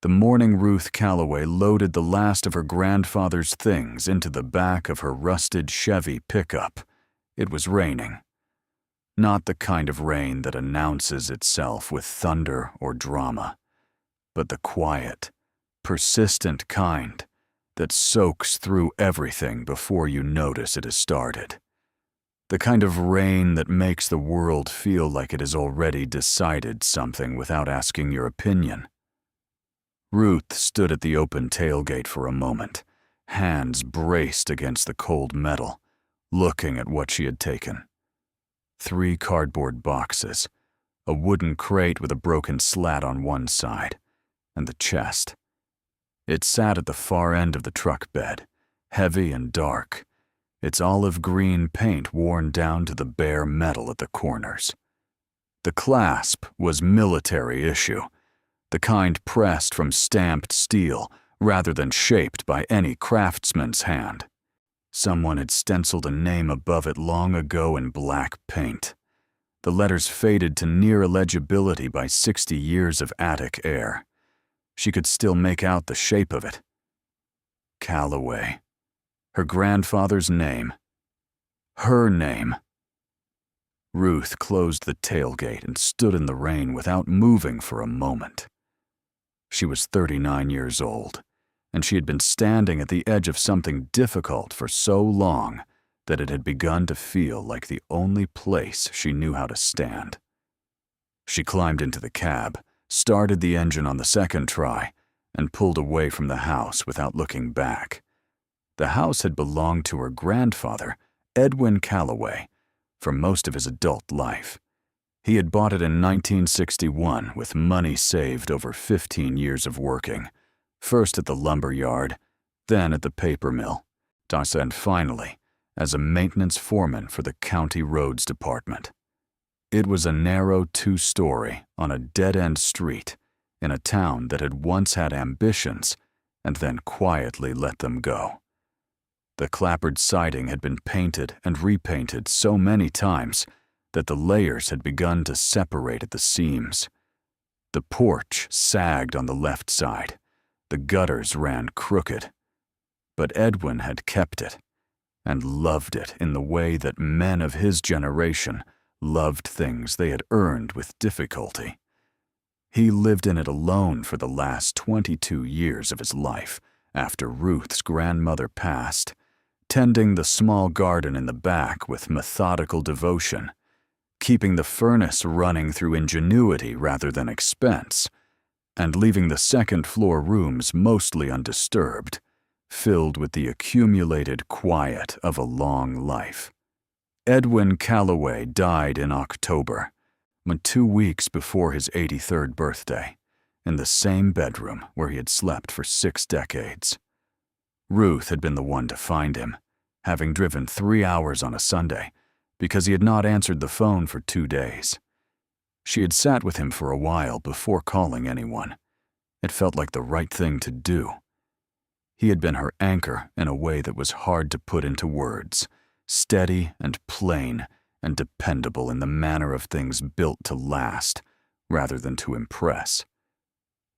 The morning Ruth Calloway loaded the last of her grandfather's things into the back of her rusted Chevy pickup. It was raining. Not the kind of rain that announces itself with thunder or drama, but the quiet, persistent kind that soaks through everything before you notice it has started. The kind of rain that makes the world feel like it has already decided something without asking your opinion. Ruth stood at the open tailgate for a moment, hands braced against the cold metal, looking at what she had taken. 3 cardboard boxes, a wooden crate with a broken slat on one side, and the chest. It sat at the far end of the truck bed, heavy and dark, its olive green paint worn down to the bare metal at the corners. The clasp was military issue, the kind pressed from stamped steel rather than shaped by any craftsman's hand. Someone had stenciled a name above it long ago in black paint. The letters faded to near illegibility by 60 years of attic air. She could still make out the shape of it. Calloway. Her grandfather's name. Her name. Ruth closed the tailgate and stood in the rain without moving for a moment. She was 39 years old, and she had been standing at the edge of something difficult for so long that it had begun to feel like the only place she knew how to stand. She climbed into the cab, started the engine on the second try, and pulled away from the house without looking back. The house had belonged to her grandfather, Edwin Calloway, for most of his adult life. He had bought it in 1961 with money saved over 15 years of working, first at the lumber yard, then at the paper mill, and finally as a maintenance foreman for the county roads department. It was a narrow 2-story on a dead-end street in a town that had once had ambitions and then quietly let them go. The clapboard siding had been painted and repainted so many times that the layers had begun to separate at the seams. The porch sagged on the left side. The gutters ran crooked. But Edwin had kept it, and loved it in the way that men of his generation loved things they had earned with difficulty. He lived in it alone for the last 22 years of his life after Ruth's grandmother passed, tending the small garden in the back with methodical devotion, keeping the furnace running through ingenuity rather than expense, and leaving the second-floor rooms mostly undisturbed, filled with the accumulated quiet of a long life. Edwin Calloway died in October, 2 weeks before his 83rd birthday, in the same bedroom where he had slept for 6 decades. Ruth had been the one to find him, having driven 3 hours on a Sunday, because he had not answered the phone for 2 days. She had sat with him for a while before calling anyone. It felt like the right thing to do. He had been her anchor in a way that was hard to put into words, steady and plain and dependable in the manner of things built to last rather than to impress.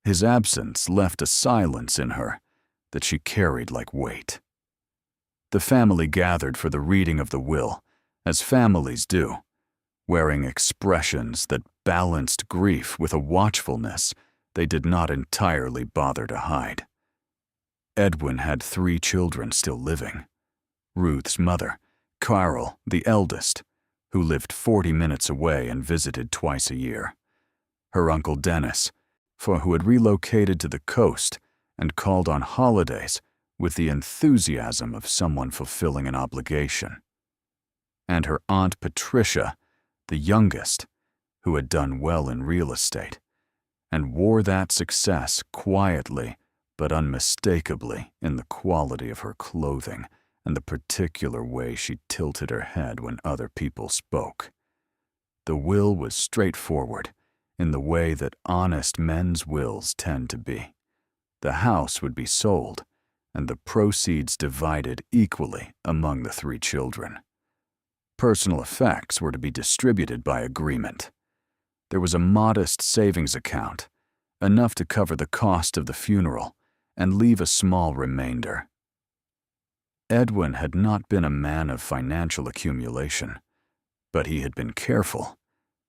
His absence left a silence in her that she carried like weight. The family gathered for the reading of the will, as families do, wearing expressions that balanced grief with a watchfulness they did not entirely bother to hide. Edwin had 3 children still living. Ruth's mother, Carol, the eldest, who lived 40 minutes away and visited twice a year. Her uncle Dennis, who had relocated to the coast and called on holidays with the enthusiasm of someone fulfilling an obligation. And her Aunt Patricia, the youngest, who had done well in real estate, and wore that success quietly but unmistakably in the quality of her clothing and the particular way she tilted her head when other people spoke. The will was straightforward, in the way that honest men's wills tend to be. The house would be sold, and the proceeds divided equally among the 3 children. Personal effects were to be distributed by agreement. There was a modest savings account, enough to cover the cost of the funeral and leave a small remainder. Edwin had not been a man of financial accumulation, but he had been careful,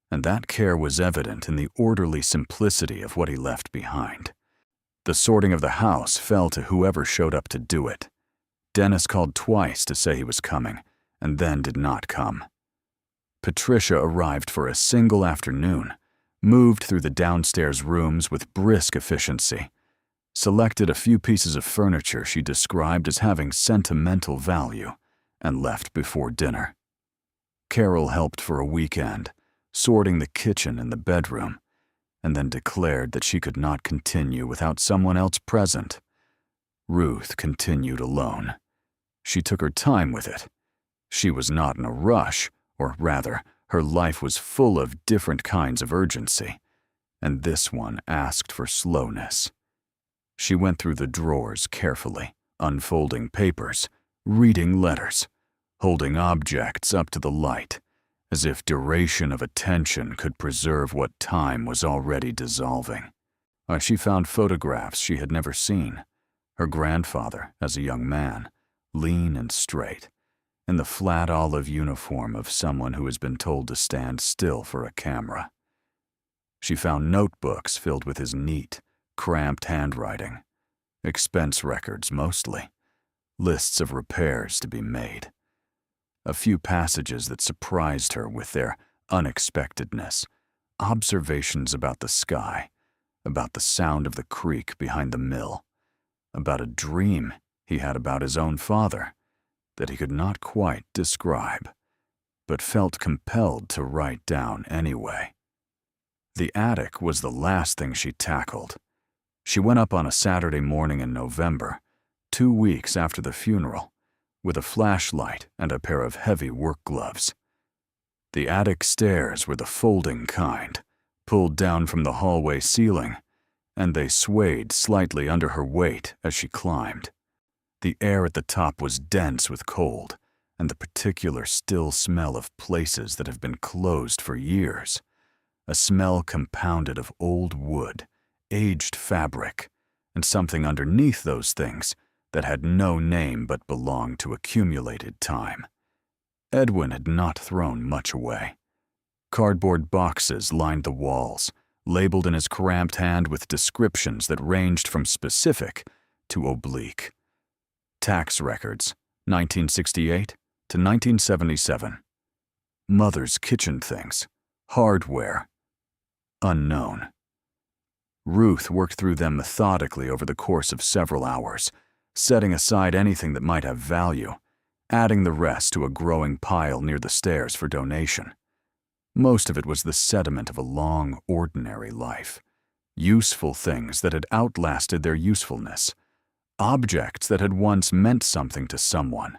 and that care was evident in the orderly simplicity of what he left behind. The sorting of the house fell to whoever showed up to do it. Dennis called twice to say he was coming, and then did not come. Patricia arrived for a single afternoon, moved through the downstairs rooms with brisk efficiency, selected a few pieces of furniture she described as having sentimental value, and left before dinner. Carol helped for a weekend, sorting the kitchen and the bedroom, and then declared that she could not continue without someone else present. Ruth continued alone. She took her time with it. She was not in a rush, or rather, her life was full of different kinds of urgency, and this one asked for slowness. She went through the drawers carefully, unfolding papers, reading letters, holding objects up to the light, as if duration of attention could preserve what time was already dissolving. She found photographs she had never seen. Her grandfather, as a young man, lean and straight, in the flat olive uniform of someone who has been told to stand still for a camera. She found notebooks filled with his neat, cramped handwriting, expense records mostly, lists of repairs to be made. A few passages that surprised her with their unexpectedness, observations about the sky, about the sound of the creek behind the mill, about a dream he had about his own father that he could not quite describe, but felt compelled to write down anyway. The attic was the last thing she tackled. She went up on a Saturday morning in November, 2 weeks after the funeral, with a flashlight and a pair of heavy work gloves. The attic stairs were the folding kind, pulled down from the hallway ceiling, and they swayed slightly under her weight as she climbed. The air at the top was dense with cold, and the particular still smell of places that have been closed for years, a smell compounded of old wood, aged fabric, and something underneath those things that had no name but belonged to accumulated time. Edwin had not thrown much away. Cardboard boxes lined the walls, labeled in his cramped hand with descriptions that ranged from specific to oblique. Tax records, 1968 to 1977. Mother's kitchen things, hardware, unknown. Ruth worked through them methodically over the course of several hours, setting aside anything that might have value, adding the rest to a growing pile near the stairs for donation. Most of it was the sediment of a long, ordinary life. Useful things that had outlasted their usefulness. Objects that had once meant something to someone,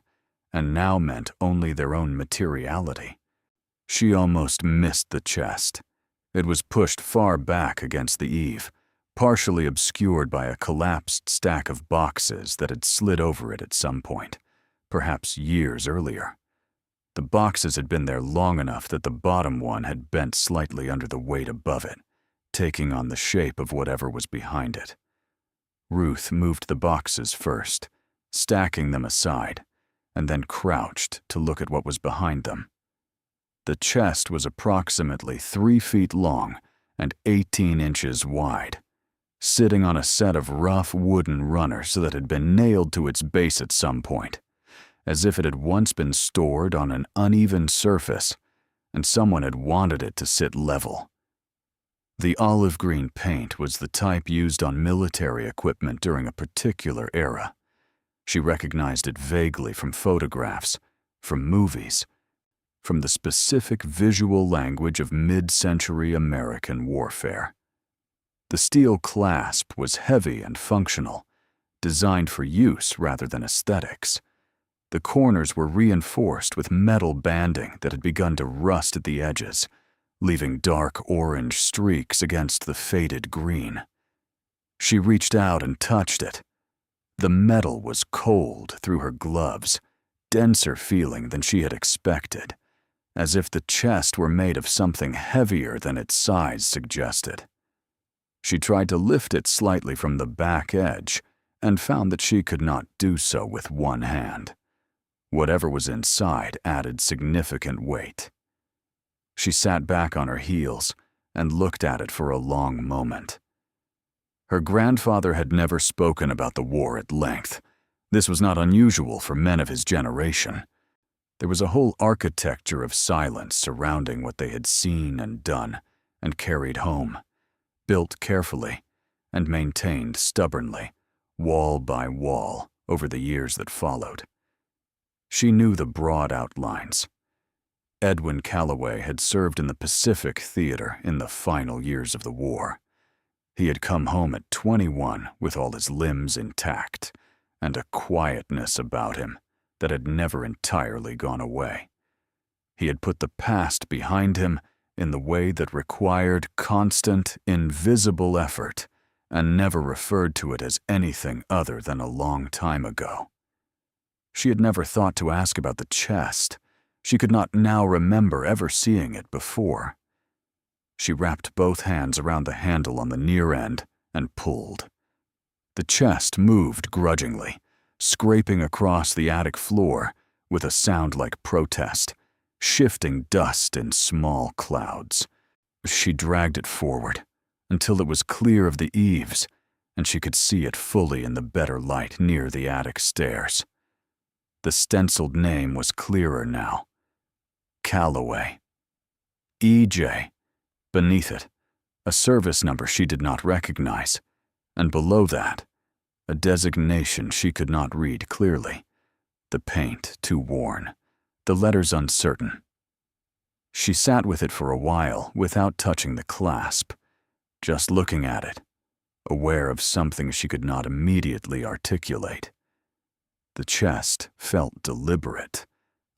and now meant only their own materiality. She almost missed the chest. It was pushed far back against the eave, partially obscured by a collapsed stack of boxes that had slid over it at some point, perhaps years earlier. The boxes had been there long enough that the bottom one had bent slightly under the weight above it, taking on the shape of whatever was behind it. Ruth moved the boxes first, stacking them aside, and then crouched to look at what was behind them. The chest was approximately 3 feet long and 18 inches wide, sitting on a set of rough wooden runners that had been nailed to its base at some point, as if it had once been stored on an uneven surface and someone had wanted it to sit level. The olive green paint was the type used on military equipment during a particular era. She recognized it vaguely from photographs, from movies, from the specific visual language of mid-century American warfare. The steel clasp was heavy and functional, designed for use rather than aesthetics. The corners were reinforced with metal banding that had begun to rust at the edges, leaving dark orange streaks against the faded green. She reached out and touched it. The metal was cold through her gloves, denser feeling than she had expected, as if the chest were made of something heavier than its size suggested. She tried to lift it slightly from the back edge and found that she could not do so with one hand. Whatever was inside added significant weight. She sat back on her heels and looked at it for a long moment. Her grandfather had never spoken about the war at length. This was not unusual for men of his generation. There was a whole architecture of silence surrounding what they had seen and done and carried home, built carefully and maintained stubbornly, wall by wall, over the years that followed. She knew the broad outlines. Edwin Calloway had served in the Pacific Theater in the final years of the war. He had come home at 21 with all his limbs intact and a quietness about him that had never entirely gone away. He had put the past behind him in the way that required constant, invisible effort and never referred to it as anything other than a long time ago. She had never thought to ask about the chest. She could not now remember ever seeing it before. She wrapped both hands around the handle on the near end and pulled. The chest moved grudgingly, scraping across the attic floor with a sound like protest, shifting dust in small clouds. She dragged it forward until it was clear of the eaves, and she could see it fully in the better light near the attic stairs. The stenciled name was clearer now. Calloway. E.J. Beneath it, a service number she did not recognize, and below that, a designation she could not read clearly, the paint too worn, the letters uncertain. She sat with it for a while without touching the clasp, just looking at it, aware of something she could not immediately articulate. The chest felt deliberate,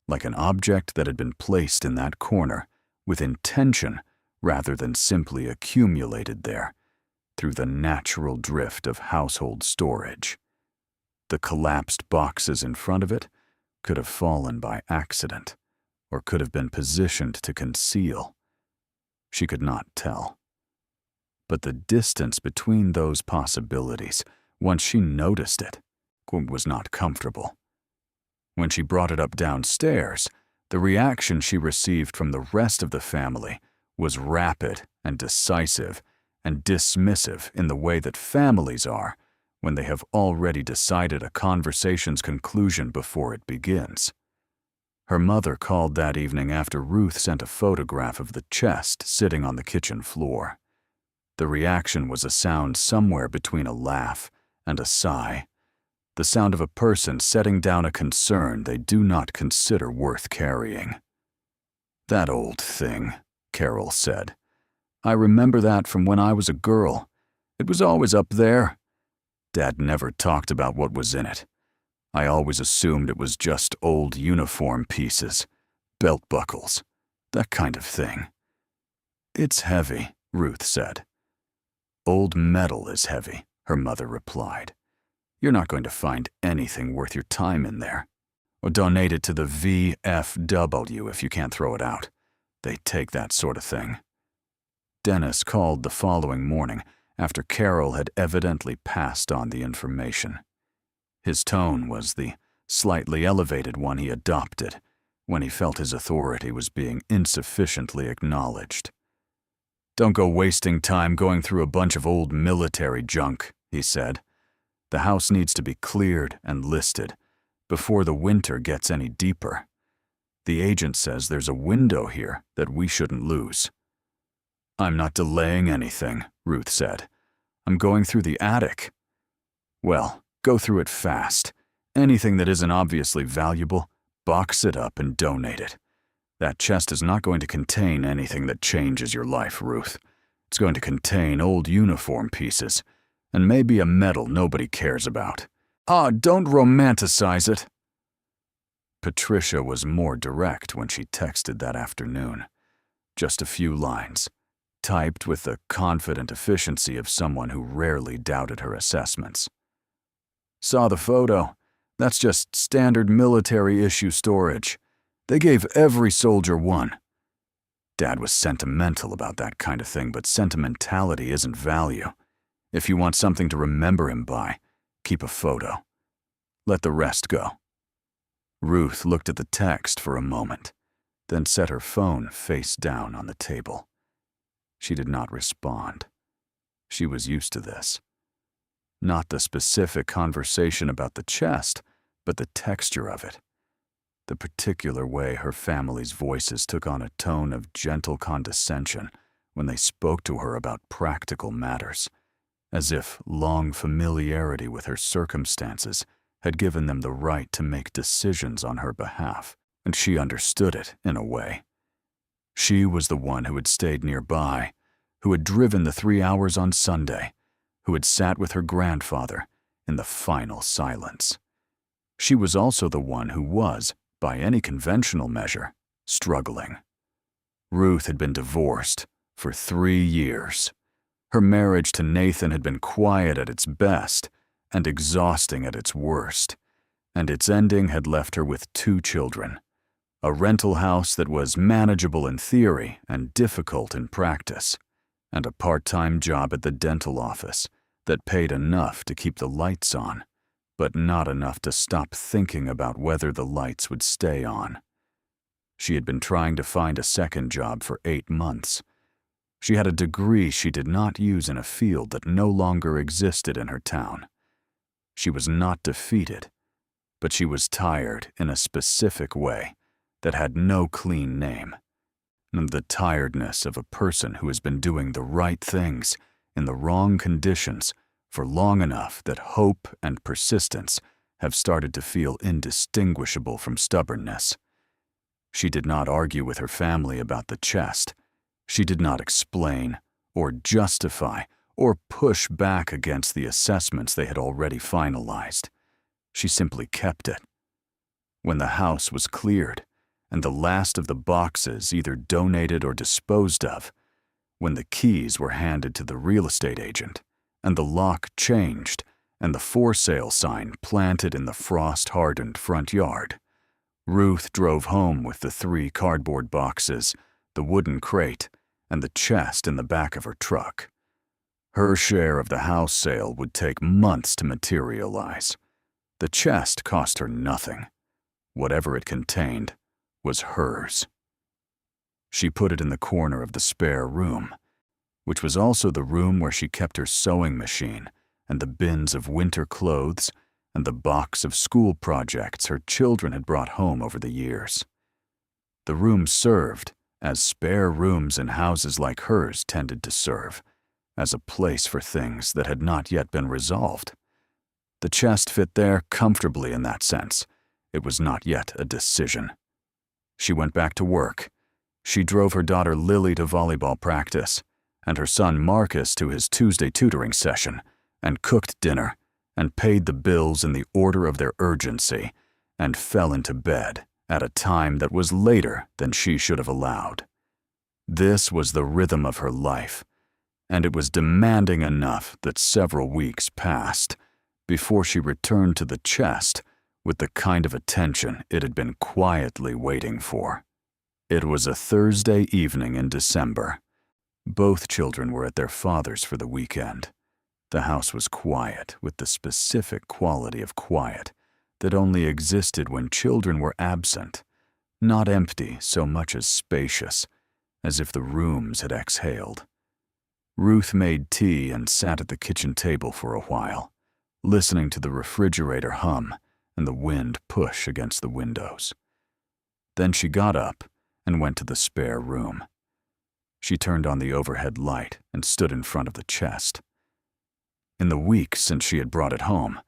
like an object that had been placed in that corner with intention rather than simply accumulated there through the natural drift of household storage. The collapsed boxes in front of it could have fallen by accident or could have been positioned to conceal. She could not tell. But the distance between those possibilities, once she noticed it, was not comfortable. When she brought it up downstairs, the reaction she received from the rest of the family was rapid and decisive and dismissive in the way that families are when they have already decided a conversation's conclusion before it begins. Her mother called that evening after Ruth sent a photograph of the chest sitting on the kitchen floor. The reaction was a sound somewhere between a laugh and a sigh, the sound of a person setting down a concern they do not consider worth carrying. "That old thing," Carol said. "I remember that from when I was a girl. It was always up there. Dad never talked about what was in it. I always assumed it was just old uniform pieces, belt buckles, that kind of thing." "It's heavy," Ruth said. "Old metal is heavy," her mother replied. "You're not going to find anything worth your time in there. Or donate it to the VFW if you can't throw it out. They take that sort of thing." Dennis called the following morning after Carol had evidently passed on the information. His tone was the slightly elevated one he adopted when he felt his authority was being insufficiently acknowledged. "Don't go wasting time going through a bunch of old military junk," he said. "The house needs to be cleared and listed before the winter gets any deeper. The agent says there's a window here that we shouldn't lose." "I'm not delaying anything," Ruth said. "I'm going through the attic." "Well, go through it fast. Anything that isn't obviously valuable, box it up and donate it. That chest is not going to contain anything that changes your life, Ruth. It's going to contain old uniform pieces, and maybe a medal nobody cares about. Don't romanticize it." Patricia was more direct when she texted that afternoon. Just a few lines, typed with the confident efficiency of someone who rarely doubted her assessments. "Saw the photo. That's just standard military issue storage. They gave every soldier one." Dad was sentimental about that kind of thing, but sentimentality isn't value. If you want something to remember him by, keep a photo. Let the rest go." Ruth looked at the text for a moment, then set her phone face down on the table. She did not respond. She was used to this. Not the specific conversation about the chest, but the texture of it. The particular way her family's voices took on a tone of gentle condescension when they spoke to her about practical matters, as if long familiarity with her circumstances had given them the right to make decisions on her behalf, and she understood it in a way. She was the one who had stayed nearby, who had driven the 3 hours on Sunday, who had sat with her grandfather in the final silence. She was also the one who was, by any conventional measure, struggling. Ruth had been divorced for 3 years. Her marriage to Nathan had been quiet at its best and exhausting at its worst, and its ending had left her with 2 children, a rental house that was manageable in theory and difficult in practice, and a part-time job at the dental office that paid enough to keep the lights on, but not enough to stop thinking about whether the lights would stay on. She had been trying to find a second job for 8 months. She had a degree she did not use in a field that no longer existed in her town. She was not defeated, but she was tired in a specific way that had no clean name. And the tiredness of a person who has been doing the right things in the wrong conditions for long enough that hope and persistence have started to feel indistinguishable from stubbornness. She did not argue with her family about the chest. She did not explain or justify or push back against the assessments they had already finalized. She simply kept it. When the house was cleared, and the last of the boxes either donated or disposed of, when the keys were handed to the real estate agent, and the lock changed, and the for sale sign planted in the frost-hardened front yard, Ruth drove home with the 3 cardboard boxes, the wooden crate, and the chest in the back of her truck. Her share of the house sale would take months to materialize. The chest cost her nothing. Whatever it contained was hers. She put it in the corner of the spare room, which was also the room where she kept her sewing machine and the bins of winter clothes and the box of school projects her children had brought home over the years. The room served, as spare rooms in houses like hers tended to serve, as a place for things that had not yet been resolved. The chest fit there comfortably in that sense. It was not yet a decision. She went back to work. She drove her daughter Lily to volleyball practice, and her son Marcus to his Tuesday tutoring session, and cooked dinner, and paid the bills in the order of their urgency, and fell into bed at a time that was later than she should have allowed. This was the rhythm of her life, and it was demanding enough that several weeks passed before she returned to the chest with the kind of attention it had been quietly waiting for. It was a Thursday evening in December. Both children were at their father's for the weekend. The house was quiet, with the specific quality of quiet that only existed when children were absent, not empty so much as spacious, as if the rooms had exhaled. Ruth made tea and sat at the kitchen table for a while, listening to the refrigerator hum and the wind push against the windows. Then she got up and went to the spare room. She turned on the overhead light and stood in front of the chest. In the weeks since she had brought it home,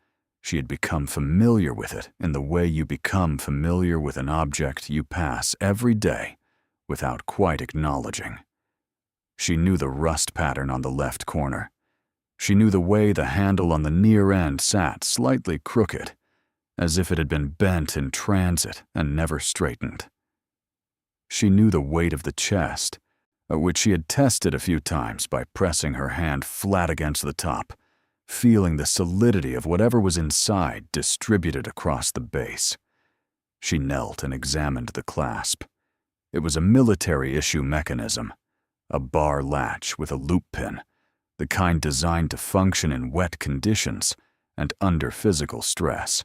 she had become familiar with it in the way you become familiar with an object you pass every day without quite acknowledging. She knew the rust pattern on the left corner. She knew the way the handle on the near end sat slightly crooked, as if it had been bent in transit and never straightened. She knew the weight of the chest, which she had tested a few times by pressing her hand flat against the top, feeling the solidity of whatever was inside distributed across the base. She knelt and examined the clasp. It was a military-issue mechanism, a bar latch with a loop pin, the kind designed to function in wet conditions and under physical stress.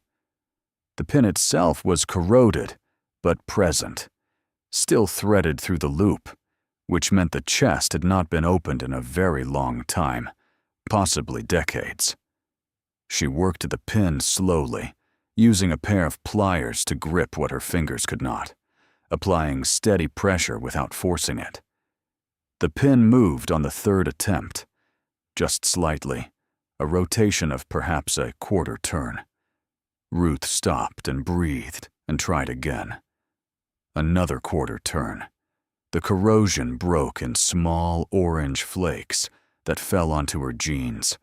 The pin itself was corroded, but present, still threaded through the loop, which meant the chest had not been opened in a very long time, possibly decades. She worked the pin slowly, using a pair of pliers to grip what her fingers could not, applying steady pressure without forcing it. The pin moved on the third attempt, just slightly, a rotation of perhaps a quarter turn. Ruth stopped and breathed and tried again. Another quarter turn. The corrosion broke in small orange flakes that fell onto her jeans.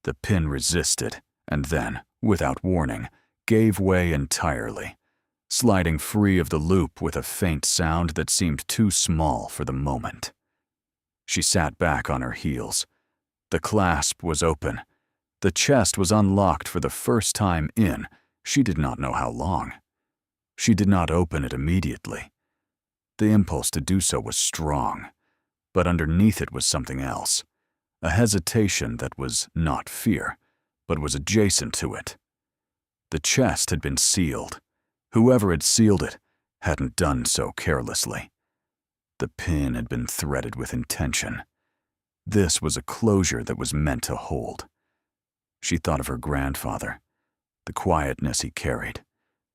The pin resisted and then, without warning, gave way entirely, sliding free of the loop with a faint sound that seemed too small for the moment. She sat back on her heels. The clasp was open. The chest was unlocked for the first time in she did not know how long. She did not open it immediately. The impulse to do so was strong, but underneath it was something else, a hesitation that was not fear, but was adjacent to it. The chest had been sealed. Whoever had sealed it hadn't done so carelessly. The pin had been threaded with intention. This was a closure that was meant to hold. She thought of her grandfather, the quietness he carried,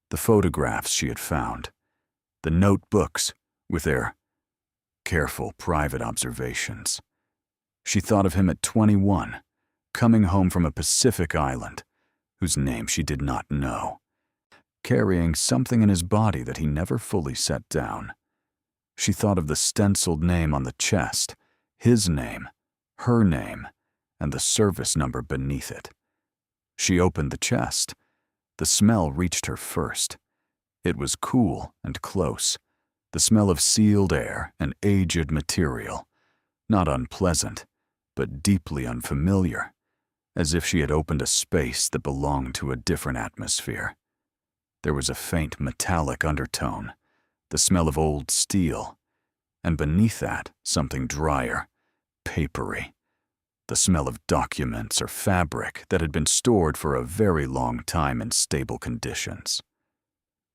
the photographs she had found, the notebooks with their careful private observations. She thought of him at 21, coming home from a Pacific island, whose name she did not know, carrying something in his body that he never fully set down. She thought of the stenciled name on the chest, his name, her name, and the service number beneath it. She opened the chest. The smell reached her first. It was cool and close, the smell of sealed air and aged material, not unpleasant, but deeply unfamiliar, as if she had opened a space that belonged to a different atmosphere. There was a faint metallic undertone, the smell of old steel, and beneath that, something drier, papery, the smell of documents or fabric that had been stored for a very long time in stable conditions.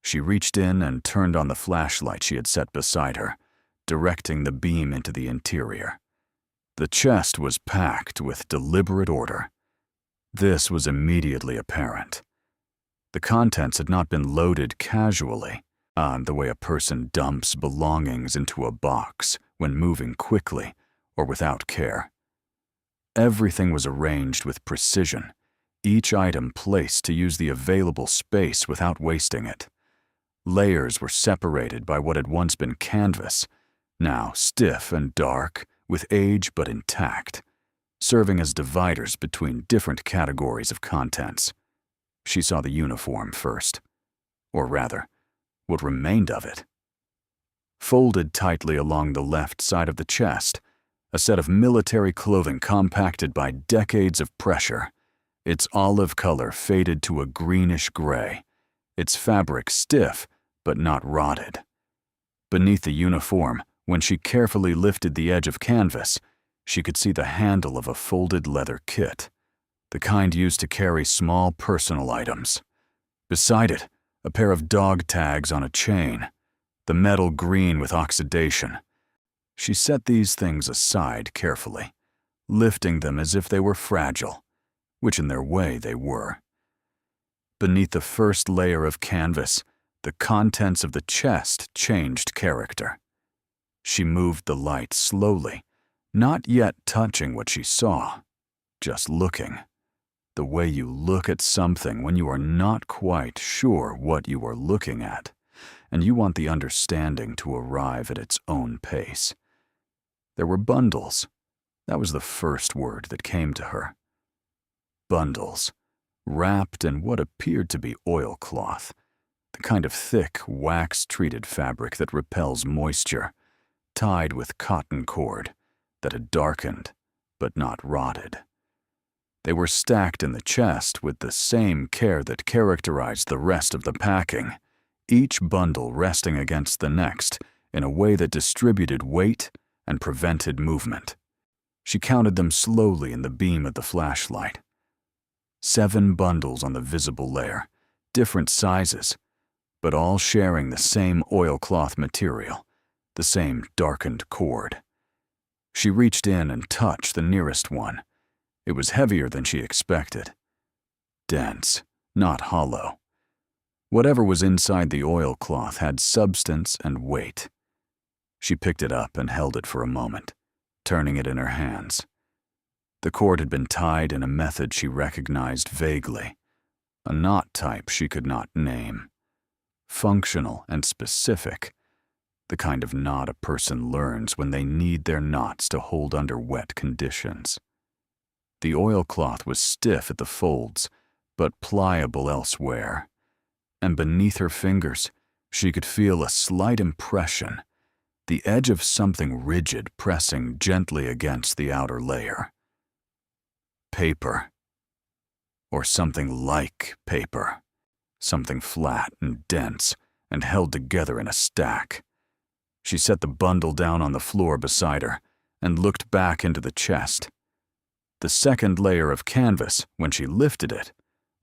She reached in and turned on the flashlight she had set beside her, directing the beam into the interior. The chest was packed with deliberate order. This was immediately apparent. The contents had not been loaded casually, the way a person dumps belongings into a box when moving quickly or without care. Everything was arranged with precision, each item placed to use the available space without wasting it. Layers were separated by what had once been canvas, now stiff and dark, with age but intact, serving as dividers between different categories of contents. She saw the uniform first, or rather, what remained of it. Folded tightly along the left side of the chest, a set of military clothing compacted by decades of pressure, its olive color faded to a greenish gray, its fabric stiff but not rotted. Beneath the uniform, when she carefully lifted the edge of canvas, she could see the handle of a folded leather kit, the kind used to carry small personal items. Beside it, a pair of dog tags on a chain, the metal green with oxidation. She set these things aside carefully, lifting them as if they were fragile, which in their way they were. Beneath the first layer of canvas, the contents of the chest changed character. She moved the light slowly, not yet touching what she saw, just looking. The way you look at something when you are not quite sure what you are looking at, and you want the understanding to arrive at its own pace. There were bundles. That was the first word that came to her. Bundles, wrapped in what appeared to be oilcloth, the kind of thick, wax-treated fabric that repels moisture, tied with cotton cord that had darkened but not rotted. They were stacked in the chest with the same care that characterized the rest of the packing, each bundle resting against the next in a way that distributed weight and prevented movement. She counted them slowly in the beam of the flashlight. 7 bundles on the visible layer, different sizes, but all sharing the same oilcloth material, the same darkened cord. She reached in and touched the nearest one. It was heavier than she expected. Dense, not hollow. Whatever was inside the oilcloth had substance and weight. She picked it up and held it for a moment, turning it in her hands. The cord had been tied in a method she recognized vaguely, a knot type she could not name. Functional and specific, the kind of knot a person learns when they need their knots to hold under wet conditions. The oilcloth was stiff at the folds, but pliable elsewhere, and beneath her fingers she could feel a slight impression, the edge of something rigid pressing gently against the outer layer. Paper. Or something like paper. Something flat and dense and held together in a stack. She set the bundle down on the floor beside her and looked back into the chest. The second layer of canvas, when she lifted it,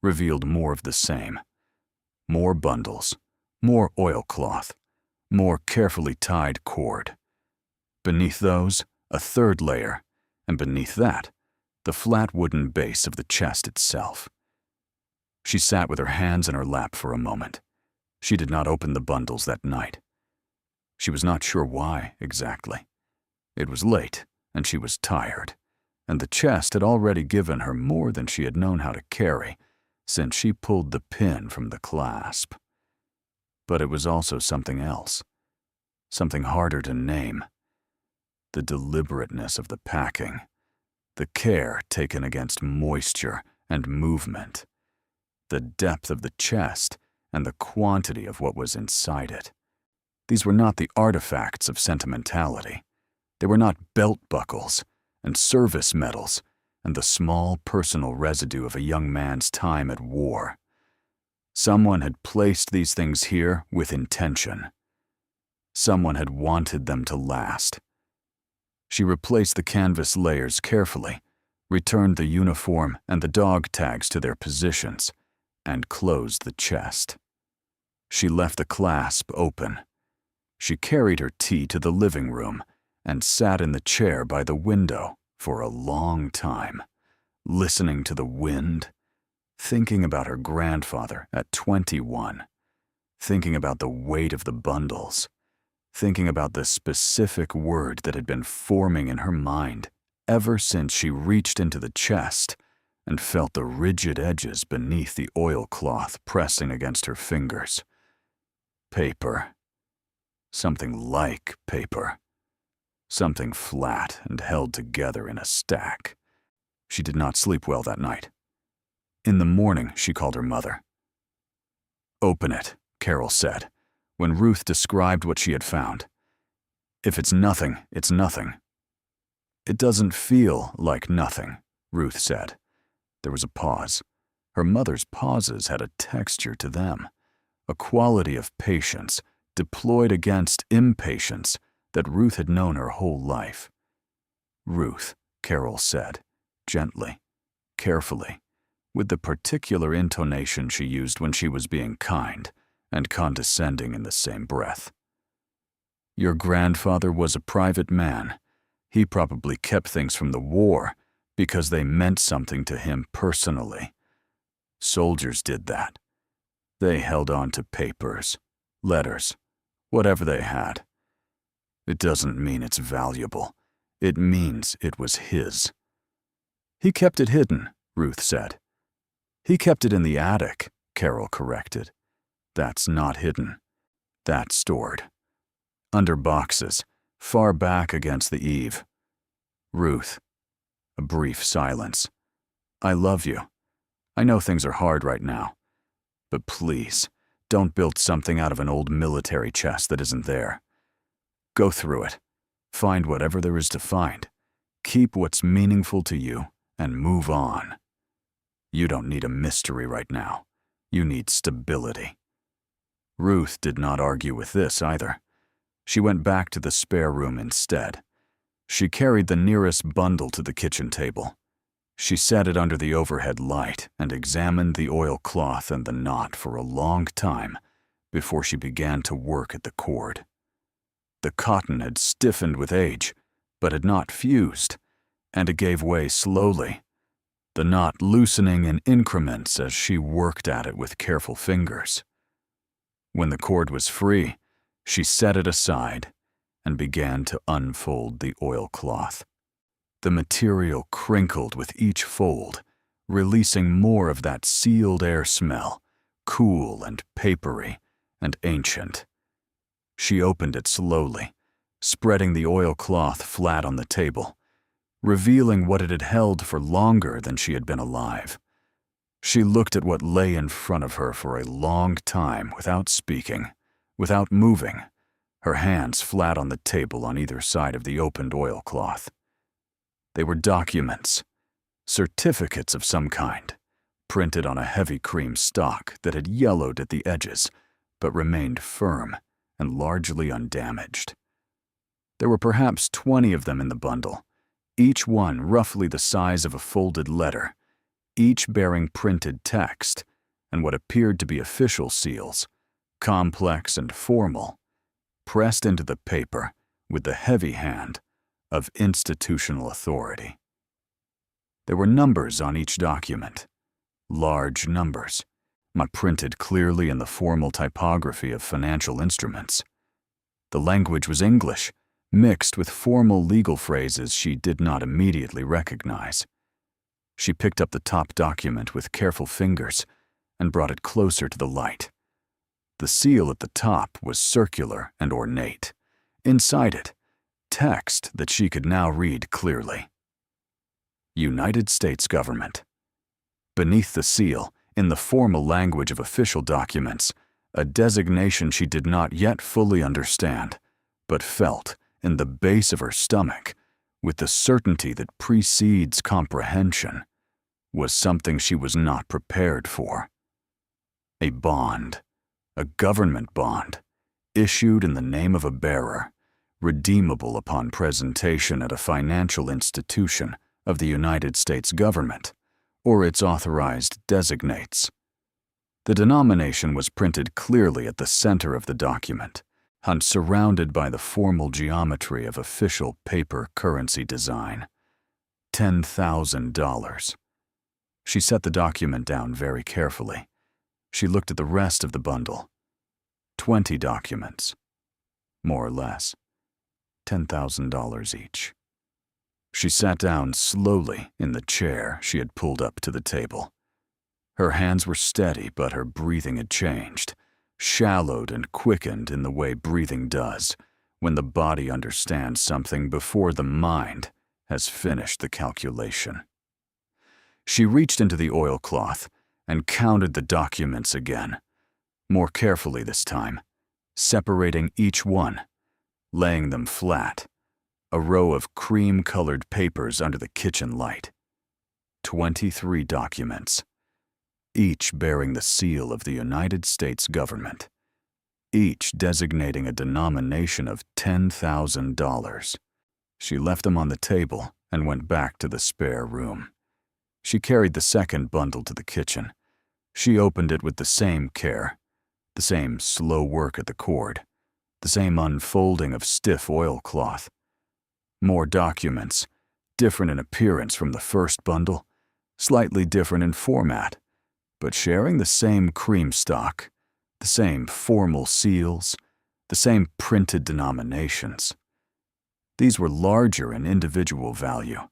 revealed more of the same. More bundles, more oilcloth, more carefully tied cord. Beneath those, a third layer, and beneath that, the flat wooden base of the chest itself. She sat with her hands in her lap for a moment. She did not open the bundles that night. She was not sure why, exactly. It was late, and she was tired, and the chest had already given her more than she had known how to carry since she pulled the pin from the clasp. But it was also something else, something harder to name. The deliberateness of the packing, the care taken against moisture and movement, the depth of the chest and the quantity of what was inside it. These were not the artifacts of sentimentality. They were not belt buckles and service medals and the small personal residue of a young man's time at war. Someone had placed these things here with intention. Someone had wanted them to last. She replaced the canvas layers carefully, returned the uniform and the dog tags to their positions, and closed the chest. She left the clasp open. She carried her tea to the living room and sat in the chair by the window for a long time, listening to the wind, thinking about her grandfather at 21, thinking about the weight of the bundles, thinking about the specific word that had been forming in her mind ever since she reached into the chest and felt the rigid edges beneath the oilcloth pressing against her fingers. Paper. Something like paper. Something flat and held together in a stack. She did not sleep well that night. In the morning, she called her mother. "Open it," Carol said, when Ruth described what she had found. "If it's nothing, it's nothing." "It doesn't feel like nothing," Ruth said. There was a pause. Her mother's pauses had a texture to them, a quality of patience deployed against impatience that Ruth had known her whole life. "Ruth," Carol said, gently, carefully, with the particular intonation she used when she was being kind and condescending in the same breath. "Your grandfather was a private man. He probably kept things from the war because they meant something to him personally. Soldiers did that. They held on to papers, letters, whatever they had. It doesn't mean it's valuable. It means it was his." "He kept it hidden," Ruth said. "He kept it in the attic," Carol corrected. "That's not hidden. That's stored. Under boxes, far back against the eave." "Ruth." A brief silence. "I love you. I know things are hard right now. But please, don't build something out of an old military chest that isn't there. Go through it. Find whatever there is to find. Keep what's meaningful to you and move on. You don't need a mystery right now. You need stability." Ruth did not argue with this either. She went back to the spare room instead. She carried the nearest bundle to the kitchen table. She set it under the overhead light and examined the oilcloth and the knot for a long time before she began to work at the cord. The cotton had stiffened with age, but had not fused, and it gave way slowly, the knot loosening in increments as she worked at it with careful fingers. When the cord was free, she set it aside and began to unfold the oilcloth. The material crinkled with each fold, releasing more of that sealed air smell, cool and papery and ancient. She opened it slowly, spreading the oilcloth flat on the table, revealing what it had held for longer than she had been alive. She looked at what lay in front of her for a long time without speaking, without moving, her hands flat on the table on either side of the opened oilcloth. They were documents, certificates of some kind, printed on a heavy cream stock that had yellowed at the edges, but remained firm and largely undamaged. There were perhaps 20 of them in the bundle, each one roughly the size of a folded letter, each bearing printed text and what appeared to be official seals, complex and formal, pressed into the paper with the heavy hand of institutional authority. There were numbers on each document, large numbers, printed clearly in the formal typography of financial instruments. The language was English, mixed with formal legal phrases she did not immediately recognize. She picked up the top document with careful fingers and brought it closer to the light. The seal at the top was circular and ornate. Inside it, text that she could now read clearly. United States Government. Beneath the seal, in the formal language of official documents, a designation she did not yet fully understand, but felt in the base of her stomach, with the certainty that precedes comprehension, was something she was not prepared for. A bond, a government bond, issued in the name of a bearer, redeemable upon presentation at a financial institution of the United States government, or its authorized designates. The denomination was printed clearly at the center of the document, and surrounded by the formal geometry of official paper currency design. $10,000. She set the document down very carefully. She looked at the rest of the bundle. 20 documents, more or less, $10,000 each. She sat down slowly in the chair she had pulled up to the table. Her hands were steady, but her breathing had changed, shallowed and quickened in the way breathing does when the body understands something before the mind has finished the calculation. She reached into the oilcloth and counted the documents again, more carefully this time, separating each one, laying them flat, a row of cream-colored papers under the kitchen light. 23 documents, each bearing the seal of the United States government, each designating a denomination of $10,000. She left them on the table and went back to the spare room. She carried the second bundle to the kitchen. She opened it with the same care, the same slow work at the cord, the same unfolding of stiff oilcloth. More documents, different in appearance from the first bundle, slightly different in format, but sharing the same cream stock, the same formal seals, the same printed denominations. These were larger in individual value,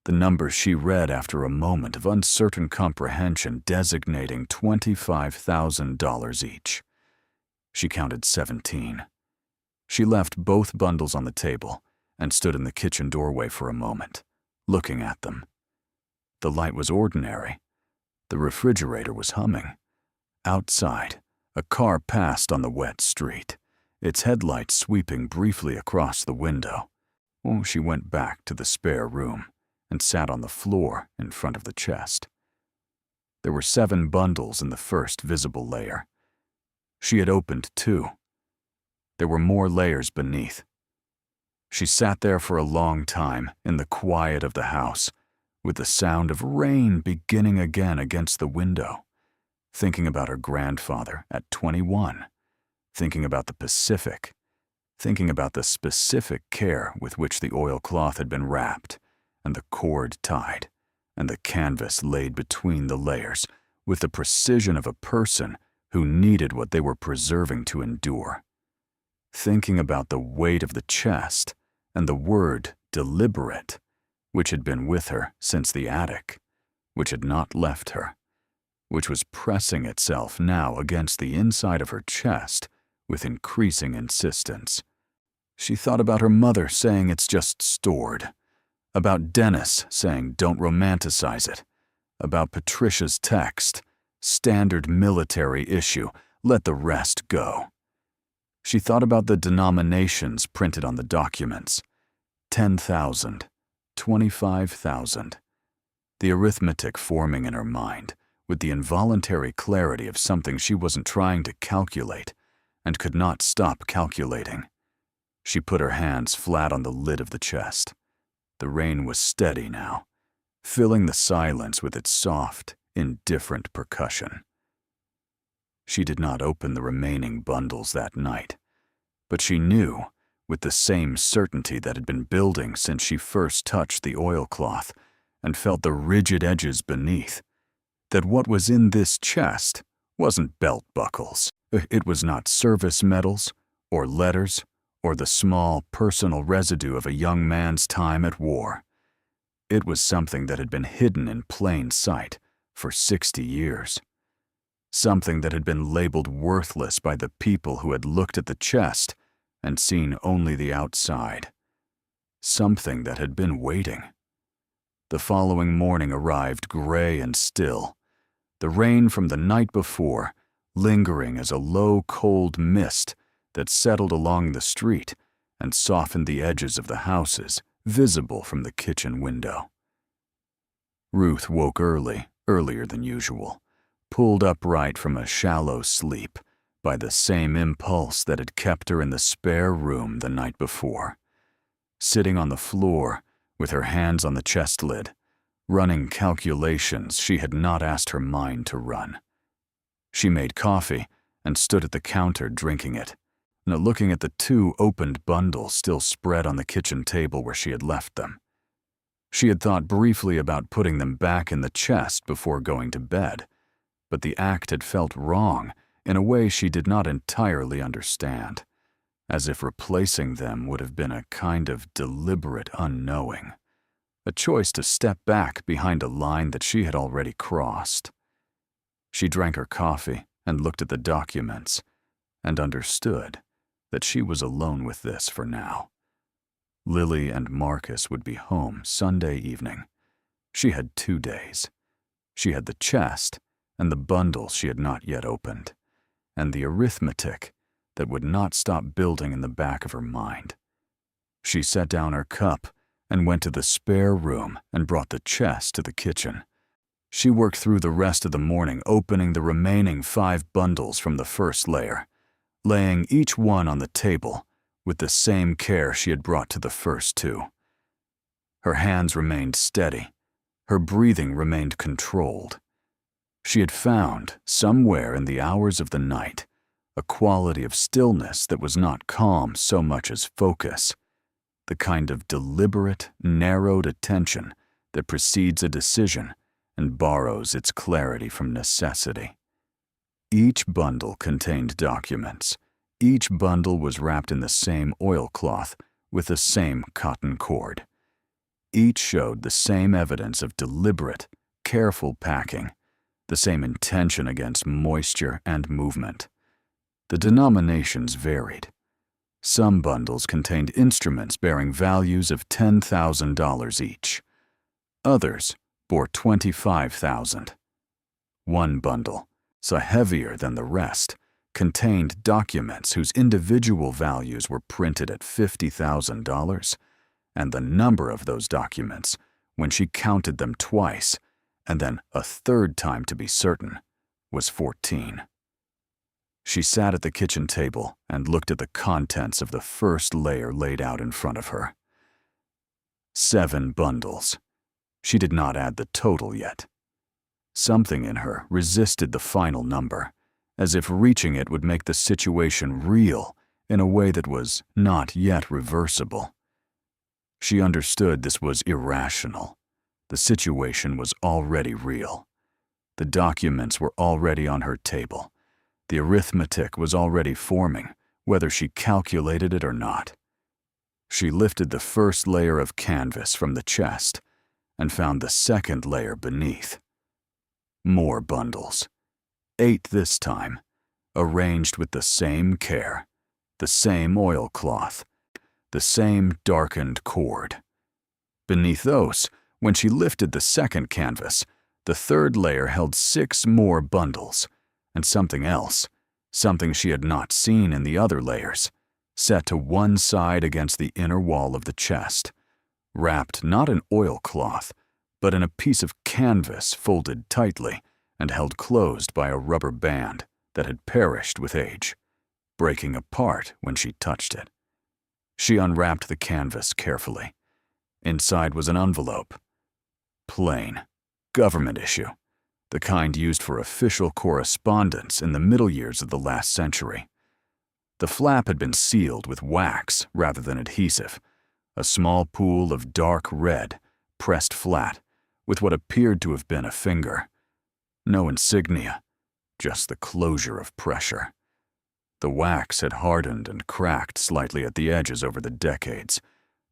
the numbers she read after a moment of uncertain comprehension designating $25,000 each. She counted 17. She left both bundles on the table and stood in the kitchen doorway for a moment, looking at them. The light was ordinary. The refrigerator was humming. Outside, a car passed on the wet street, its headlights sweeping briefly across the window. She went back to the spare room and sat on the floor in front of the chest. There were 7 bundles in the first visible layer. She had opened 2. There were more layers beneath. She sat there for a long time in the quiet of the house, with the sound of rain beginning again against the window, thinking about her grandfather at 21, thinking about the Pacific, thinking about the specific care with which the oilcloth had been wrapped, and the cord tied, and the canvas laid between the layers, with the precision of a person who needed what they were preserving to endure. Thinking about the weight of the chest and the word deliberate, which had been with her since the attic, which had not left her, which was pressing itself now against the inside of her chest with increasing insistence. She thought about her mother saying it's just stored, about Dennis saying don't romanticize it, about Patricia's text, standard military issue, let the rest go. She thought about the denominations printed on the documents, 10,000, 25,000, the arithmetic forming in her mind with the involuntary clarity of something she wasn't trying to calculate and could not stop calculating. She put her hands flat on the lid of the chest. The rain was steady now, filling the silence with its soft, indifferent percussion. She did not open the remaining bundles that night, but she knew, with the same certainty that had been building since she first touched the oilcloth and felt the rigid edges beneath, that what was in this chest wasn't belt buckles. It was not service medals or letters or the small personal residue of a young man's time at war. It was something that had been hidden in plain sight for 60 years. Something that had been labeled worthless by the people who had looked at the chest and seen only the outside. Something that had been waiting. The following morning arrived gray and still, the rain from the night before lingering as a low, cold mist that settled along the street and softened the edges of the houses visible from the kitchen window. Ruth woke earlier than usual, pulled upright from a shallow sleep by the same impulse that had kept her in the spare room the night before. Sitting on the floor with her hands on the chest lid, running calculations she had not asked her mind to run. She made coffee and stood at the counter drinking it, looking at the 2 opened bundles still spread on the kitchen table where she had left them. She had thought briefly about putting them back in the chest before going to bed, but the act had felt wrong in a way she did not entirely understand, as if replacing them would have been a kind of deliberate unknowing, a choice to step back behind a line that she had already crossed. She drank her coffee and looked at the documents and understood that she was alone with this for now. Lily and Marcus would be home Sunday evening. She had 2 days. She had the chest and the bundles she had not yet opened, and the arithmetic that would not stop building in the back of her mind. She set down her cup and went to the spare room and brought the chest to the kitchen. She worked through the rest of the morning opening the remaining 5 bundles from the first layer, laying each one on the table with the same care she had brought to the first 2. Her hands remained steady. Her breathing remained controlled. She had found, somewhere in the hours of the night, a quality of stillness that was not calm so much as focus, the kind of deliberate, narrowed attention that precedes a decision and borrows its clarity from necessity. Each bundle contained documents. Each bundle was wrapped in the same oilcloth with the same cotton cord. Each showed the same evidence of deliberate, careful packing, the same intention against moisture and movement. The denominations varied. Some bundles contained instruments bearing values of $10,000 each. Others bore $25,000. One bundle, so heavier than the rest, contained documents whose individual values were printed at $50,000, and the number of those documents, when she counted them twice, and then a third time to be certain, was 14. She sat at the kitchen table and looked at the contents of the first layer laid out in front of her. 7 bundles. She did not add the total yet. Something in her resisted the final number, as if reaching it would make the situation real in a way that was not yet reversible. She understood this was irrational. The situation was already real. The documents were already on her table. The arithmetic was already forming, whether she calculated it or not. She lifted the first layer of canvas from the chest and found the second layer beneath. More bundles. 8 this time, arranged with the same care, the same oilcloth, the same darkened cord. Beneath those, when she lifted the second canvas, the third layer held 6 more bundles, and something else, something she had not seen in the other layers, set to one side against the inner wall of the chest, wrapped not in oilcloth, but in a piece of canvas folded tightly and held closed by a rubber band that had perished with age, breaking apart when she touched it. She unwrapped the canvas carefully. Inside was an envelope. Plain, government issue, the kind used for official correspondence in the middle years of the last century. The flap had been sealed with wax rather than adhesive, a small pool of dark red, pressed flat, with what appeared to have been a finger. No insignia, just the closure of pressure. The wax had hardened and cracked slightly at the edges over the decades,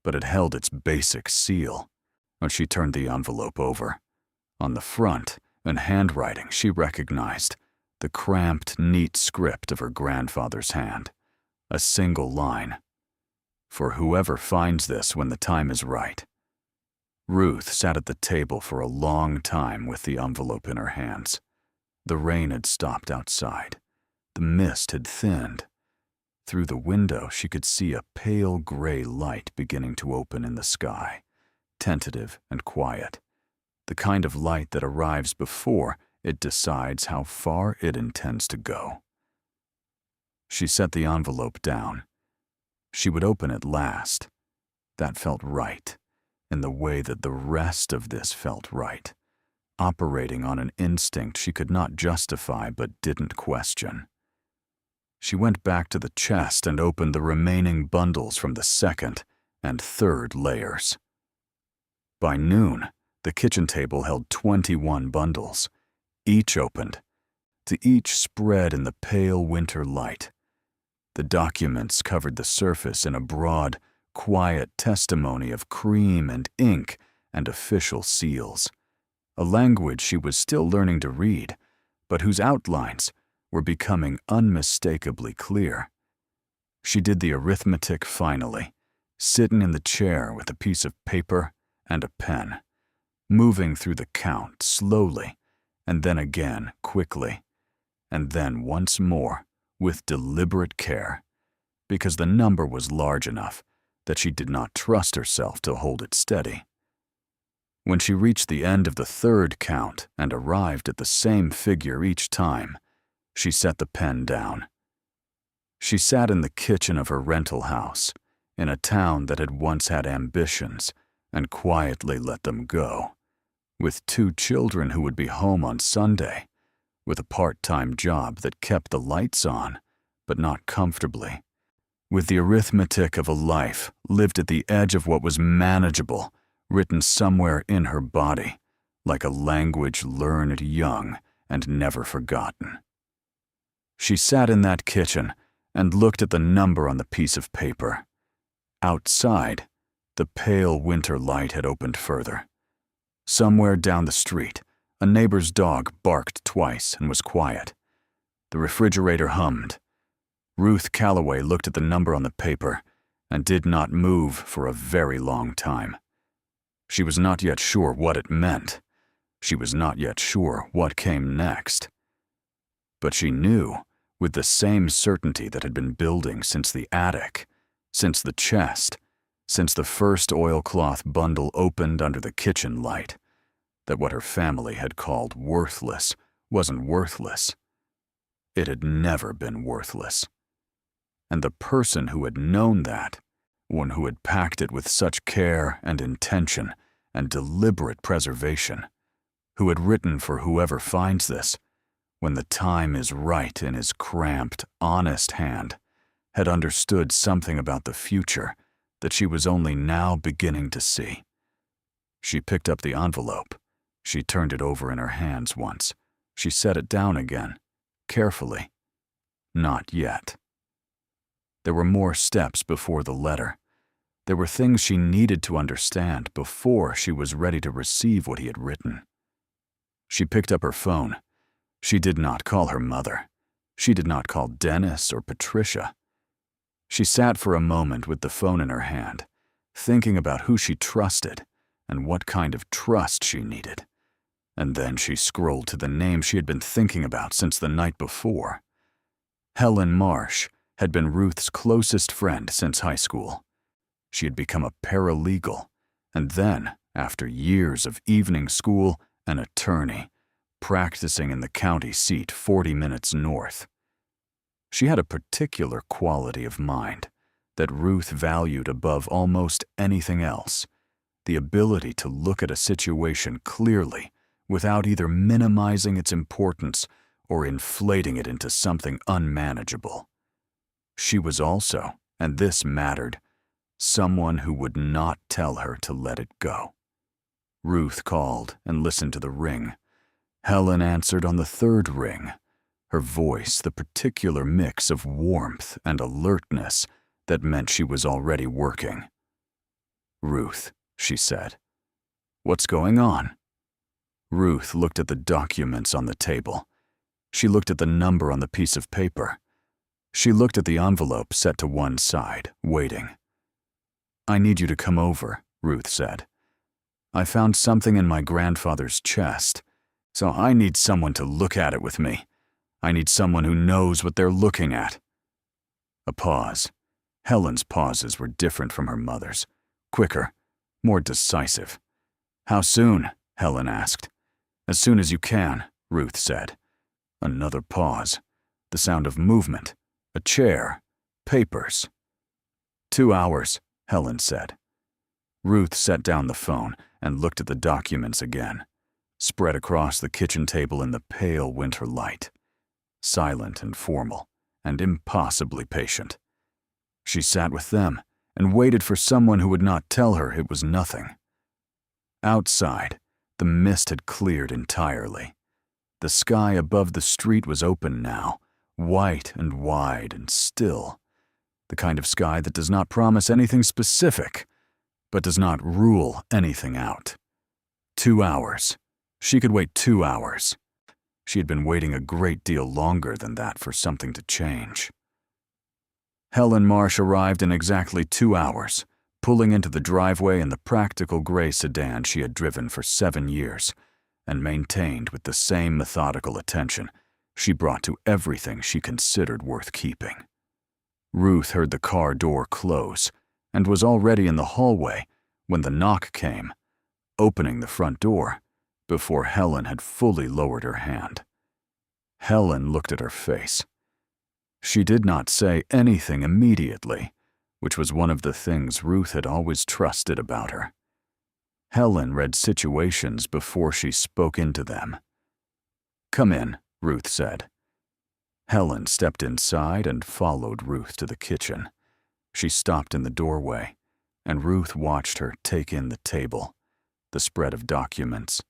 but it held its basic seal. When she turned the envelope over, on the front, in handwriting she recognized the cramped, neat script of her grandfather's hand. A single line. For whoever finds this when the time is right. Ruth sat at the table for a long time with the envelope in her hands. The rain had stopped outside. The mist had thinned. Through the window she could see a pale gray light beginning to open in the sky, tentative and quiet, the kind of light that arrives before it decides how far it intends to go. She set the envelope down. She would open it last. That felt right, in the way that the rest of this felt right, operating on an instinct she could not justify but didn't question. She went back to the chest and opened the remaining bundles from the second and third layers. By noon, the kitchen table held 21 bundles, each opened, to each spread in the pale winter light. The documents covered the surface in a broad, quiet testimony of cream and ink and official seals, a language she was still learning to read, but whose outlines were becoming unmistakably clear. She did the arithmetic finally, sitting in the chair with a piece of paper and a pen, moving through the count slowly, and then again quickly, and then once more with deliberate care, because the number was large enough that she did not trust herself to hold it steady. When she reached the end of the third count and arrived at the same figure each time, she set the pen down. She sat in the kitchen of her rental house, in a town that had once had ambitions, and quietly let them go, with 2 children who would be home on Sunday, with a part-time job that kept the lights on, but not comfortably, with the arithmetic of a life lived at the edge of what was manageable, written somewhere in her body, like a language learned young and never forgotten. She sat in that kitchen and looked at the number on the piece of paper. Outside, the pale winter light had opened further. Somewhere down the street, a neighbor's dog barked twice and was quiet. The refrigerator hummed. Ruth Calloway looked at the number on the paper and did not move for a very long time. She was not yet sure what it meant. She was not yet sure what came next. But she knew, with the same certainty that had been building since the attic, since the chest, since the first oilcloth bundle opened under the kitchen light, that what her family had called worthless wasn't worthless. it had never been worthless. And the person who had known that, one who had packed it with such care and intention and deliberate preservation, who had written for whoever finds this, when the time is right in his cramped, honest hand, had understood something about the future that she was only now beginning to see. She picked up the envelope. She turned it over in her hands once. She set it down again, carefully. Not yet. There were more steps before the letter. There were things she needed to understand before she was ready to receive what he had written. She picked up her phone. She did not call her mother. She did not call Dennis or Patricia. She sat for a moment with the phone in her hand, thinking about who she trusted and what kind of trust she needed. And then she scrolled to the name she had been thinking about since the night before. Helen Marsh had been Ruth's closest friend since high school. She had become a paralegal, and then, after years of evening school, an attorney, practicing in the county seat 40 minutes north. She had a particular quality of mind that Ruth valued above almost anything else, the ability to look at a situation clearly without either minimizing its importance or inflating it into something unmanageable. She was also, and this mattered, someone who would not tell her to let it go. Ruth called and listened to the ring. Helen answered on the third ring, her voice the particular mix of warmth and alertness that meant she was already working. "Ruth," she said. "What's going on?" Ruth looked at the documents on the table. She looked at the number on the piece of paper. She looked at the envelope set to one side, waiting. "I need you to come over," Ruth said. "I found something in my grandfather's chest, so I need someone to look at it with me. I need someone who knows what they're looking at." A pause. Helen's pauses were different from her mother's, quicker, more decisive. "How soon?" Helen asked. "As soon as you can," Ruth said. Another pause. The sound of movement. A chair. Papers. 2 hours, Helen said. Ruth set down the phone and looked at the documents again, spread across the kitchen table in the pale winter light. Silent and formal, and impossibly patient. She sat with them and waited for someone who would not tell her it was nothing. Outside, the mist had cleared entirely. The sky above the street was open now, white and wide and still. The kind of sky that does not promise anything specific, but does not rule anything out. 2 hours. She could wait 2 hours. She had been waiting a great deal longer than that for something to change. Helen Marsh arrived in exactly 2 hours, pulling into the driveway in the practical gray sedan she had driven for 7 years, and maintained with the same methodical attention she brought to everything she considered worth keeping. Ruth heard the car door close and was already in the hallway when the knock came, opening the front door before Helen had fully lowered her hand. Helen looked at her face. She did not say anything immediately, which was one of the things Ruth had always trusted about her. Helen read situations before she spoke into them. "Come in," Ruth said. Helen stepped inside and followed Ruth to the kitchen. She stopped in the doorway, and Ruth watched her take in the table, the spread of documents,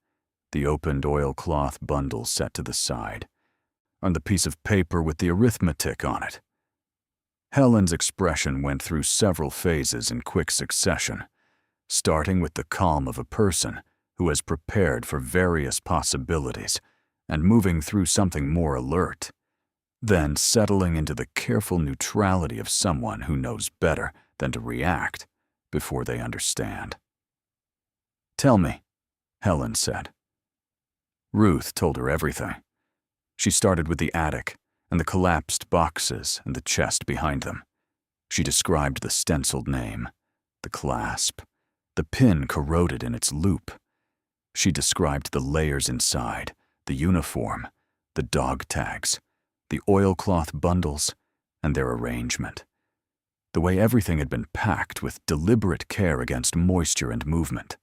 the opened oilcloth bundle set to the side, and the piece of paper with the arithmetic on it. Helen's expression went through several phases in quick succession, starting with the calm of a person who has prepared for various possibilities and moving through something more alert, then settling into the careful neutrality of someone who knows better than to react before they understand. "Tell me," Helen said. Ruth told her everything. She started with the attic and the collapsed boxes and the chest behind them. She described the stenciled name, the clasp, the pin corroded in its loop. She described the layers inside, the uniform, the dog tags, the oilcloth bundles, and their arrangement. The way everything had been packed with deliberate care against moisture and movement.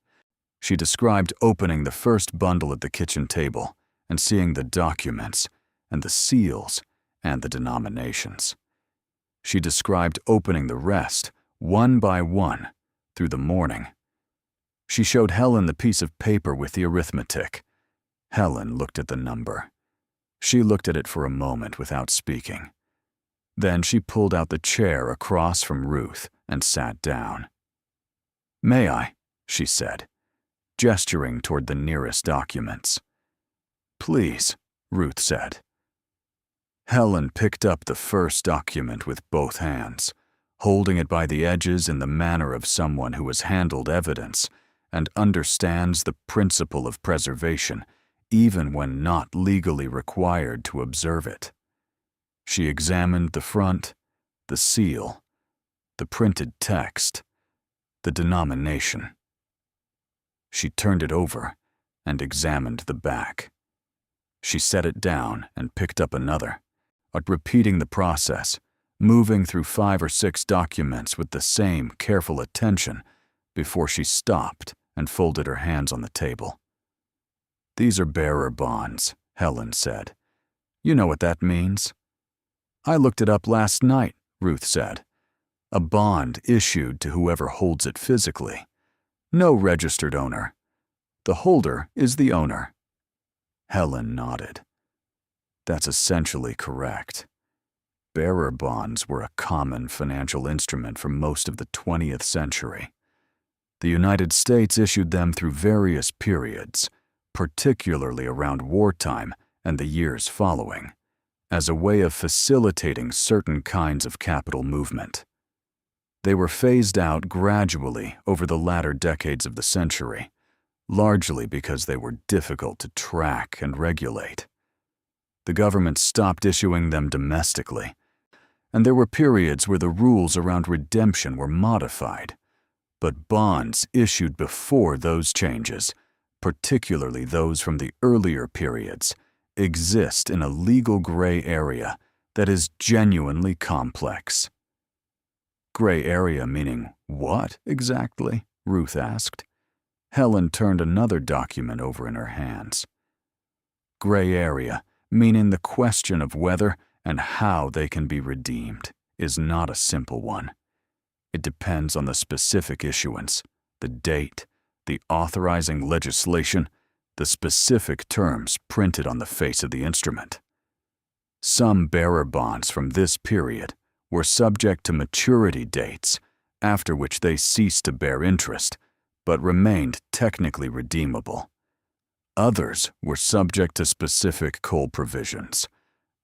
She described opening the first bundle at the kitchen table and seeing the documents and the seals and the denominations. She described opening the rest, one by one, through the morning. She showed Helen the piece of paper with the arithmetic. Helen looked at the number. She looked at it for a moment without speaking. Then she pulled out the chair across from Ruth and sat down. "May I?" she said, gesturing toward the nearest documents. "Please," Ruth said. Helen picked up the first document with both hands, holding it by the edges in the manner of someone who has handled evidence and understands the principle of preservation, even when not legally required to observe it. She examined the front, the seal, the printed text, the denomination. She turned it over and examined the back. She set it down and picked up another, repeating the process, moving through 5 or 6 documents with the same careful attention before she stopped and folded her hands on the table. "These are bearer bonds," Helen said. "You know what that means?" "I looked it up last night," Ruth said. "A bond issued to whoever holds it physically. No registered owner. The holder is the owner." Helen nodded. That's essentially correct. Bearer bonds were a common financial instrument for most of the 20th century. The United States issued them through various periods, particularly around wartime and the years following, as a way of facilitating certain kinds of capital movement. They were phased out gradually over the latter decades of the century, largely because they were difficult to track and regulate. The government stopped issuing them domestically, and there were periods where the rules around redemption were modified. But bonds issued before those changes, particularly those from the earlier periods, exist in a legal gray area that is genuinely complex. Gray area meaning what, exactly? Ruth asked. Helen turned another document over in her hands. Gray area, meaning the question of whether and how they can be redeemed, is not a simple one. It depends on the specific issuance, the date, the authorizing legislation, the specific terms printed on the face of the instrument. Some bearer bonds from this period were subject to maturity dates, after which they ceased to bear interest, but remained technically redeemable. Others were subject to specific call provisions.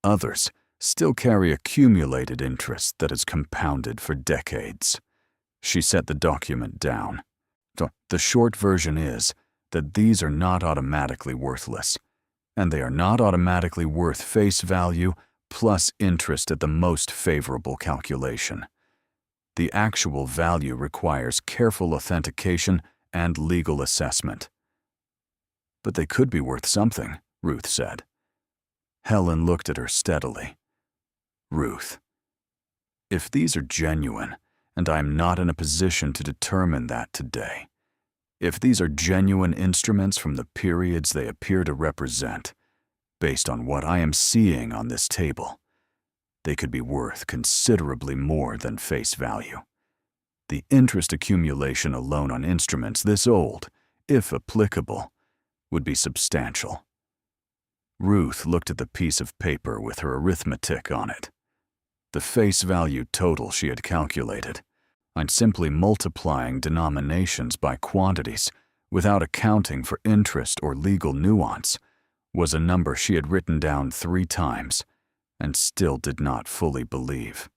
Others still carry accumulated interest that is compounded for decades. She set the document down. The short version is that these are not automatically worthless, and they are not automatically worth face value plus interest at the most favorable calculation. The actual value requires careful authentication and legal assessment. "But they could be worth something," Ruth said. Helen looked at her steadily. "Ruth, if these are genuine, and I am not in a position to determine that today, if these are genuine instruments from the periods they appear to represent, based on what I am seeing on this table, they could be worth considerably more than face value. The interest accumulation alone on instruments this old, if applicable, would be substantial." Ruth looked at the piece of paper with her arithmetic on it. The face value total she had calculated, and simply multiplying denominations by quantities without accounting for interest or legal nuance, was a number she had written down 3 times and still did not fully believe.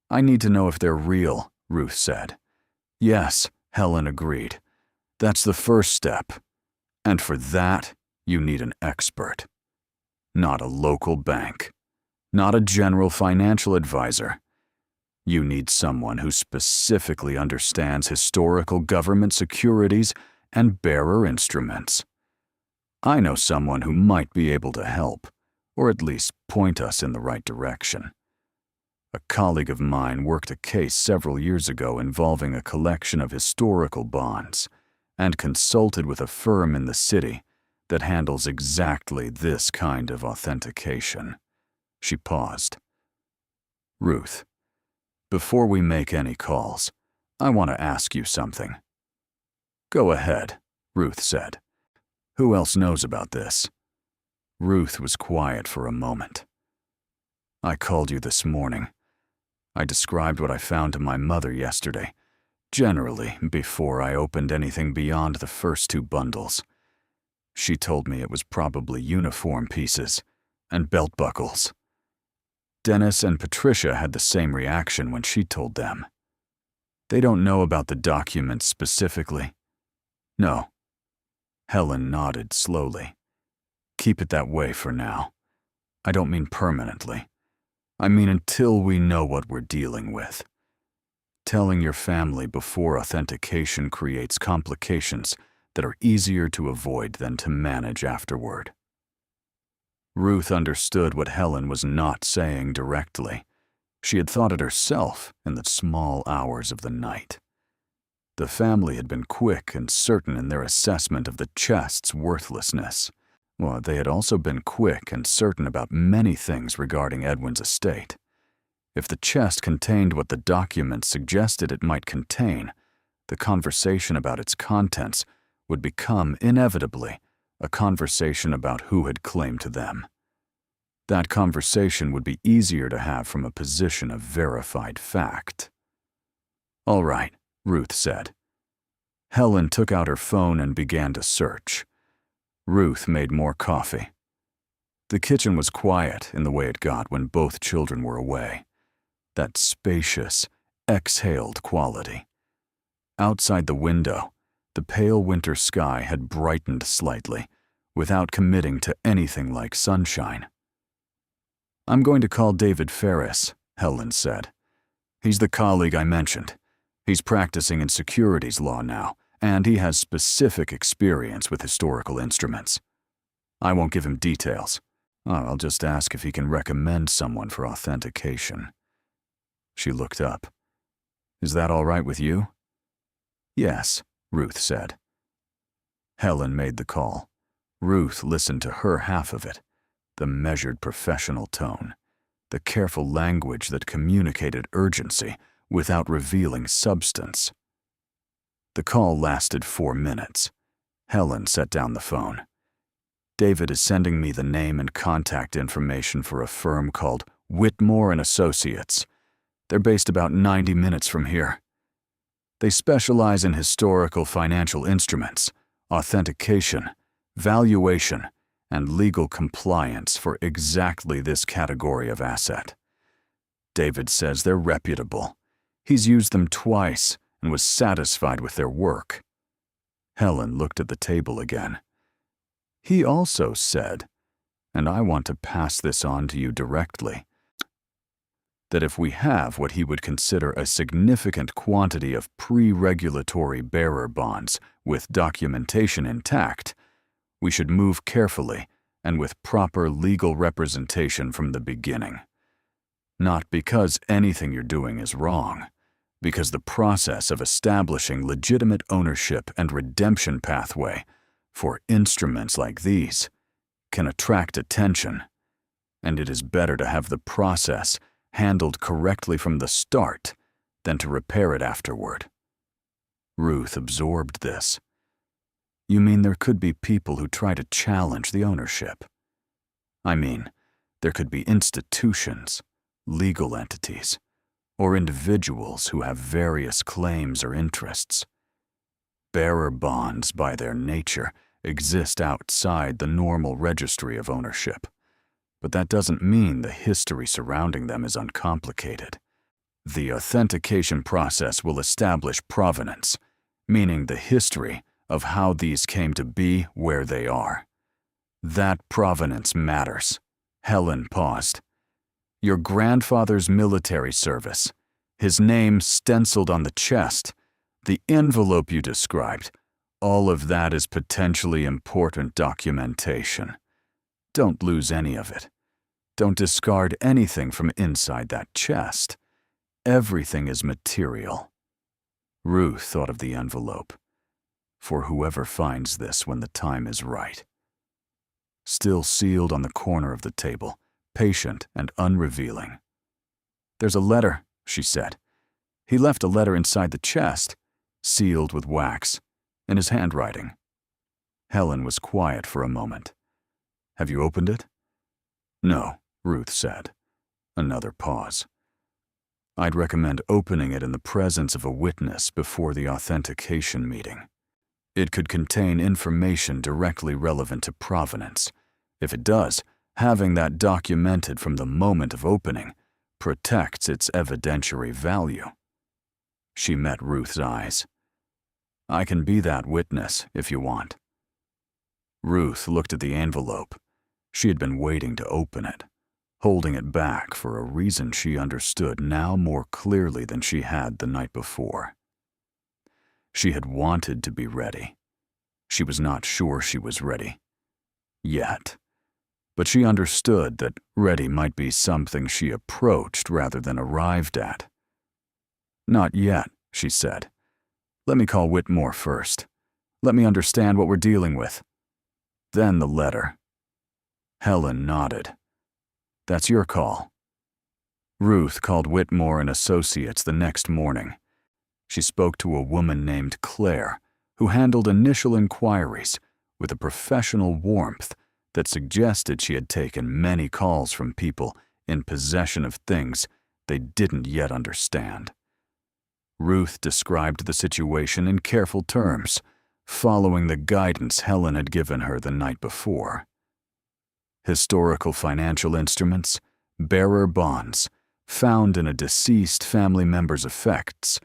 "I need to know if they're real," Ruth said. "Yes," Helen agreed. "That's the first step. And for that, you need an expert. Not a local bank. Not a general financial advisor. You need someone who specifically understands historical government securities and bearer instruments. I know someone who might be able to help, or at least point us in the right direction. A colleague of mine worked a case several years ago involving a collection of historical bonds and consulted with a firm in the city that handles exactly this kind of authentication. She paused. Ruth, before we make any calls, I want to ask you something. Go ahead, Ruth said. Who else knows about this? Ruth was quiet for a moment. I called you this morning. I described what I found to my mother yesterday, generally before I opened anything beyond the first 2 bundles. She told me it was probably uniform pieces and belt buckles. Dennis and Patricia had the same reaction when she told them. They don't know about the documents specifically. No. Helen nodded slowly. Keep it that way for now. I don't mean permanently. I mean until we know what we're dealing with. Telling your family before authentication creates complications that are easier to avoid than to manage afterward. Ruth understood what Helen was not saying directly. She had thought it herself in the small hours of the night. The family had been quick and certain in their assessment of the chest's worthlessness. Well, they had also been quick and certain about many things regarding Edwin's estate. If the chest contained what the documents suggested it might contain, the conversation about its contents would become, inevitably, a conversation about who had claim to them. That conversation would be easier to have from a position of verified fact. All right, Ruth said. Helen took out her phone and began to search. Ruth made more coffee. The kitchen was quiet in the way it got when both children were away. That spacious, exhaled quality. Outside the window, the pale winter sky had brightened slightly, without committing to anything like sunshine. I'm going to call David Ferris, Helen said. He's the colleague I mentioned. He's practicing in securities law now, and he has specific experience with historical instruments. I won't give him details. I'll just ask if he can recommend someone for authentication. She looked up. Is that all right with you? Yes, Ruth said. Helen made the call. Ruth listened to her half of it, the measured professional tone, the careful language that communicated urgency without revealing substance. The call lasted 4 minutes. Helen set down the phone. David is sending me the name and contact information for a firm called Whitmore & Associates. They're based about 90 minutes from here. They specialize in historical financial instruments, authentication, valuation, and legal compliance for exactly this category of asset. David says they're reputable. He's used them twice and was satisfied with their work. Helen looked at the table again. He also said, and I want to pass this on to you directly, that if we have what he would consider a significant quantity of pre-regulatory bearer bonds with documentation intact, we should move carefully and with proper legal representation from the beginning. Not because anything you're doing is wrong, because the process of establishing legitimate ownership and redemption pathway for instruments like these can attract attention, and it is better to have the process handled correctly from the start than to repair it afterward. Ruth absorbed this. You mean there could be people who try to challenge the ownership? I mean, there could be institutions, legal entities, or individuals who have various claims or interests. Bearer bonds, by their nature, exist outside the normal registry of ownership, but that doesn't mean the history surrounding them is uncomplicated. The authentication process will establish provenance, meaning the history of how these came to be where they are. That provenance matters. Helen paused. Your grandfather's military service, his name stenciled on the chest, the envelope you described, all of that is potentially important documentation. Don't lose any of it. Don't discard anything from inside that chest. Everything is material. Ruth thought of the envelope. For whoever finds this when the time is right. Still sealed on the corner of the table, patient and unrevealing. "There's a letter," she said. "He left a letter inside the chest, sealed with wax, in his handwriting." Helen was quiet for a moment. "Have you opened it?" "No," Ruth said. Another pause. "I'd recommend opening it in the presence of a witness before the authentication meeting. It could contain information directly relevant to provenance. If it does, having that documented from the moment of opening protects its evidentiary value." She met Ruth's eyes. "I can be that witness if you want." Ruth looked at the envelope. She had been waiting to open it, holding it back for a reason she understood now more clearly than she had the night before. She had wanted to be ready. She was not sure she was ready. Yet. But she understood that ready might be something she approached rather than arrived at. "Not yet," she said. "Let me call Whitmore first. Let me understand what we're dealing with. Then the letter." Helen nodded. "That's your call." Ruth called Whitmore and Associates the next morning. She spoke to a woman named Claire, who handled initial inquiries with a professional warmth that suggested she had taken many calls from people in possession of things they didn't yet understand. Ruth described the situation in careful terms, following the guidance Helen had given her the night before. Historical financial instruments, bearer bonds, found in a deceased family member's effects,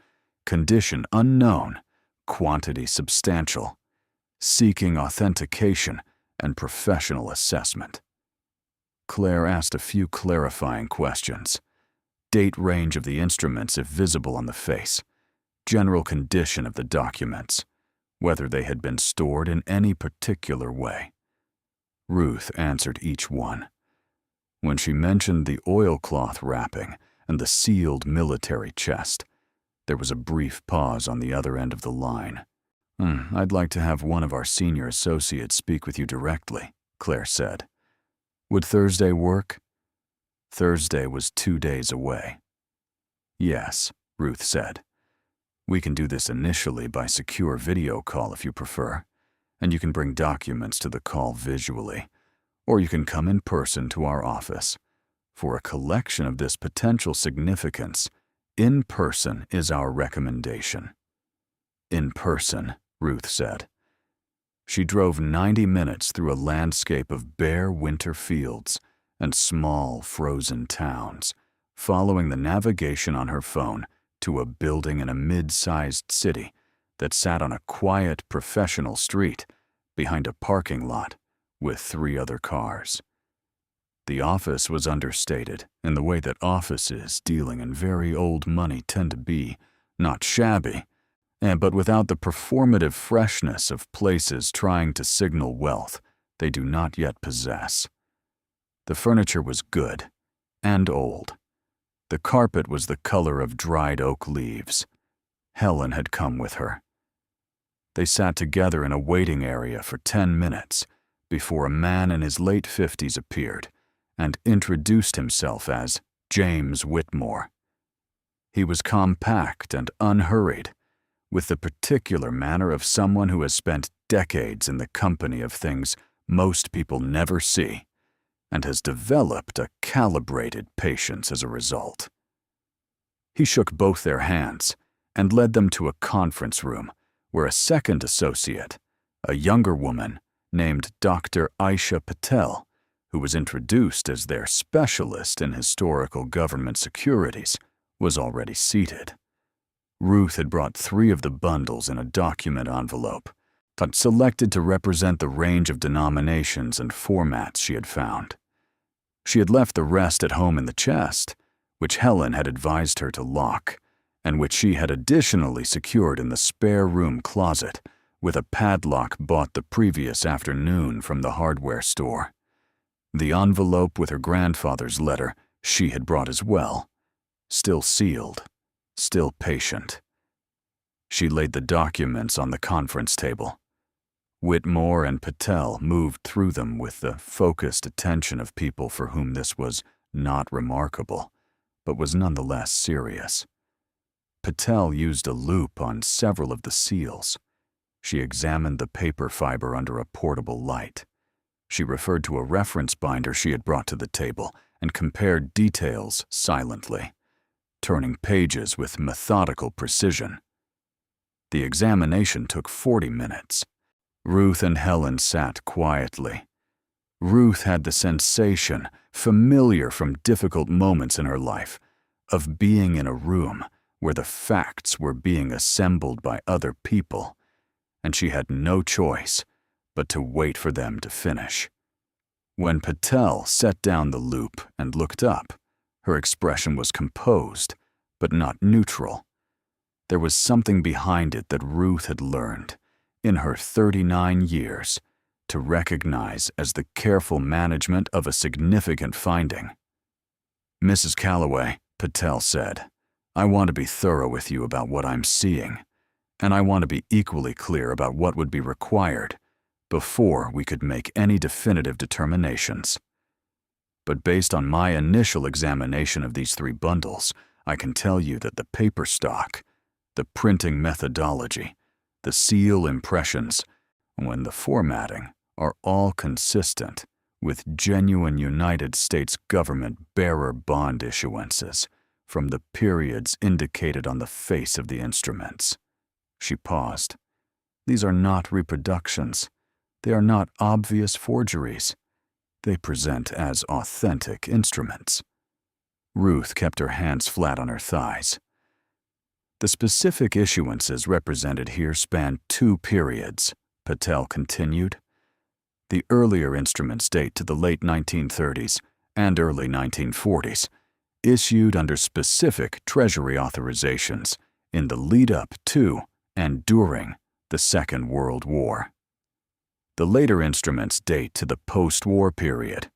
condition unknown, quantity substantial, seeking authentication and professional assessment. Claire asked a few clarifying questions. Date range of the instruments if visible on the face, general condition of the documents, whether they had been stored in any particular way. Ruth answered each one. When she mentioned the oilcloth wrapping and the sealed military chest, there was a brief pause on the other end of the line. "I'd like to have one of our senior associates speak with you directly," Claire said. "Would Thursday work?" Thursday was 2 days away. "Yes," Ruth said. "We can do this initially by secure video call if you prefer, and you can bring documents to the call visually, or you can come in person to our office. For a collection of this potential significance, in person is our recommendation." "In person," Ruth said. She drove 90 minutes through a landscape of bare winter fields and small frozen towns, following the navigation on her phone to a building in a mid-sized city that sat on a quiet professional street behind a parking lot with 3 other cars. The office was understated in the way that offices dealing in very old money tend to be, not shabby, but without the performative freshness of places trying to signal wealth they do not yet possess. The furniture was good and old. The carpet was the color of dried oak leaves. Helen had come with her. They sat together in a waiting area for 10 minutes before a man in his late 50s appeared and introduced himself as James Whitmore. He was compact and unhurried, with the particular manner of someone who has spent decades in the company of things most people never see and has developed a calibrated patience as a result. He shook both their hands and led them to a conference room where a second associate, a younger woman named Dr. Aisha Patel, who was introduced as their specialist in historical government securities, was already seated. Ruth had brought 3 of the bundles in a document envelope, selected to represent the range of denominations and formats she had found. She had left the rest at home in the chest, which Helen had advised her to lock, and which she had additionally secured in the spare room closet with a padlock bought the previous afternoon from the hardware store. The envelope with her grandfather's letter she had brought as well, still sealed, still patient. She laid the documents on the conference table. Whitmore and Patel moved through them with the focused attention of people for whom this was not remarkable, but was nonetheless serious. Patel used a loupe on several of the seals. She examined the paper fiber under a portable light. She referred to a reference binder she had brought to the table and compared details silently, turning pages with methodical precision. The examination took 40 minutes. Ruth and Helen sat quietly. Ruth had the sensation, familiar from difficult moments in her life, of being in a room where the facts were being assembled by other people, and she had no choice but to wait for them to finish. When Patel set down the loupe and looked up, her expression was composed, but not neutral. There was something behind it that Ruth had learned, in her 39 years, to recognize as the careful management of a significant finding. "Mrs. Calloway," Patel said, "I want to be thorough with you about what I'm seeing, and I want to be equally clear about what would be required before we could make any definitive determinations. But based on my initial examination of these 3 bundles, I can tell you that the paper stock, the printing methodology, the seal impressions, and the formatting are all consistent with genuine United States government bearer bond issuances from the periods indicated on the face of the instruments." She paused. "These are not reproductions. They are not obvious forgeries. They present as authentic instruments." Ruth kept her hands flat on her thighs. "The specific issuances represented here span 2 periods," Patel continued. "The earlier instruments date to the late 1930s and early 1940s, issued under specific Treasury authorizations in the lead-up to and during the Second World War. The later instruments date to the post-war period,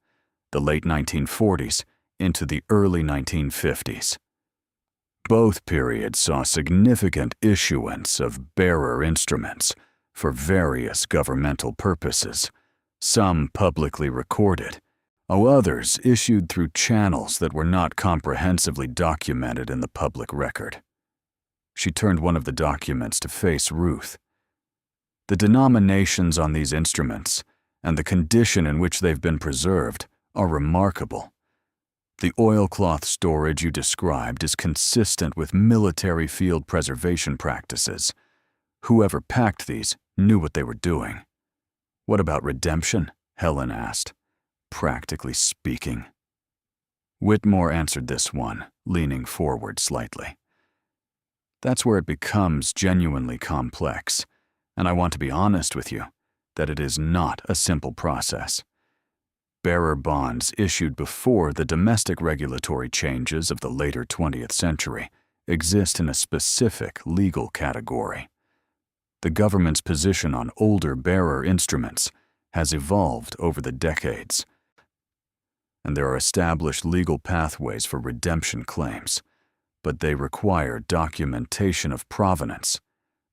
the late 1940s into the early 1950s. Both periods saw significant issuance of bearer instruments for various governmental purposes, some publicly recorded, while others issued through channels that were not comprehensively documented in the public record." She turned one of the documents to face Ruth. "The denominations on these instruments and the condition in which they've been preserved are remarkable. The oilcloth storage you described is consistent with military field preservation practices. Whoever packed these knew what they were doing." "What about redemption?" Helen asked. "Practically speaking." Whitmore answered this one, leaning forward slightly. "That's where it becomes genuinely complex, and I want to be honest with you that it is not a simple process. Bearer bonds issued before the domestic regulatory changes of the later 20th century exist in a specific legal category. The government's position on older bearer instruments has evolved over the decades, and there are established legal pathways for redemption claims, but they require documentation of provenance.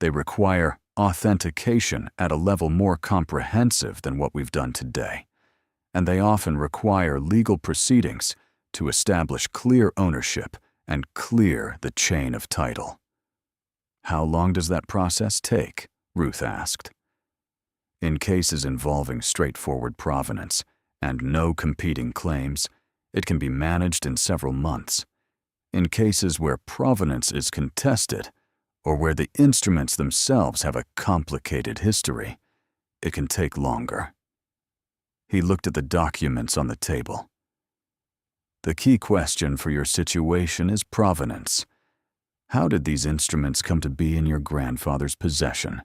They require authentication at a level more comprehensive than what we've done today, and they often require legal proceedings to establish clear ownership and clear the chain of title." "How long does that process take?" Ruth asked. "In cases involving straightforward provenance and no competing claims, it can be managed in several months. In cases where provenance is contested, or where the instruments themselves have a complicated history, it can take longer." He looked at the documents on the table. "The key question for your situation is provenance. How did these instruments come to be in your grandfather's possession?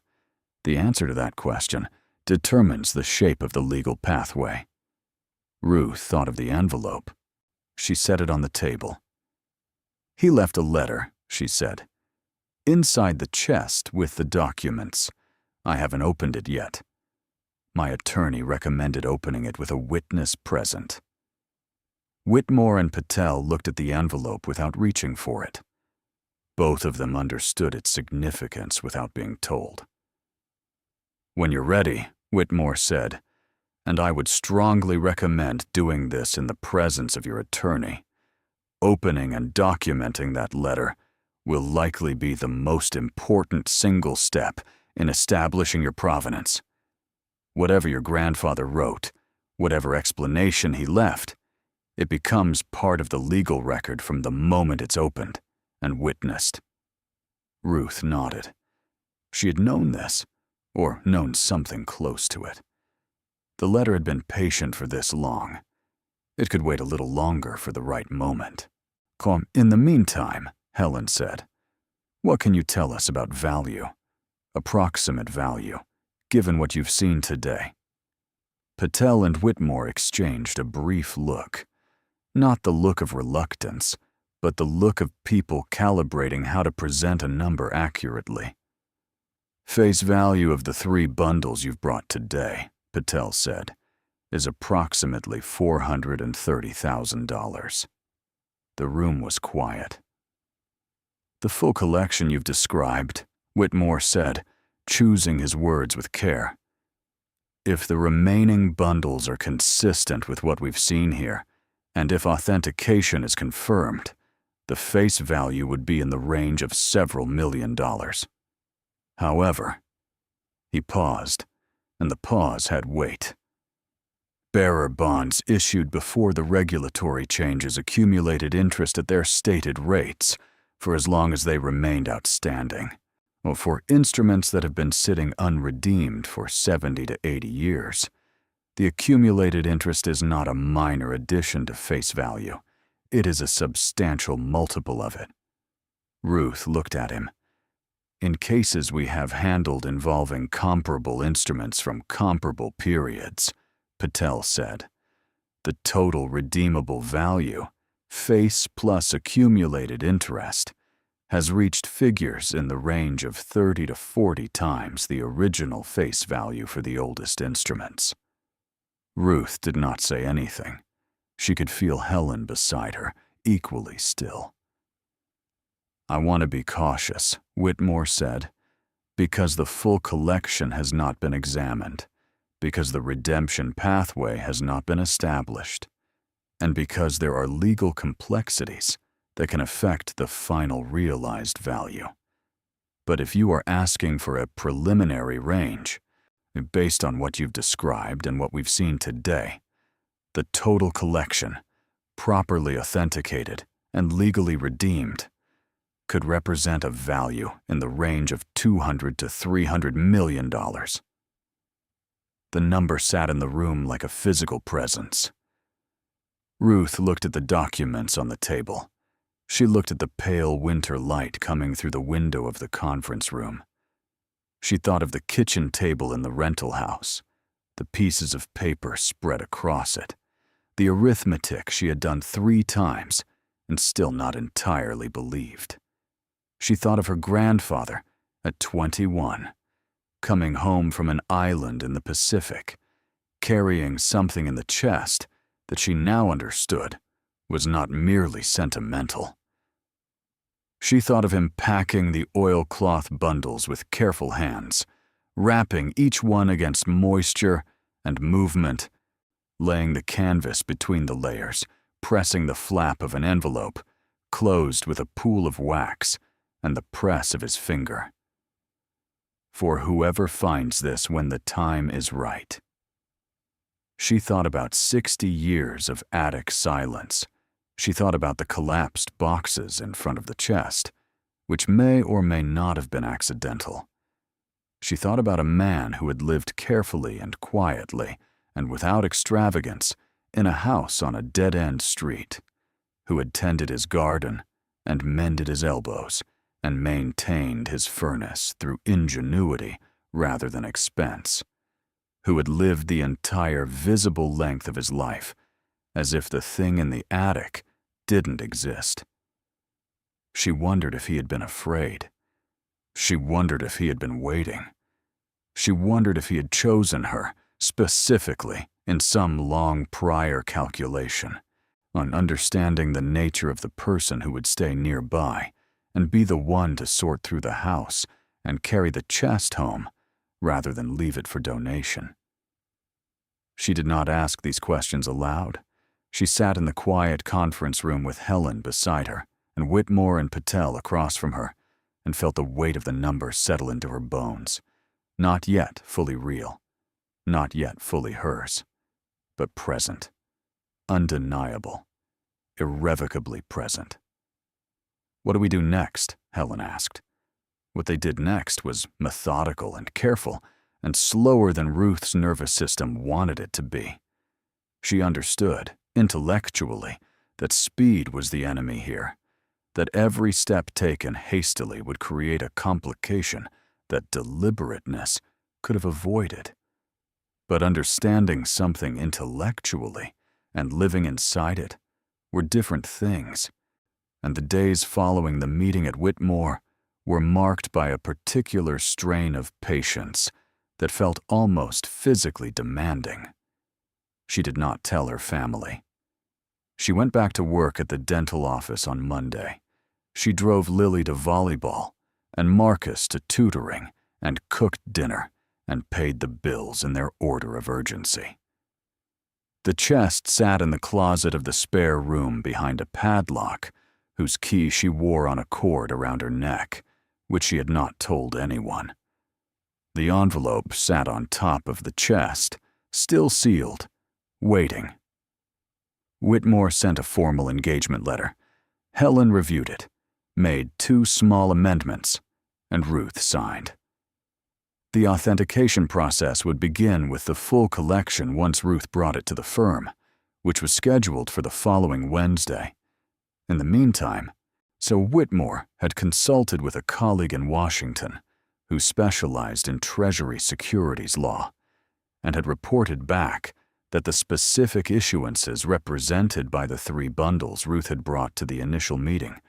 The answer to that question determines the shape of the legal pathway." Ruth thought of the envelope. She set it on the table. "He left a letter," she said, "inside the chest with the documents. I haven't opened it yet. My attorney recommended opening it with a witness present. Whitmore and Patel looked at the envelope without reaching for it. Both of them understood its significance without being told. "When you're ready," Whitmore said, "and I would strongly recommend doing this in the presence of your attorney. Opening and documenting that letter will likely be the most important single step in establishing your provenance. Whatever your grandfather wrote, whatever explanation he left, it becomes part of the legal record from the moment it's opened and witnessed." Ruth nodded. She had known this, or known something close to it. The letter had been patient for this long. It could wait a little longer for the right moment. "In the meantime," Helen said, "what can you tell us about value? Approximate value, given what you've seen today?" Patel and Whitmore exchanged a brief look. Not the look of reluctance, but the look of people calibrating how to present a number accurately. "Face value of the 3 bundles you've brought today," Patel said, "is approximately $430,000. The room was quiet. "The full collection you've described," Whitmore said, choosing his words with care. "If the remaining bundles are consistent with what we've seen here, and if authentication is confirmed, the face value would be in the range of several $1,000,000. However," he paused, and the pause had weight. "Bearer bonds issued before the regulatory changes accumulated interest at their stated rates for as long as they remained outstanding, or for instruments that have been sitting unredeemed for 70 to 80 years. The accumulated interest is not a minor addition to face value. It is a substantial multiple of it." Ruth looked at him. "In cases we have handled involving comparable instruments from comparable periods," Patel said, "the total redeemable value, face plus accumulated interest, has reached figures in the range of 30 to 40 times the original face value for the oldest instruments." Ruth did not say anything. She could feel Helen beside her, equally still. "I want to be cautious," Whitmore said, "because the full collection has not been examined, because the redemption pathway has not been established, and because there are legal complexities that can affect the final realized value. But if you are asking for a preliminary range, based on what you've described and what we've seen today, the total collection, properly authenticated and legally redeemed, could represent a value in the range of $200 to $300 million. The number sat in the room like a physical presence. Ruth looked at the documents on the table. She looked at the pale winter light coming through the window of the conference room. She thought of the kitchen table in the rental house, the pieces of paper spread across it, the arithmetic she had done 3 times and still not entirely believed. She thought of her grandfather at 21, coming home from an island in the Pacific, carrying something in the chest that she now understood was not merely sentimental. She thought of him packing the oilcloth bundles with careful hands, wrapping each one against moisture and movement, laying the canvas between the layers, pressing the flap of an envelope, closed with a pool of wax and the press of his finger. For whoever finds this when the time is right. She thought about 60 years of attic silence. She thought about the collapsed boxes in front of the chest, which may or may not have been accidental. She thought about a man who had lived carefully and quietly and without extravagance in a house on a dead-end street, who had tended his garden and mended his elbows and maintained his furnace through ingenuity rather than expense, who had lived the entire visible length of his life as if the thing in the attic didn't exist. She wondered if he had been afraid. She wondered if he had been waiting. She wondered if he had chosen her specifically in some long prior calculation, on understanding the nature of the person who would stay nearby and be the one to sort through the house and carry the chest home rather than leave it for donation. She did not ask these questions aloud. She sat in the quiet conference room with Helen beside her and Whitmore and Patel across from her, and felt the weight of the number settle into her bones. Not yet fully real, not yet fully hers, but present, undeniable, irrevocably present. "What do we do next?" Helen asked. What they did next was methodical and careful, and slower than Ruth's nervous system wanted it to be. She understood, intellectually, that speed was the enemy here, that every step taken hastily would create a complication that deliberateness could have avoided. But understanding something intellectually and living inside it were different things, and the days following the meeting at Whitmore were marked by a particular strain of patience that felt almost physically demanding. She did not tell her family. She went back to work at the dental office on Monday. She drove Lily to volleyball and Marcus to tutoring and cooked dinner and paid the bills in their order of urgency. The chest sat in the closet of the spare room behind a padlock, whose key she wore on a cord around her neck, which she had not told anyone. The envelope sat on top of the chest, still sealed, waiting. Whitmore sent a formal engagement letter. Helen reviewed it, made 2 small amendments, and Ruth signed. The authentication process would begin with the full collection once Ruth brought it to the firm, which was scheduled for the following Wednesday. In the meantime, so Whitmore had consulted with a colleague in Washington who specialized in Treasury securities law and had reported back that the specific issuances represented by the 3 bundles Ruth had brought to the initial meeting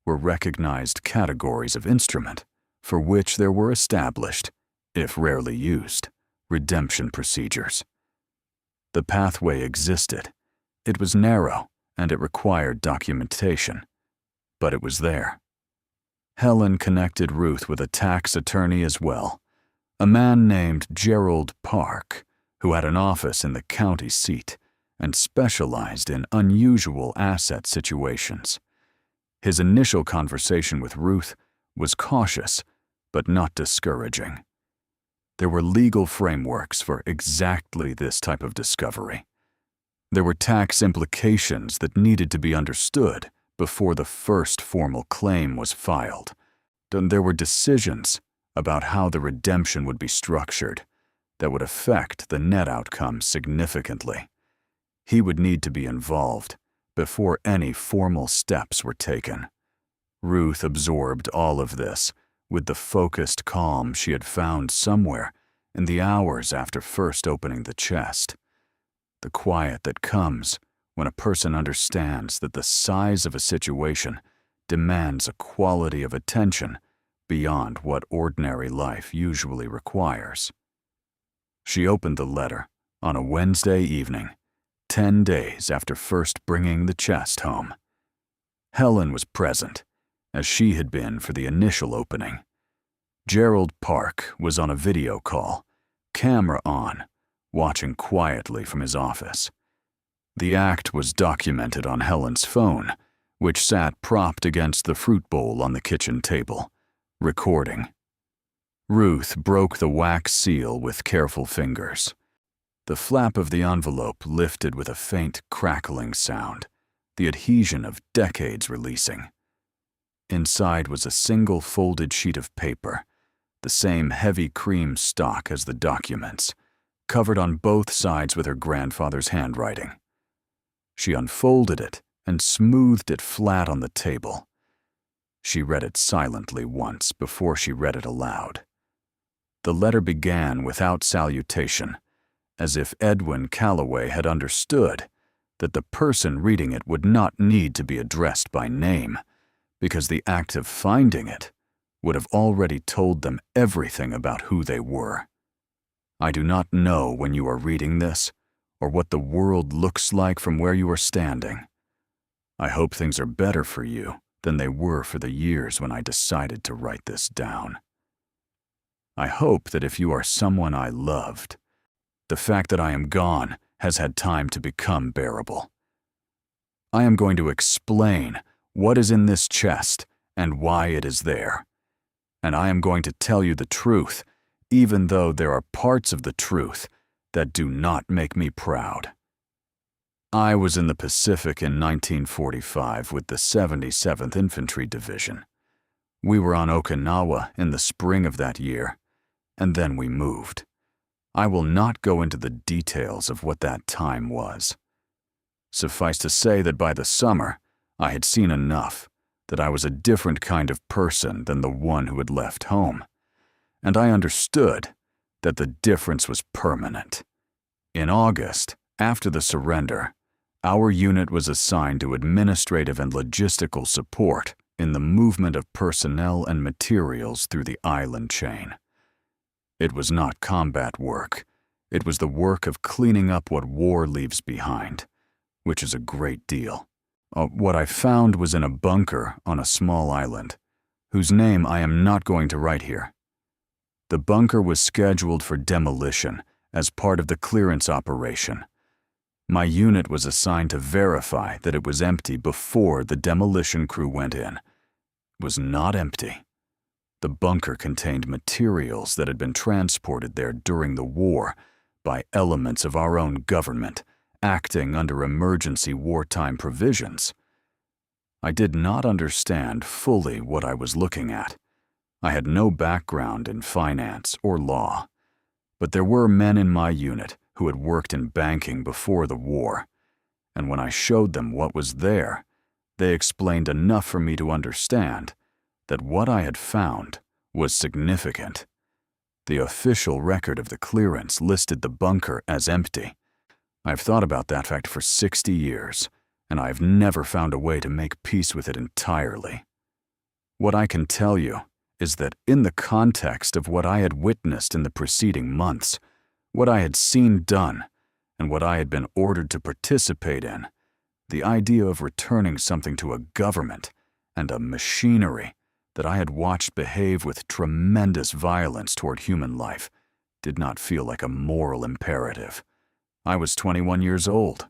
were recognized categories of instrument for which there were established, if rarely used, redemption procedures. The pathway existed. It was narrow and it required documentation, but it was there. Helen connected Ruth with a tax attorney as well, a man named Gerald Park, who had an office in the county seat and specialized in unusual asset situations. His initial conversation with Ruth was cautious, but not discouraging. There were legal frameworks for exactly this type of discovery. There were tax implications that needed to be understood before the first formal claim was filed. Then there were decisions about how the redemption would be structured that would affect the net outcome significantly. He would need to be involved before any formal steps were taken. Ruth absorbed all of this with the focused calm she had found somewhere in the hours after first opening the chest. The quiet that comes when a person understands that the size of a situation demands a quality of attention beyond what ordinary life usually requires. She opened the letter on a Wednesday evening, 10 days after first bringing the chest home. Helen was present, as she had been for the initial opening. Gerald Park was on a video call, camera on, watching quietly from his office. The act was documented on Helen's phone, which sat propped against the fruit bowl on the kitchen table, recording. Ruth broke the wax seal with careful fingers. The flap of the envelope lifted with a faint crackling sound, the adhesion of decades releasing. Inside was a single folded sheet of paper, the same heavy cream stock as the documents, covered on both sides with her grandfather's handwriting. She unfolded it and smoothed it flat on the table. She read it silently once before she read it aloud. The letter began without salutation, as if Edwin Calloway had understood that the person reading it would not need to be addressed by name, because the act of finding it would have already told them everything about who they were. I do not know when you are reading this, or what the world looks like from where you are standing. I hope things are better for you than they were for the years when I decided to write this down. I hope that if you are someone I loved, the fact that I am gone has had time to become bearable. I am going to explain what is in this chest and why it is there. And I am going to tell you the truth, even though there are parts of the truth that do not make me proud. I was in the Pacific in 1945 with the 77th Infantry Division. We were on Okinawa in the spring of that year, and then we moved. I will not go into the details of what that time was. Suffice to say that by the summer, I had seen enough, that I was a different kind of person than the one who had left home, and I understood that the difference was permanent. In August, after the surrender, our unit was assigned to administrative and logistical support in the movement of personnel and materials through the island chain. It was not combat work. It was the work of cleaning up what war leaves behind, which is a great deal. What I found was in a bunker on a small island, whose name I am not going to write here. The bunker was scheduled for demolition as part of the clearance operation. My unit was assigned to verify that it was empty before the demolition crew went in. It was not empty. The bunker contained materials that had been transported there during the war by elements of our own government, acting under emergency wartime provisions. I did not understand fully what I was looking at. I had no background in finance or law, but there were men in my unit who had worked in banking before the war, and when I showed them what was there, they explained enough for me to understand that what I had found was significant. The official record of the clearance listed the bunker as empty. I've thought about that fact for 60 years, and I've never found a way to make peace with it entirely. What I can tell you is that in the context of what I had witnessed in the preceding months, what I had seen done, and what I had been ordered to participate in, the idea of returning something to a government and a machinery that I had watched behave with tremendous violence toward human life did not feel like a moral imperative. I was 21 years old.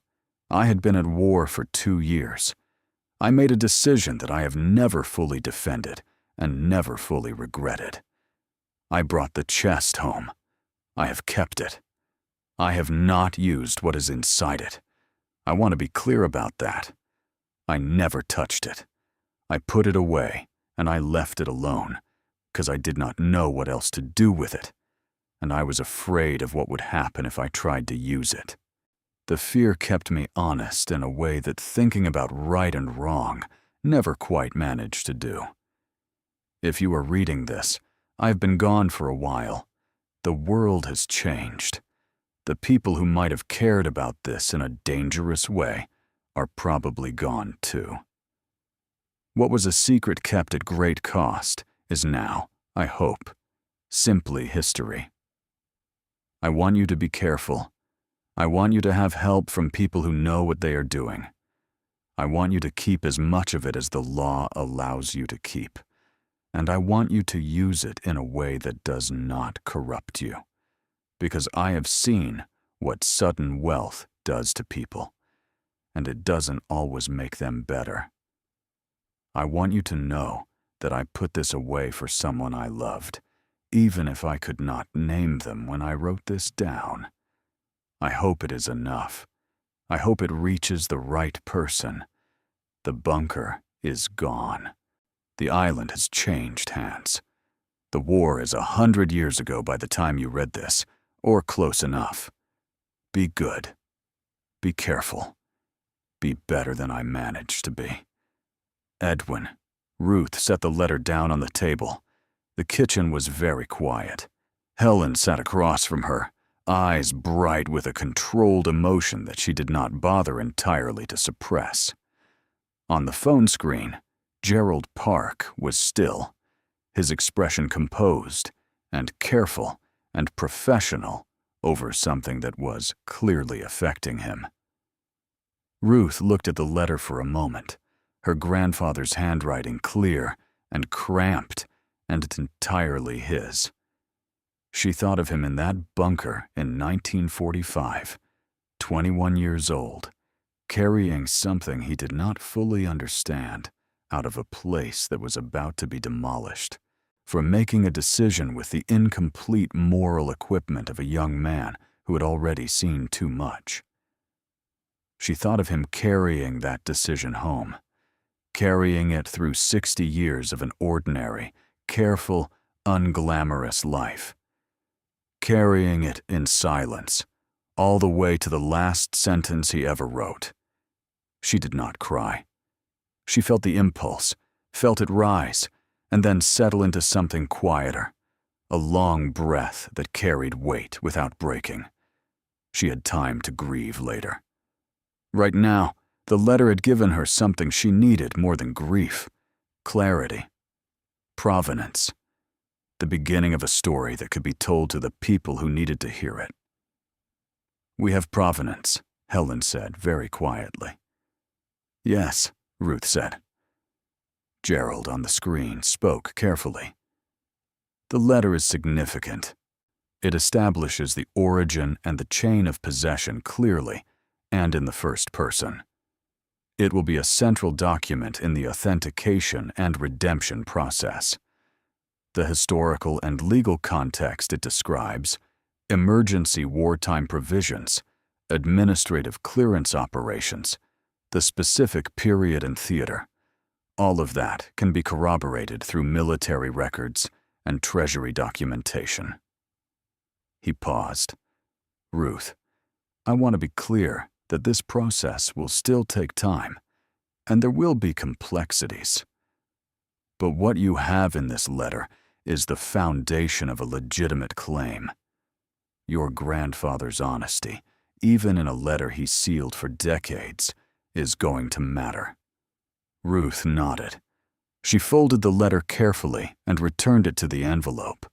I had been at war for 2 years. I made a decision that I have never fully defended and never fully regretted. I brought the chest home. I have kept it. I have not used what is inside it. I want to be clear about that. I never touched it. I put it away, and I left it alone, because I did not know what else to do with it, and I was afraid of what would happen if I tried to use it. The fear kept me honest in a way that thinking about right and wrong never quite managed to do. If you are reading this, I've been gone for a while. The world has changed. The people who might have cared about this in a dangerous way are probably gone too. What was a secret kept at great cost is now, I hope, simply history. I want you to be careful. I want you to have help from people who know what they are doing. I want you to keep as much of it as the law allows you to keep. And I want you to use it in a way that does not corrupt you, because I have seen what sudden wealth does to people, and it doesn't always make them better. I want you to know that I put this away for someone I loved, even if I could not name them when I wrote this down. I hope it is enough. I hope it reaches the right person. The bunker is gone. The island has changed hands. The war is 100 years ago by the time you read this, or close enough. Be good. Be careful. Be better than I managed to be. Edwin. Ruth set the letter down on the table. The kitchen was very quiet. Helen sat across from her, eyes bright with a controlled emotion that she did not bother entirely to suppress. On the phone screen, Gerald Park was still, his expression composed and careful and professional over something that was clearly affecting him. Ruth looked at the letter for a moment, her grandfather's handwriting clear and cramped and entirely his. She thought of him in that bunker in 1945, 21 years old, carrying something he did not fully understand out of a place that was about to be demolished, for making a decision with the incomplete moral equipment of a young man who had already seen too much. She thought of him carrying that decision home, carrying it through 60 years of an ordinary, careful, unglamorous life, carrying it in silence, all the way to the last sentence he ever wrote. She did not cry. She felt the impulse, felt it rise, and then settle into something quieter, a long breath that carried weight without breaking. She had time to grieve later. Right now, the letter had given her something she needed more than grief: clarity, provenance, the beginning of a story that could be told to the people who needed to hear it. "We have provenance," Helen said very quietly. "Yes," Ruth said. Gerald on the screen spoke carefully. "The letter is significant. It establishes the origin and the chain of possession clearly and in the first person. It will be a central document in the authentication and redemption process. The historical and legal context it describes, emergency wartime provisions, administrative clearance operations, the specific period and theater, all of that can be corroborated through military records and treasury documentation." He paused. "Ruth, I want to be clear that this process will still take time, and there will be complexities. But what you have in this letter is the foundation of a legitimate claim. Your grandfather's honesty, even in a letter he sealed for decades, is going to matter." Ruth nodded. She folded the letter carefully and returned it to the envelope.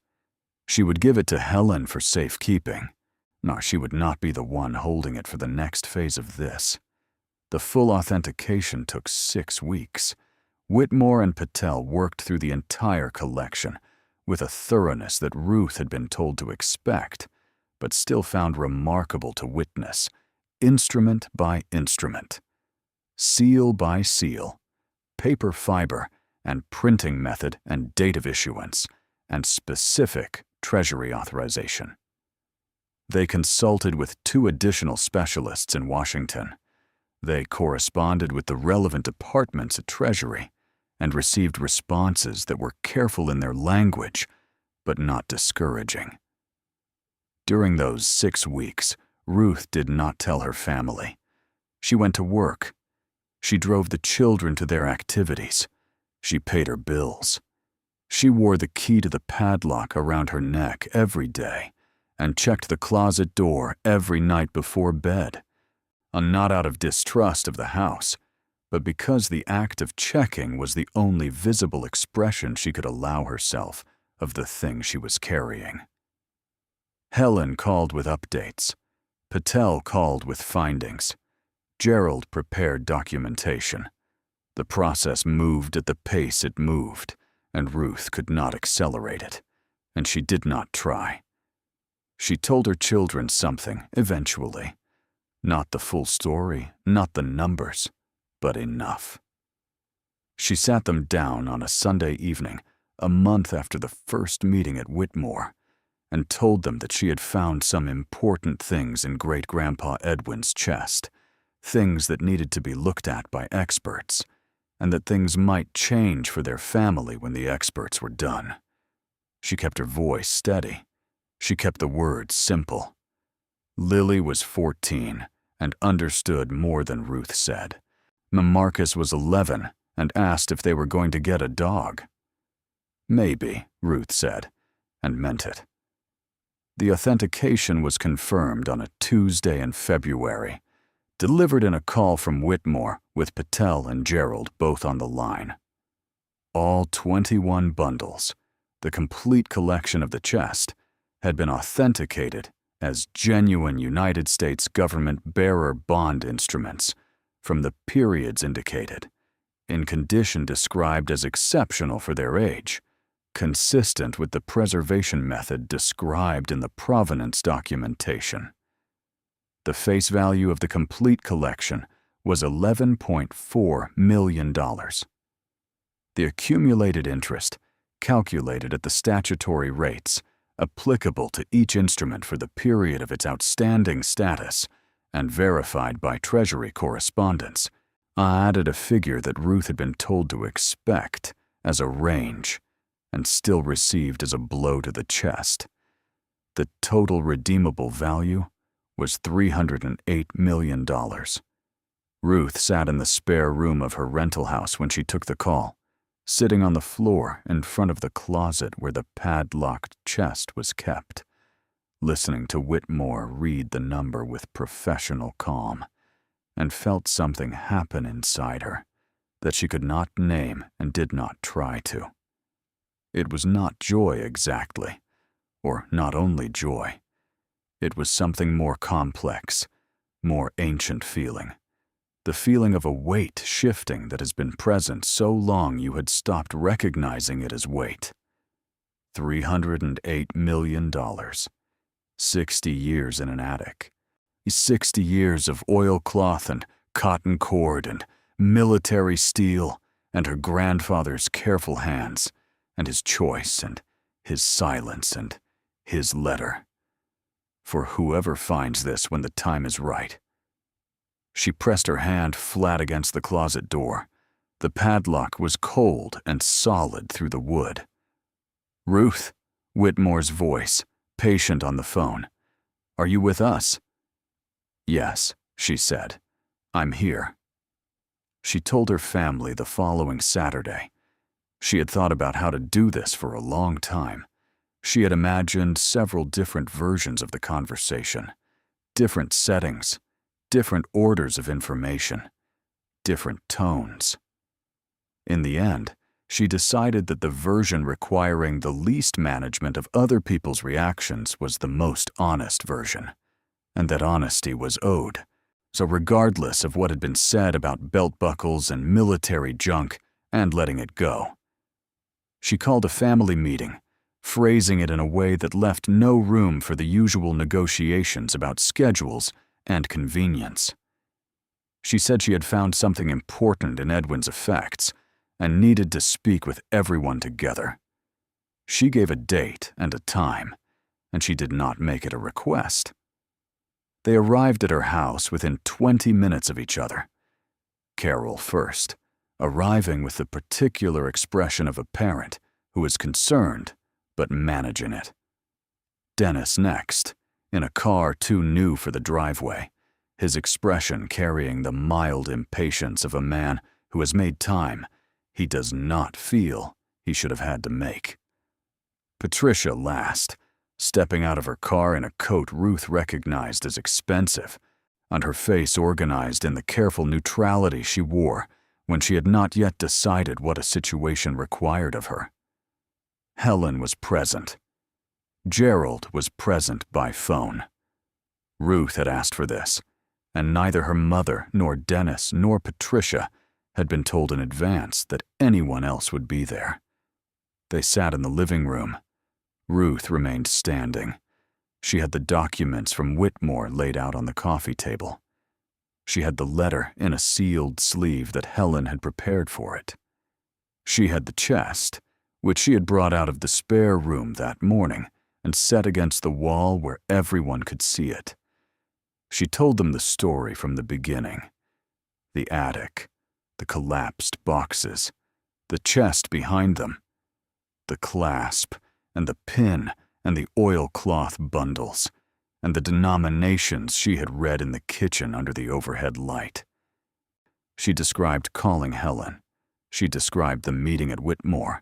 She would give it to Helen for safekeeping. No, she would not be the one holding it for the next phase of this. The full authentication took 6 weeks. Whitmore and Patel worked through the entire collection with a thoroughness that Ruth had been told to expect, but still found remarkable to witness, instrument by instrument, seal by seal, paper fiber and printing method and date of issuance, and specific treasury authorization. They consulted with 2 additional specialists in Washington. They corresponded with the relevant departments at Treasury and received responses that were careful in their language, but not discouraging. During those 6 weeks, Ruth did not tell her family. She went to work. She drove the children to their activities. She paid her bills. She wore the key to the padlock around her neck every day and checked the closet door every night before bed, not out of distrust of the house, but because the act of checking was the only visible expression she could allow herself of the thing she was carrying. Helen called with updates. Patel called with findings. Gerald prepared documentation. The process moved at the pace it moved, and Ruth could not accelerate it, and she did not try. She told her children something, eventually. Not the full story, not the numbers, but enough. She sat them down on a Sunday evening, a month after the first meeting at Whitmore, and told them that she had found some important things in Great-Grandpa Edwin's chest, things that needed to be looked at by experts, and that things might change for their family when the experts were done. She kept her voice steady. She kept the words simple. Lily was 14 and understood more than Ruth said. Marcus was 11 and asked if they were going to get a dog. "Maybe," Ruth said, and meant it. The authentication was confirmed on a Tuesday in February, delivered in a call from Whitmore with Patel and Gerald both on the line. All 21 bundles, the complete collection of the chest, had been authenticated as genuine United States government bearer bond instruments from the periods indicated, in condition described as exceptional for their age, consistent with the preservation method described in the provenance documentation. The face value of the complete collection was $11.4 million. The accumulated interest, calculated at the statutory rates applicable to each instrument for the period of its outstanding status and verified by Treasury correspondence, added a figure that Ruth had been told to expect as a range and still received as a blow to the chest. The total redeemable value was $308 million. Ruth sat in the spare room of her rental house when she took the call, sitting on the floor in front of the closet where the padlocked chest was kept, listening to Whitmore read the number with professional calm, and felt something happen inside her that she could not name and did not try to. It was not joy exactly, or not only joy. It was something more complex, more ancient feeling. The feeling of a weight shifting that has been present so long you had stopped recognizing it as weight. $308 million. 60 years in an attic. 60 years of oilcloth and cotton cord and military steel and her grandfather's careful hands and his choice and his silence and his letter. For whoever finds this when the time is right. She pressed her hand flat against the closet door. The padlock was cold and solid through the wood. "Ruth," Whitmore's voice, patient on the phone. "Are you with us?" "Yes," she said. "I'm here." She told her family the following Saturday. She had thought about how to do this for a long time. She had imagined several different versions of the conversation, different settings, different orders of information, different tones. In the end, she decided that the version requiring the least management of other people's reactions was the most honest version, and that honesty was owed. So regardless of what had been said about belt buckles and military junk and letting it go, she called a family meeting, phrasing it in a way that left no room for the usual negotiations about schedules and convenience. She said she had found something important in Edwin's effects and needed to speak with everyone together. She gave a date and a time, and she did not make it a request. They arrived at her house within 20 minutes of each other. Carol first, arriving with the particular expression of a parent who is concerned but managing it. Dennis next, in a car too new for the driveway, his expression carrying the mild impatience of a man who has made time he does not feel he should have had to make. Patricia last, stepping out of her car in a coat Ruth recognized as expensive, and her face organized in the careful neutrality she wore when she had not yet decided what a situation required of her. Helen was present. Gerald was present by phone. Ruth had asked for this, and neither her mother nor Dennis nor Patricia had been told in advance that anyone else would be there. They sat in the living room. Ruth remained standing. She had the documents from Whitmore laid out on the coffee table. She had the letter in a sealed sleeve that Helen had prepared for it. She had the chest, which she had brought out of the spare room that morning and set against the wall where everyone could see it. She told them the story from the beginning. The attic, the collapsed boxes, the chest behind them, the clasp and the pin and the oilcloth bundles, and the denominations she had read in the kitchen under the overhead light. She described calling Helen. She described the meeting at Whitmore.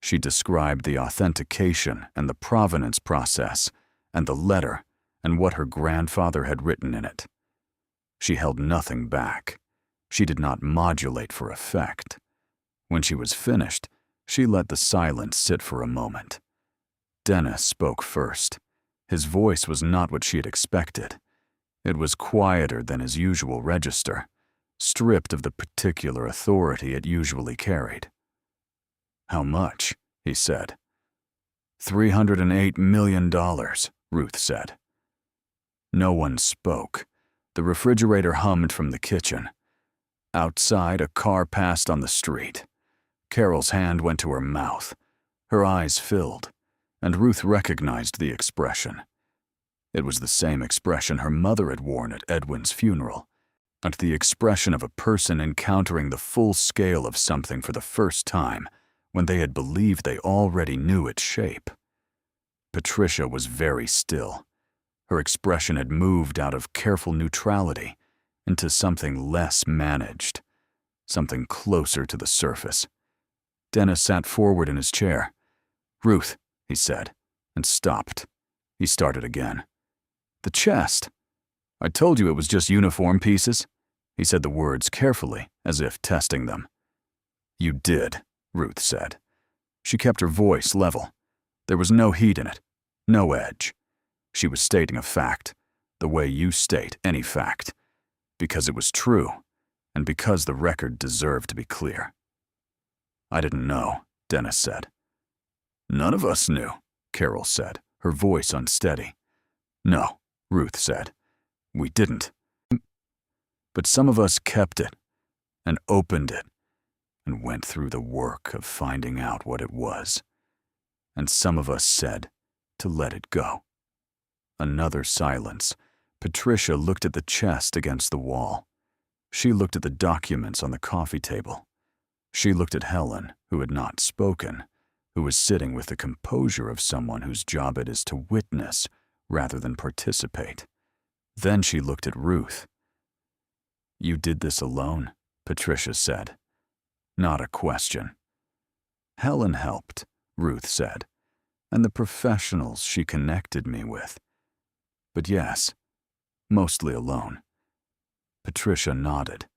She described the authentication and the provenance process and the letter and what her grandfather had written in it. She held nothing back. She did not modulate for effect. When she was finished, she let the silence sit for a moment. Dennis spoke first. His voice was not what she had expected. It was quieter than his usual register, stripped of the particular authority it usually carried. "How much?" he said. $308 million, Ruth said. No one spoke. The refrigerator hummed from the kitchen. Outside, a car passed on the street. Carol's hand went to her mouth. Her eyes filled, and Ruth recognized the expression. It was the same expression her mother had worn at Edwin's funeral, and the expression of a person encountering the full scale of something for the first time when they had believed they already knew its shape. Patricia was very still. Her expression had moved out of careful neutrality into something less managed, something closer to the surface. Dennis sat forward in his chair. "Ruth," he said, and stopped. He started again. "The chest. I told you it was just uniform pieces." He said the words carefully, as if testing them. "You did," Ruth said. She kept her voice level. There was no heat in it, no edge. She was stating a fact, the way you state any fact, because it was true, and because the record deserved to be clear. "I didn't know," Dennis said. "None of us knew," Carol said, her voice unsteady. "No," Ruth said. "We didn't. But some of us kept it, and opened it, and went through the work of finding out what it was. And some of us said to let it go." Another silence. Patricia looked at the chest against the wall. She looked at the documents on the coffee table. She looked at Helen, who had not spoken, who was sitting with the composure of someone whose job it is to witness rather than participate. Then she looked at Ruth. "You did this alone," Patricia said. Not a question. "Helen helped," Ruth said, "and the professionals she connected me with. But yes, mostly alone." Patricia nodded.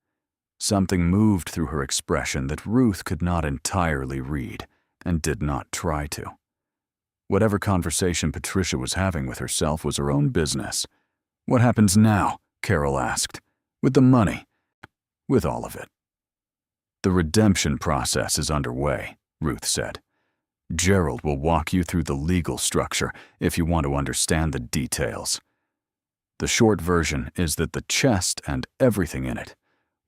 Something moved through her expression that Ruth could not entirely read, and did not try to. Whatever conversation Patricia was having with herself was her own business. "What happens now?" Carol asked. "With the money?" "With all of it." "The redemption process is underway," Ruth said. "Gerald will walk you through the legal structure if you want to understand the details. The short version is that the chest and everything in it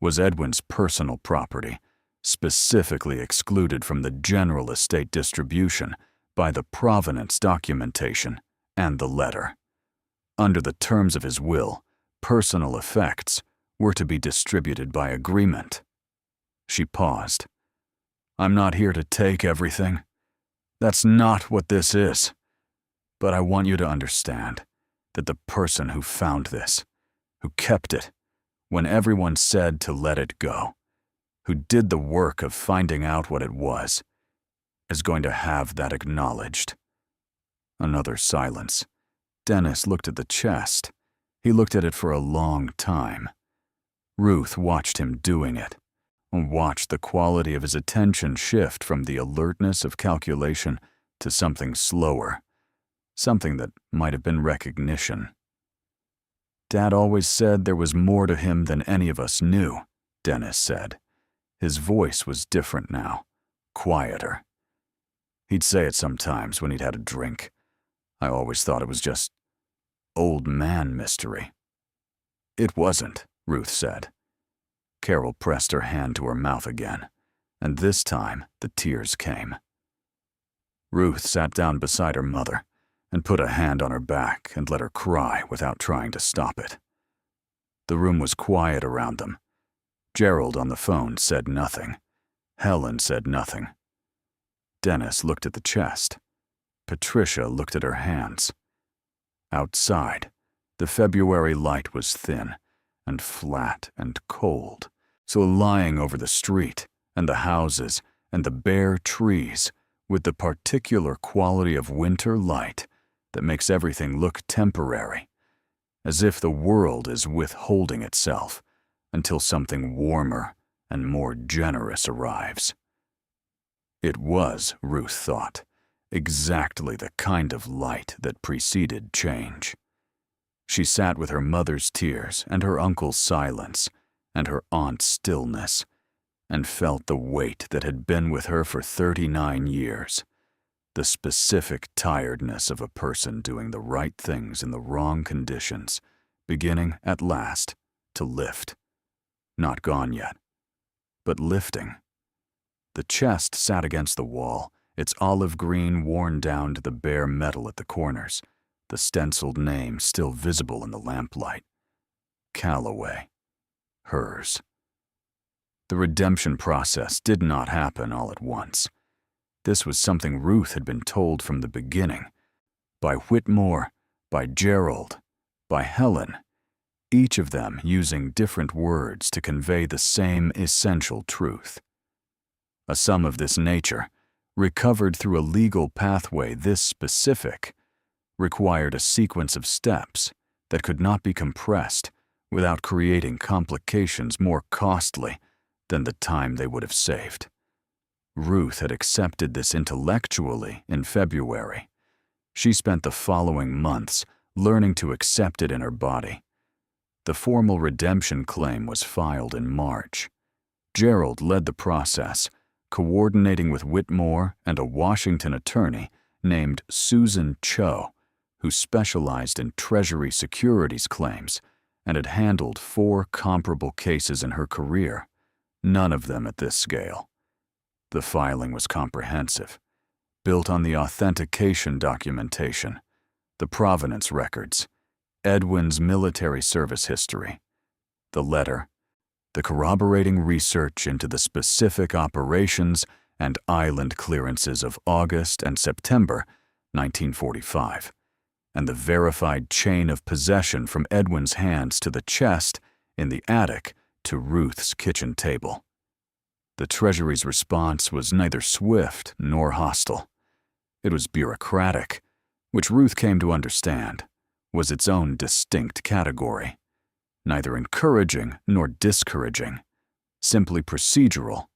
was Edwin's personal property, specifically excluded from the general estate distribution by the provenance documentation and the letter. Under the terms of his will, personal effects were to be distributed by agreement." She paused. "I'm not here to take everything. That's not what this is. But I want you to understand that the person who found this, who kept it, when everyone said to let it go, who did the work of finding out what it was, is going to have that acknowledged." Another silence. Dennis looked at the chest. He looked at it for a long time. Ruth watched him doing it, and watched the quality of his attention shift from the alertness of calculation to something slower, something that might have been recognition. "Dad always said there was more to him than any of us knew," Dennis said. His voice was different now, quieter. "He'd say it sometimes when he'd had a drink. I always thought it was just old man mystery." "It wasn't," Ruth said. Carol pressed her hand to her mouth again, and this time the tears came. Ruth sat down beside her mother and put a hand on her back and let her cry without trying to stop it. The room was quiet around them. Gerald on the phone said nothing. Helen said nothing. Dennis looked at the chest. Patricia looked at her hands. Outside, the February light was thin and flat and cold, so lying over the street and the houses and the bare trees with the particular quality of winter light that makes everything look temporary, as if the world is withholding itself until something warmer and more generous arrives. It was, Ruth thought, exactly the kind of light that preceded change. She sat with her mother's tears and her uncle's silence and her aunt's stillness, and felt the weight that had been with her for 39 years, the specific tiredness of a person doing the right things in the wrong conditions, beginning at last to lift. Not gone yet, but lifting. The chest sat against the wall, its olive green worn down to the bare metal at the corners, the stenciled name still visible in the lamplight. Calloway. Hers. The redemption process did not happen all at once. This was something Ruth had been told from the beginning, by Whitmore, by Gerald, by Helen, each of them using different words to convey the same essential truth. A sum of this nature, recovered through a legal pathway this specific, required a sequence of steps that could not be compressed without creating complications more costly than the time they would have saved. Ruth had accepted this intellectually in February. She spent the following months learning to accept it in her body. The formal redemption claim was filed in March. Gerald led the process, coordinating with Whitmore and a Washington attorney named Susan Cho, who specialized in Treasury securities claims and had handled 4 comparable cases in her career, none of them at this scale. The filing was comprehensive, built on the authentication documentation, the provenance records, Edwin's military service history, the letter, the corroborating research into the specific operations and island clearances of August and September 1945, and the verified chain of possession from Edwin's hands to the chest in the attic to Ruth's kitchen table. The Treasury's response was neither swift nor hostile. It was bureaucratic, which Ruth came to understand was its own distinct category, neither encouraging nor discouraging, simply procedural,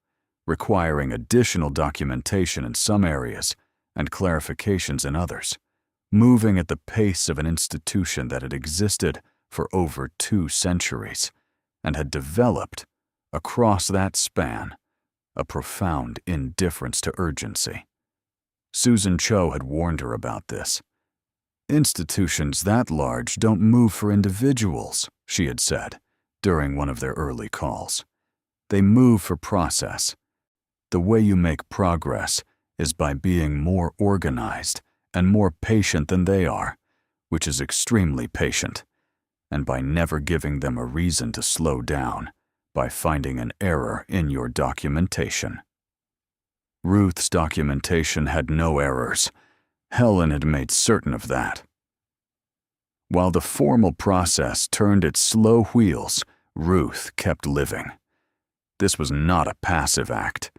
requiring additional documentation in some areas and clarifications in others, moving at the pace of an institution that had existed for over 2 centuries and had developed, across that span, a profound indifference to urgency. Susan Cho had warned her about this. Institutions that large don't move for individuals, she had said during one of their early calls. They move for process. The way you make progress is by being more organized and more patient than they are, which is extremely patient, and by never giving them a reason to slow down, by finding an error in your documentation. Ruth's documentation had no errors. Helen had made certain of that. While the formal process turned its slow wheels, Ruth kept living. This was not a passive act.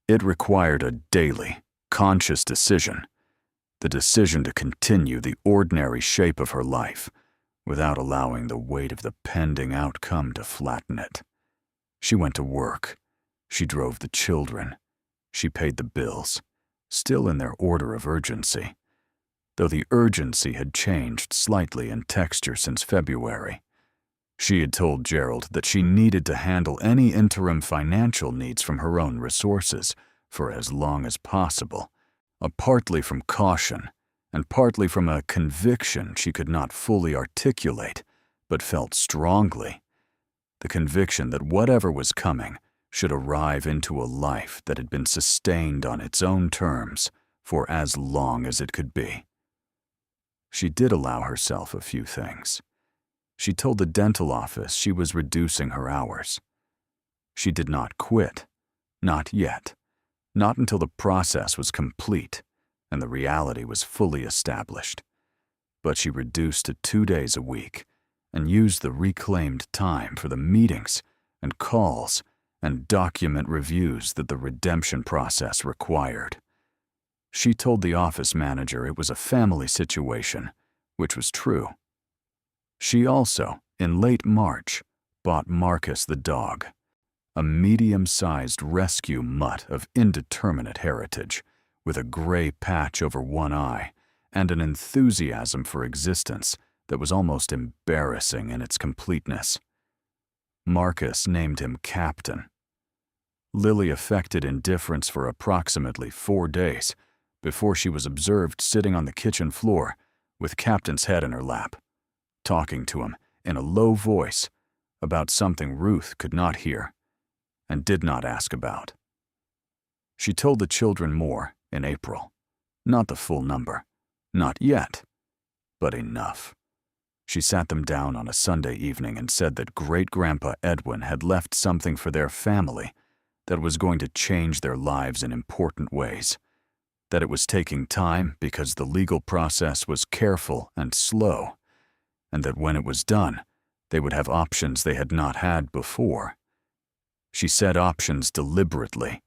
It required a daily, conscious decision, the decision to continue the ordinary shape of her life without allowing the weight of the pending outcome to flatten it. She went to work. She drove the children. She paid the bills, still in their order of urgency, though the urgency had changed slightly in texture since February. She had told Gerald that she needed to handle any interim financial needs from her own resources for as long as possible, partly from caution and partly from a conviction she could not fully articulate but felt strongly, the conviction that whatever was coming should arrive into a life that had been sustained on its own terms for as long as it could be. She did allow herself a few things. She told the dental office she was reducing her hours. She did not quit, not yet, not until the process was complete and the reality was fully established. But she reduced to 2 days a week and used the reclaimed time for the meetings and calls and document reviews that the redemption process required. She told the office manager it was a family situation, which was true. She also, in late March, bought Marcus the dog, a medium-sized rescue mutt of indeterminate heritage, with a gray patch over one eye and an enthusiasm for existence that was almost embarrassing in its completeness. Marcus named him Captain. Lily affected indifference for approximately 4 days before she was observed sitting on the kitchen floor with Captain's head in her lap, talking to him in a low voice about something Ruth could not hear and did not ask about. She told the children more in April. Not the full number. Not yet. But enough. She sat them down on a Sunday evening and said that great-grandpa Edwin had left something for their family that was going to change their lives in important ways, that it was taking time because the legal process was careful and slow, and that when it was done, they would have options they had not had before. She said options deliberately,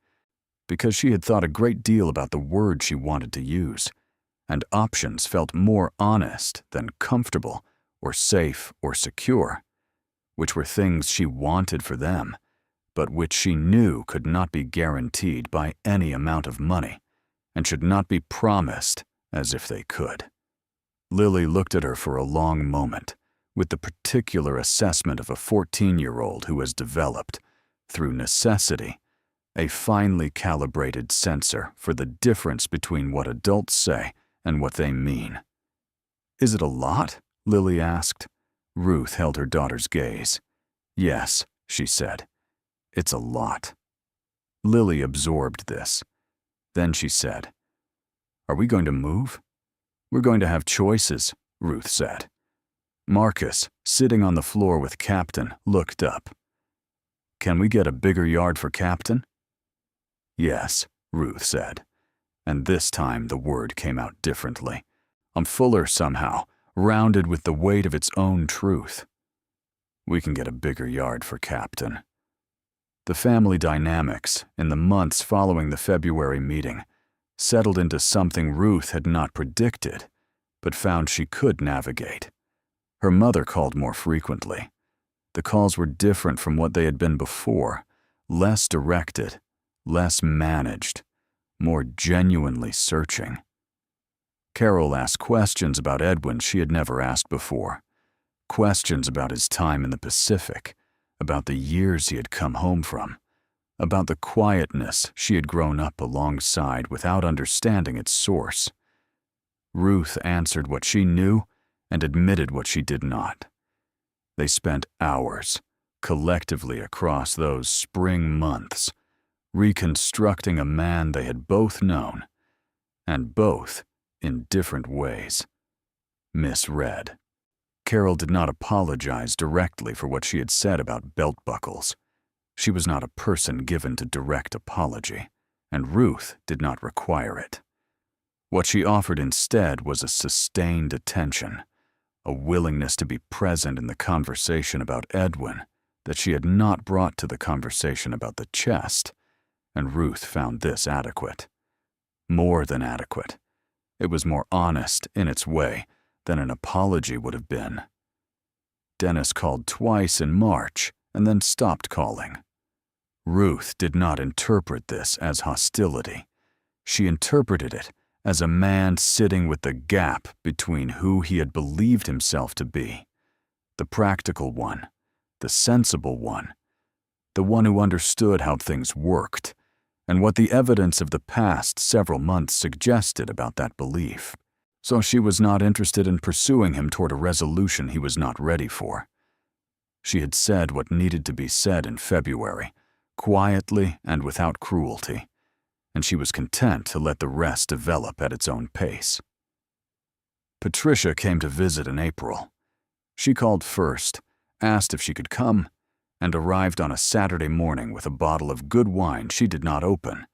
because she had thought a great deal about the word she wanted to use, and options felt more honest than comfortable or safe or secure, which were things she wanted for them, but which she knew could not be guaranteed by any amount of money, and should not be promised as if they could. Lily looked at her for a long moment, with the particular assessment of a 14-year-old who has developed, through necessity, a finely calibrated sensor for the difference between what adults say and what they mean. "Is it a lot?" Lily asked. Ruth held her daughter's gaze. "Yes," she said. "It's a lot." Lily absorbed this. Then she said, "Are we going to move?" "We're going to have choices," Ruth said. Marcus, sitting on the floor with Captain, looked up. "Can we get a bigger yard for Captain?" "Yes," Ruth said. And this time the word came out differently, fuller somehow, rounded with the weight of its own truth. "We can get a bigger yard for Captain." The family dynamics, in the months following the February meeting, settled into something Ruth had not predicted, but found she could navigate. Her mother called more frequently. The calls were different from what they had been before, less directed, less managed, more genuinely searching. Carol asked questions about Edwin she had never asked before, questions about his time in the Pacific, about the years he had come home from, about the quietness she had grown up alongside without understanding its source. Ruth answered what she knew and admitted what she did not. They spent hours, collectively across those spring months, reconstructing a man they had both known, and both, in different ways, misread. Carol did not apologize directly for what she had said about belt buckles. She was not a person given to direct apology, and Ruth did not require it. What she offered instead was a sustained attention, a willingness to be present in the conversation about Edwin that she had not brought to the conversation about the chest, and Ruth found this adequate. More than adequate. It was more honest in its way than an apology would have been. Dennis called twice in March and then stopped calling. Ruth did not interpret this as hostility. She interpreted it as a man sitting with the gap between who he had believed himself to be, the practical one, the sensible one, the one who understood how things worked, and what the evidence of the past several months suggested about that belief. So she was not interested in pursuing him toward a resolution he was not ready for. She had said what needed to be said in February, quietly and without cruelty, and she was content to let the rest develop at its own pace. Patricia came to visit in April. She called first, asked if she could come, and arrived on a Saturday morning with a bottle of good wine she did not open,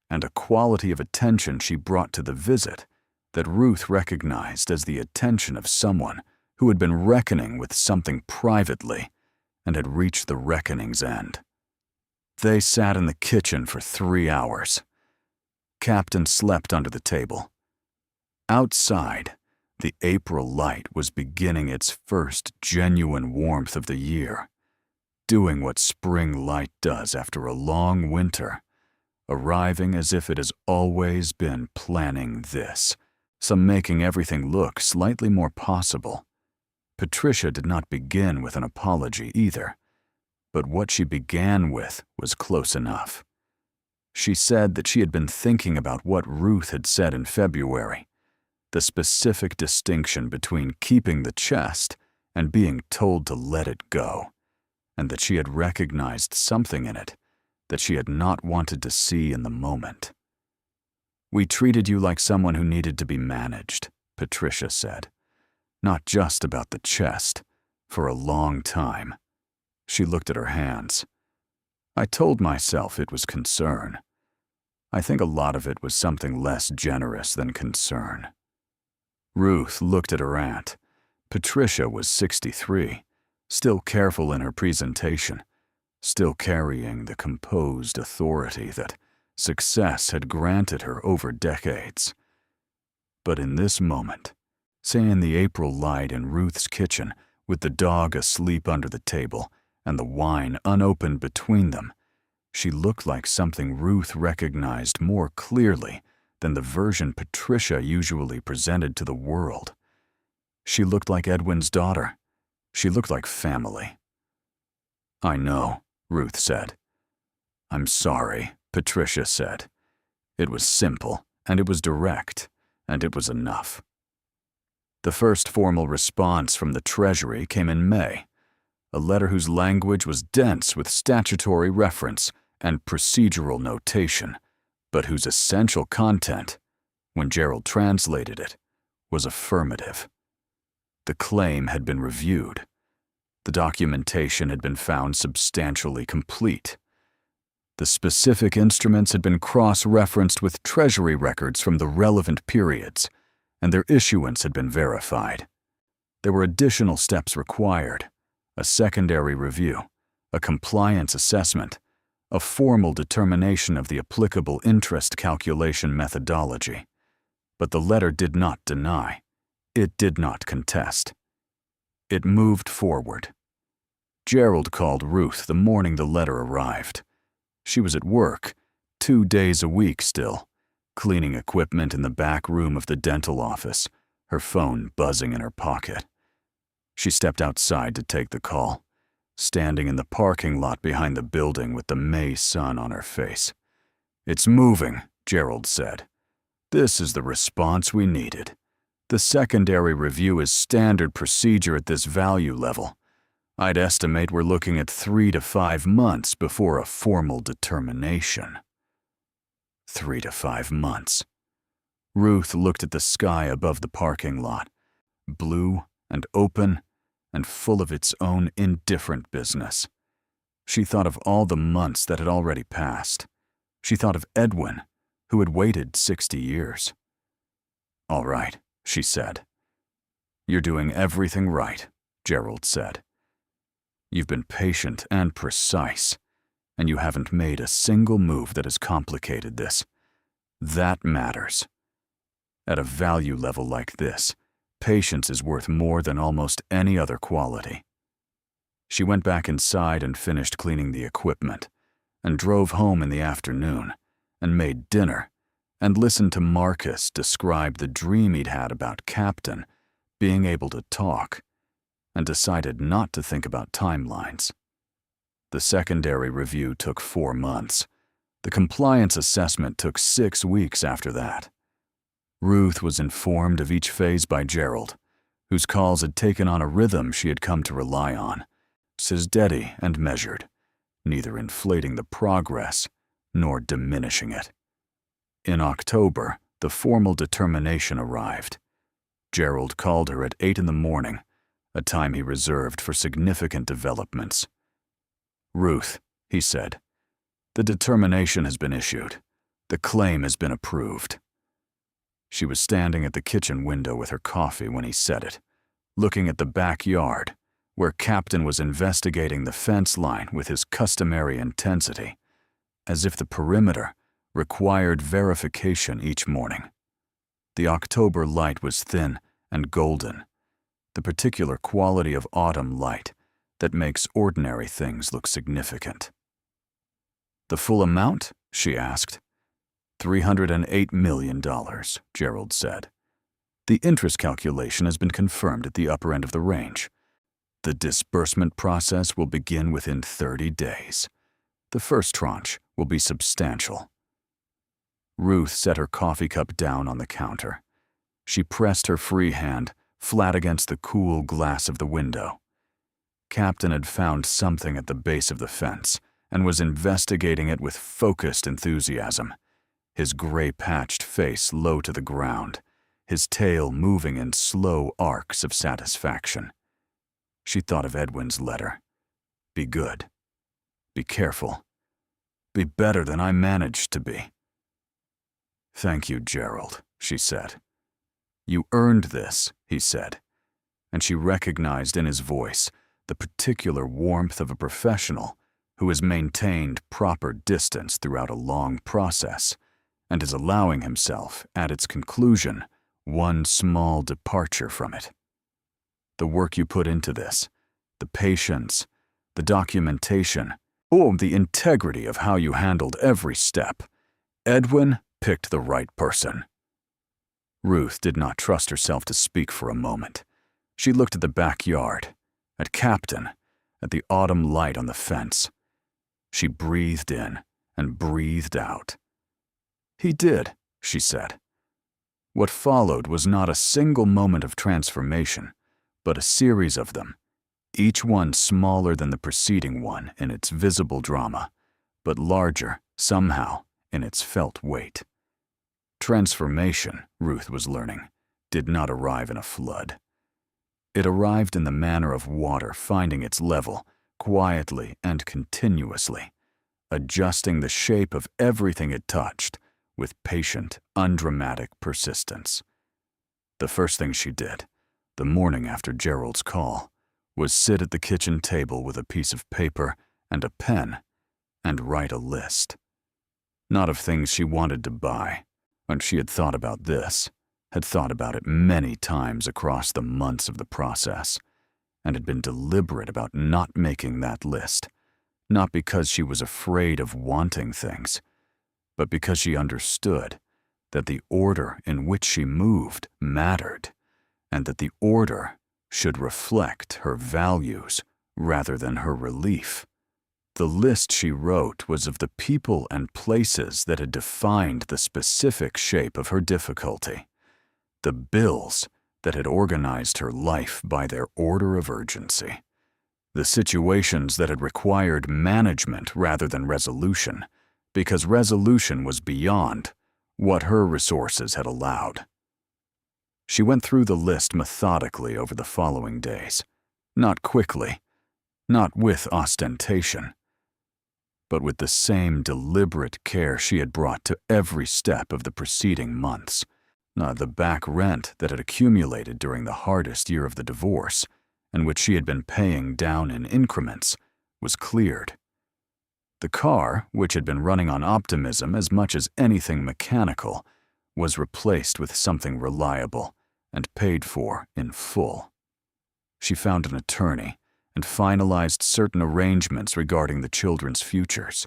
and a quality of attention she brought to the visit that Ruth recognized as the attention of someone who had been reckoning with something privately and had reached the reckoning's end. They sat in the kitchen for 3 hours. Captain slept under the table. Outside, the April light was beginning its first genuine warmth of the year, doing what spring light does after a long winter, arriving as if it has always been planning this, some making everything look slightly more possible. Patricia did not begin with an apology either, but what she began with was close enough. She said that she had been thinking about what Ruth had said in February, the specific distinction between keeping the chest and being told to let it go, and that she had recognized something in it that she had not wanted to see in the moment. "We treated you like someone who needed to be managed," Patricia said. "Not just about the chest, for a long time." She looked at her hands. "I told myself it was concern. I think a lot of it was something less generous than concern." Ruth looked at her aunt. Patricia was 63, still careful in her presentation, still carrying the composed authority that success had granted her over decades. But in this moment, say in the April light in Ruth's kitchen, with the dog asleep under the table and the wine unopened between them, she looked like something Ruth recognized more clearly than the version Patricia usually presented to the world. She looked like Edwin's daughter. She looked like family. "I know," Ruth said. "I'm sorry," Patricia said. It was simple, and it was direct, and it was enough. The first formal response from the Treasury came in May, a letter whose language was dense with statutory reference and procedural notation, but whose essential content, when Gerald translated it, was affirmative. The claim had been reviewed. The documentation had been found substantially complete. The specific instruments had been cross-referenced with Treasury records from the relevant periods, and their issuance had been verified. There were additional steps required: a secondary review, a compliance assessment, a formal determination of the applicable interest calculation methodology. But the letter did not deny. It did not contest. It moved forward. Gerald called Ruth the morning the letter arrived. She was at work, 2 days a week still, cleaning equipment in the back room of the dental office, her phone buzzing in her pocket. She stepped outside to take the call, standing in the parking lot behind the building with the May sun on her face. "It's moving," Gerald said. "This is the response we needed. The secondary review is standard procedure at this value level. I'd estimate we're looking at 3 to 5 months before a formal determination." 3 to 5 months. Ruth looked at the sky above the parking lot, blue and open and full of its own indifferent business. She thought of all the months that had already passed. She thought of Edwin, who had waited 60 years. "All right," she said. "You're doing everything right," Gerald said. "You've been patient and precise, and you haven't made a single move that has complicated this. That matters. At a value level like this, patience is worth more than almost any other quality." She went back inside and finished cleaning the equipment, and drove home in the afternoon, and made dinner, and listened to Marcus describe the dream he'd had about Captain being able to talk, and decided not to think about timelines. The secondary review took 4 months. The compliance assessment took 6 weeks after that. Ruth was informed of each phase by Gerald, whose calls had taken on a rhythm she had come to rely on, steady and measured, neither inflating the progress nor diminishing it. In October, the formal determination arrived. Gerald called her at 8 in the morning, a time he reserved for significant developments. "Ruth," he said, "the determination has been issued. The claim has been approved." She was standing at the kitchen window with her coffee when he said it, looking at the backyard, where Captain was investigating the fence line with his customary intensity, as if the perimeter required verification each morning. The October light was thin and golden, the particular quality of autumn light that makes ordinary things look significant. "The full amount?" she asked. $308 million, Gerald said. The interest calculation has been confirmed at the upper end of the range. The disbursement process will begin within 30 days. The first tranche will be substantial. Ruth set her coffee cup down on the counter. She pressed her free hand flat against the cool glass of the window. Captain had found something at the base of the fence and was investigating it with focused enthusiasm, his gray-patched face low to the ground, his tail moving in slow arcs of satisfaction. She thought of Edwin's letter. Be good. Be careful. Be better than I managed to be. Thank you, Gerald, she said. You earned this, he said, and she recognized in his voice the particular warmth of a professional who has maintained proper distance throughout a long process and is allowing himself, at its conclusion, one small departure from it. The work you put into this, the patience, the documentation, or the integrity of how you handled every step, Edwin picked the right person. Ruth did not trust herself to speak for a moment. She looked at the backyard, at Captain, at the autumn light on the fence. She breathed in and breathed out. He did, she said. What followed was not a single moment of transformation, but a series of them, each one smaller than the preceding one in its visible drama, but larger, somehow, in its felt weight. Transformation, Ruth was learning, did not arrive in a flood. It arrived in the manner of water finding its level, quietly and continuously, adjusting the shape of everything it touched with patient, undramatic persistence. The first thing she did, the morning after Gerald's call, was sit at the kitchen table with a piece of paper and a pen and write a list. Not of things she wanted to buy, and she had thought about this, had thought about it many times across the months of the process, and had been deliberate about not making that list, not because she was afraid of wanting things, but because she understood that the order in which she moved mattered, and that the order should reflect her values rather than her relief. The list she wrote was of the people and places that had defined the specific shape of her difficulty, the bills that had organized her life by their order of urgency, the situations that had required management rather than resolution, because resolution was beyond what her resources had allowed. She went through the list methodically over the following days, not quickly, not with ostentation, but with the same deliberate care she had brought to every step of the preceding months. The back rent that had accumulated during the hardest year of the divorce, and which she had been paying down in increments, was cleared. The car, which had been running on optimism as much as anything mechanical, was replaced with something reliable and paid for in full. She found an attorney and finalized certain arrangements regarding the children's futures,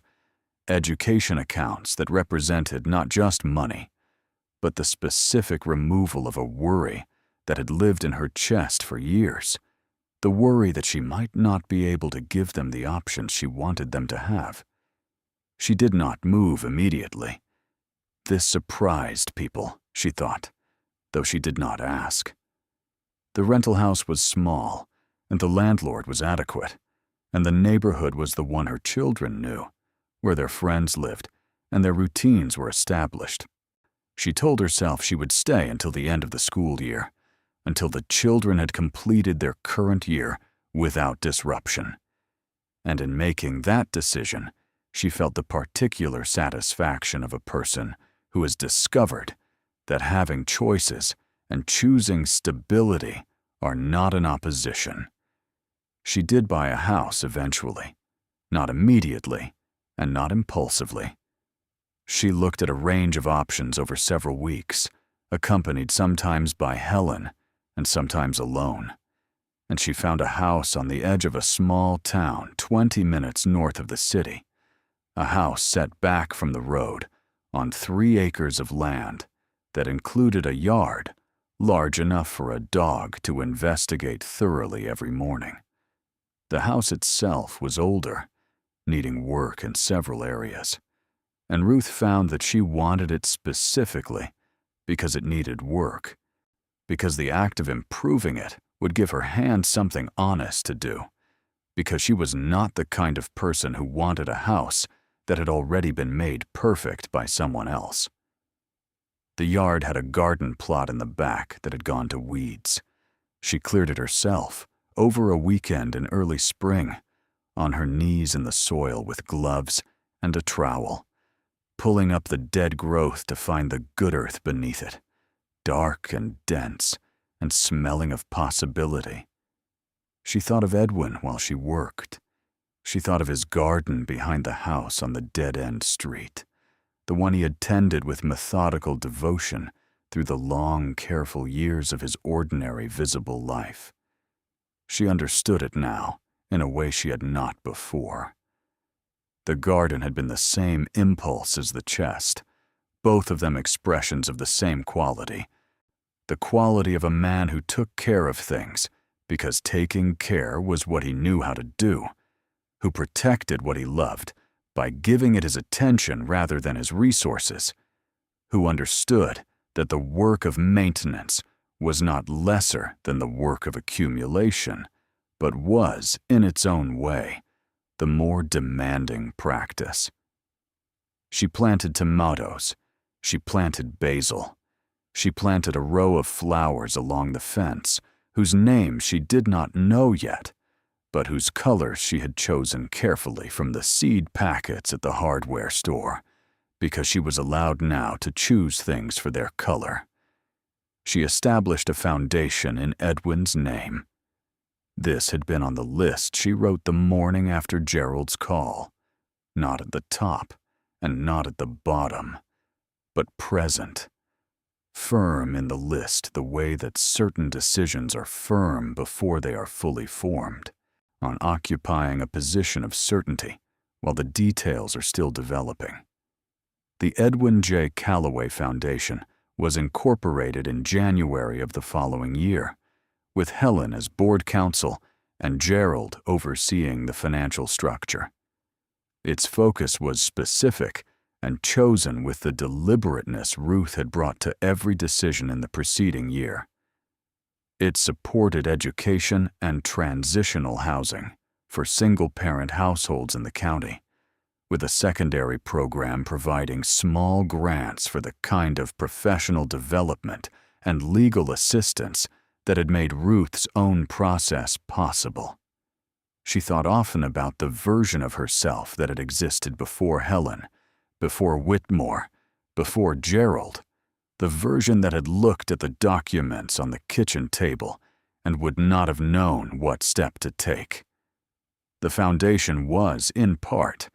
education accounts that represented not just money, but the specific removal of a worry that had lived in her chest for years, the worry that she might not be able to give them the options she wanted them to have. She did not move immediately. This surprised people, she thought, though she did not ask. The rental house was small, and the landlord was adequate, and the neighborhood was the one her children knew, where their friends lived, and their routines were established. She told herself she would stay until the end of the school year, until the children had completed their current year without disruption. And in making that decision, she felt the particular satisfaction of a person who has discovered that having choices and choosing stability are not in opposition. She did buy a house eventually, not immediately and not impulsively. She looked at a range of options over several weeks, accompanied sometimes by Helen and sometimes alone, and she found a house on the edge of a small town 20 minutes north of the city, a house set back from the road on 3 acres of land that included a yard large enough for a dog to investigate thoroughly every morning. The house itself was older, needing work in several areas, and Ruth found that she wanted it specifically because it needed work, because the act of improving it would give her hands something honest to do, because she was not the kind of person who wanted a house that had already been made perfect by someone else. The yard had a garden plot in the back that had gone to weeds. She cleared it herself over a weekend in early spring, on her knees in the soil with gloves and a trowel, pulling up the dead growth to find the good earth beneath it, dark and dense and smelling of possibility. She thought of Edwin while she worked. She thought of his garden behind the house on the dead-end street, the one he had tended with methodical devotion through the long, careful years of his ordinary, visible life. She understood it now in a way she had not before. The garden had been the same impulse as the chest, both of them expressions of the same quality, the quality of a man who took care of things because taking care was what he knew how to do, who protected what he loved by giving it his attention rather than his resources, who understood that the work of maintenance was not lesser than the work of accumulation, but was, in its own way, the more demanding practice. She planted tomatoes, she planted basil, she planted a row of flowers along the fence, whose names she did not know yet, but whose colors she had chosen carefully from the seed packets at the hardware store, because she was allowed now to choose things for their color. She established a foundation in Edwin's name. This had been on the list she wrote the morning after Gerald's call, not at the top and not at the bottom, but present, firm in the list the way that certain decisions are firm before they are fully formed, on occupying a position of certainty while the details are still developing. The Edwin J. Calloway Foundation was incorporated in January of the following year, with Helen as board counsel and Gerald overseeing the financial structure. Its focus was specific and chosen with the deliberateness Ruth had brought to every decision in the preceding year. It supported education and transitional housing for single-parent households in the county, with a secondary program providing small grants for the kind of professional development and legal assistance that had made Ruth's own process possible. She thought often about the version of herself that had existed before Helen, before Whitmore, before Gerald, the version that had looked at the documents on the kitchen table and would not have known what step to take. The foundation was, in part,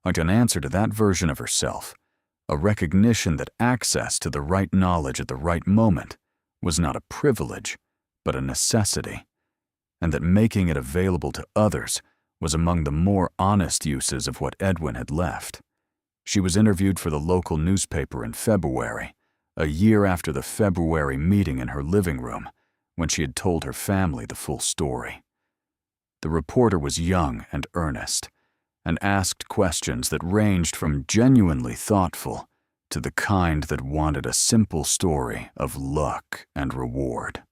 like an answer to that version of herself, a recognition that access to the right knowledge at the right moment was not a privilege, but a necessity, and that making it available to others was among the more honest uses of what Edwin had left. She was interviewed for the local newspaper in February, a year after the February meeting in her living room, when she had told her family the full story. The reporter was young and earnest, and asked questions that ranged from genuinely thoughtful to the kind that wanted a simple story of luck and reward.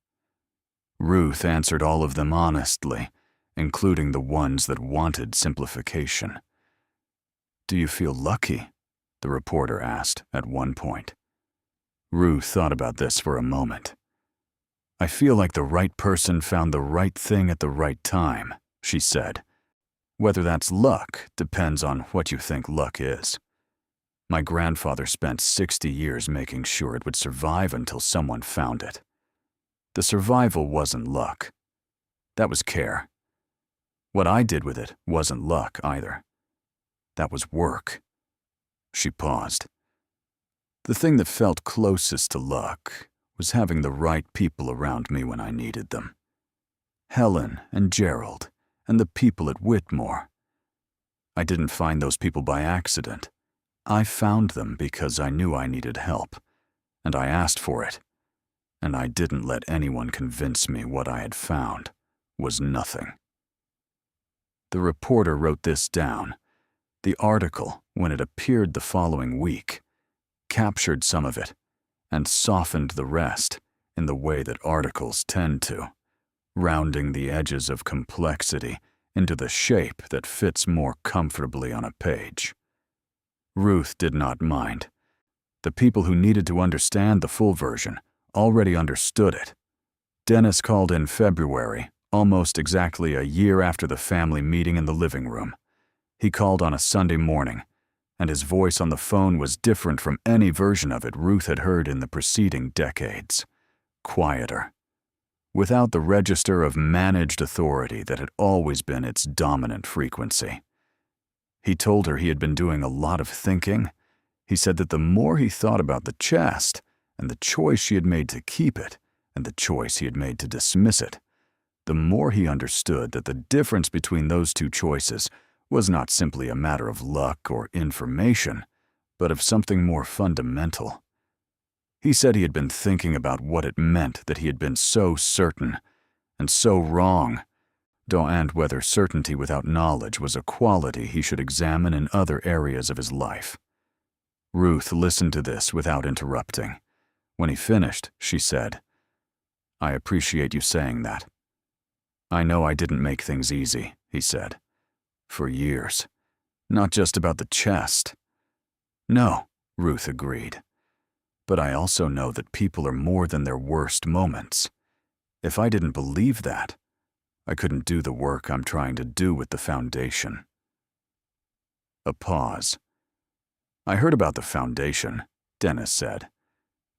Ruth answered all of them honestly, including the ones that wanted simplification. "Do you feel lucky?" the reporter asked at one point. Ruth thought about this for a moment. "I feel like the right person found the right thing at the right time," she said. "Whether that's luck depends on what you think luck is. My grandfather spent 60 years making sure it would survive until someone found it. The survival wasn't luck. That was care. What I did with it wasn't luck either. That was work." She paused. "The thing that felt closest to luck was having the right people around me when I needed them. Helen and Gerald and the people at Whitmore. I didn't find those people by accident. I found them because I knew I needed help, and I asked for it, and I didn't let anyone convince me what I had found was nothing." The reporter wrote this down. The article, when it appeared the following week, captured some of it and softened the rest in the way that articles tend to, rounding the edges of complexity into the shape that fits more comfortably on a page. Ruth did not mind. The people who needed to understand the full version already understood it. Dennis called in February, almost exactly a year after the family meeting in the living room. He called on a Sunday morning, and his voice on the phone was different from any version of it Ruth had heard in the preceding decades. Quieter, without the register of managed authority that had always been its dominant frequency. He told her he had been doing a lot of thinking. He said that the more he thought about the chest, and the choice she had made to keep it, and the choice he had made to dismiss it, the more he understood that the difference between those two choices was not simply a matter of luck or information, but of something more fundamental. He said he had been thinking about what it meant that he had been so certain and so wrong, and whether certainty without knowledge was a quality he should examine in other areas of his life. Ruth listened to this without interrupting. When he finished, she said, "I appreciate you saying that. I know I didn't make things easy," he said. "For years. Not just about the chest." "No," Ruth agreed. "But I also know that people are more than their worst moments. If I didn't believe that, I couldn't do the work I'm trying to do with the foundation." A pause. "I heard about the foundation," Dennis said.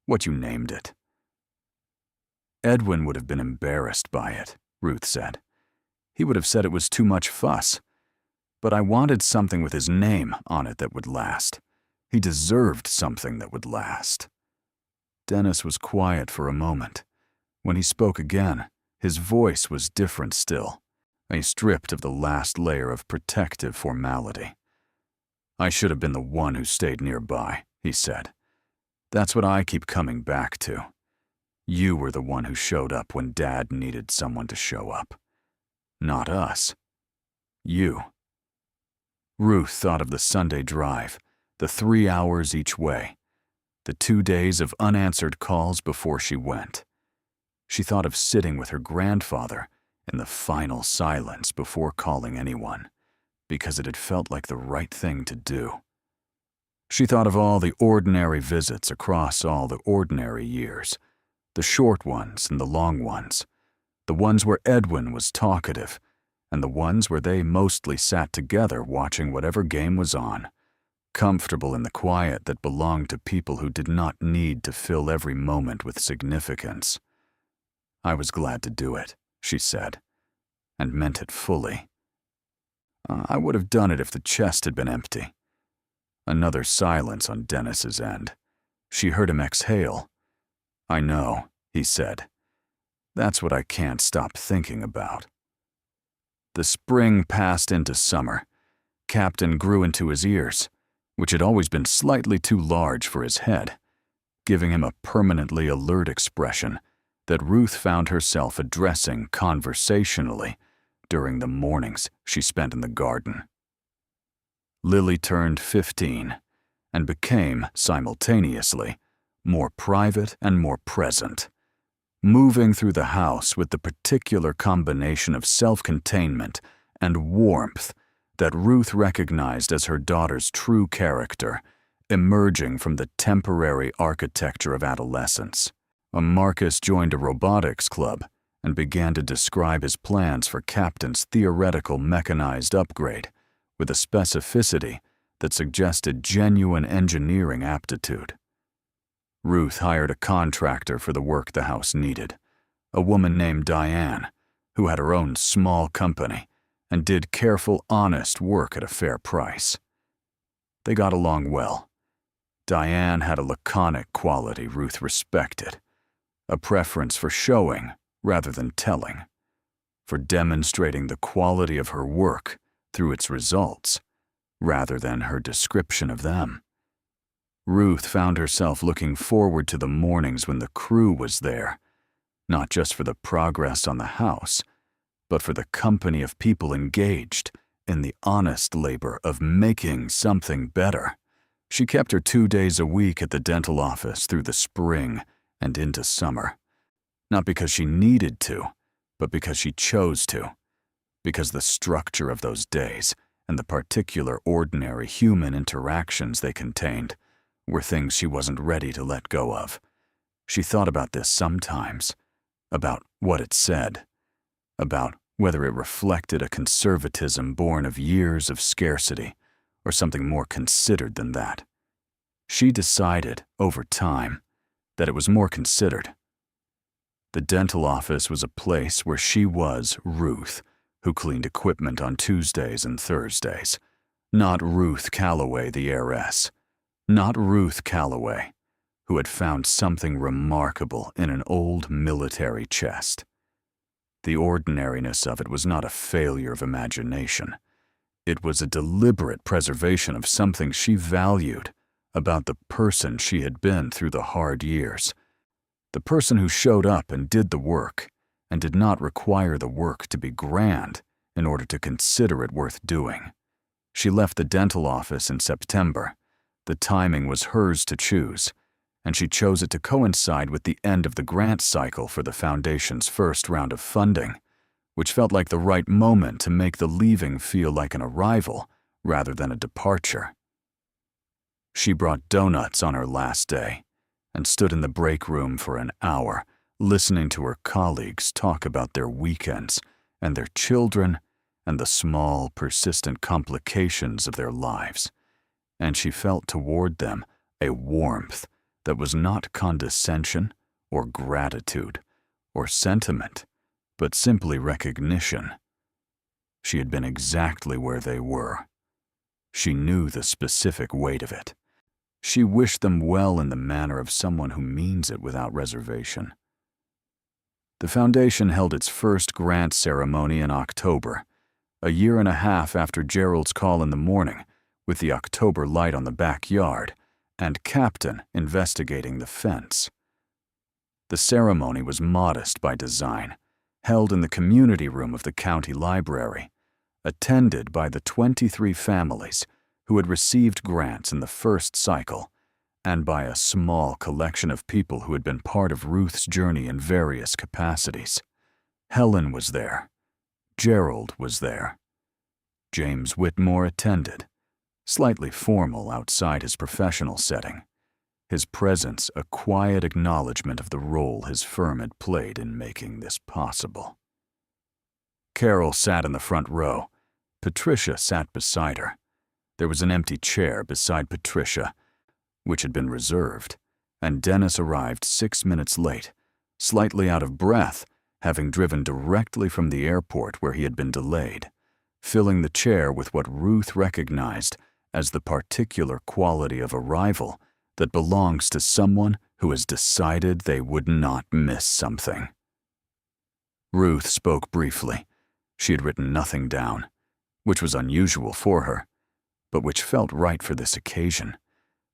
"What you named it." "Edwin would have been embarrassed by it," Ruth said. "He would have said it was too much fuss. But I wanted something with his name on it that would last. He deserved something that would last." Dennis was quiet for a moment. When he spoke again, his voice was different still, stripped of the last layer of protective formality. "I should have been the one who stayed nearby," he said. "That's what I keep coming back to. You were the one who showed up when Dad needed someone to show up. Not us. You." Ruth thought of the Sunday drive, the 3 hours each way, the 2 days of unanswered calls before she went. She thought of sitting with her grandfather in the final silence before calling anyone, because it had felt like the right thing to do. She thought of all the ordinary visits across all the ordinary years, the short ones and the long ones, the ones where Edwin was talkative, and the ones where they mostly sat together watching whatever game was on, comfortable in the quiet that belonged to people who did not need to fill every moment with significance. "I was glad to do it," she said, and meant it fully. "I would have done it if the chest had been empty." Another silence on Dennis's end. She heard him exhale. "I know," he said. "That's what I can't stop thinking about." The spring passed into summer. Captain grew into his ears, which had always been slightly too large for his head, giving him a permanently alert expression that Ruth found herself addressing conversationally during the mornings she spent in the garden. Lily turned 15 and became, simultaneously, more private and more present, moving through the house with the particular combination of self-containment and warmth that Ruth recognized as her daughter's true character, emerging from the temporary architecture of adolescence. Marcus joined a robotics club and began to describe his plans for Captain's theoretical mechanized upgrade with a specificity that suggested genuine engineering aptitude. Ruth hired a contractor for the work the house needed, a woman named Diane, who had her own small company and did careful, honest work at a fair price. They got along well. Diane had a laconic quality Ruth respected, a preference for showing rather than telling, for demonstrating the quality of her work through its results rather than her description of them. Ruth found herself looking forward to the mornings when the crew was there, not just for the progress on the house, but for the company of people engaged in the honest labor of making something better. She kept her 2 days a week at the dental office through the spring and into summer, not because she needed to, but because she chose to, because the structure of those days and the particular ordinary human interactions they contained were things she wasn't ready to let go of. She thought about this sometimes, about what it said, about whether it reflected a conservatism born of years of scarcity or something more considered than that. She decided, over time, that it was more considered. The dental office was a place where she was Ruth, who cleaned equipment on Tuesdays and Thursdays, not Ruth Calloway, the heiress, not Ruth Calloway, who had found something remarkable in an old military chest. The ordinariness of it was not a failure of imagination. It was a deliberate preservation of something she valued about the person she had been through the hard years, the person who showed up and did the work and did not require the work to be grand in order to consider it worth doing. She left the dental office in September. The timing was hers to choose, and she chose it to coincide with the end of the grant cycle for the Foundation's first round of funding, which felt like the right moment to make the leaving feel like an arrival rather than a departure. She brought donuts on her last day and stood in the break room for an hour, listening to her colleagues talk about their weekends and their children and the small, persistent complications of their lives. And she felt toward them a warmth that was not condescension or gratitude or sentiment, but simply recognition. She had been exactly where they were. She knew the specific weight of it. She wished them well in the manner of someone who means it without reservation. The Foundation held its first grant ceremony in October, a year and a half after Gerald's call in the morning, with the October light on the backyard and Captain investigating the fence. The ceremony was modest by design, held in the community room of the county library, attended by the 23 families who had received grants in the first cycle, and by a small collection of people who had been part of Ruth's journey in various capacities. Helen was there. Gerald was there. James Whitmore attended, slightly formal outside his professional setting, his presence a quiet acknowledgement of the role his firm had played in making this possible. Carol sat in the front row. Patricia sat beside her. There was an empty chair beside Patricia, which had been reserved, and Dennis arrived 6 minutes late, slightly out of breath, having driven directly from the airport where he had been delayed, filling the chair with what Ruth recognized as the particular quality of arrival that belongs to someone who has decided they would not miss something. Ruth spoke briefly. She had written nothing down, which was unusual for her, but which felt right for this occasion,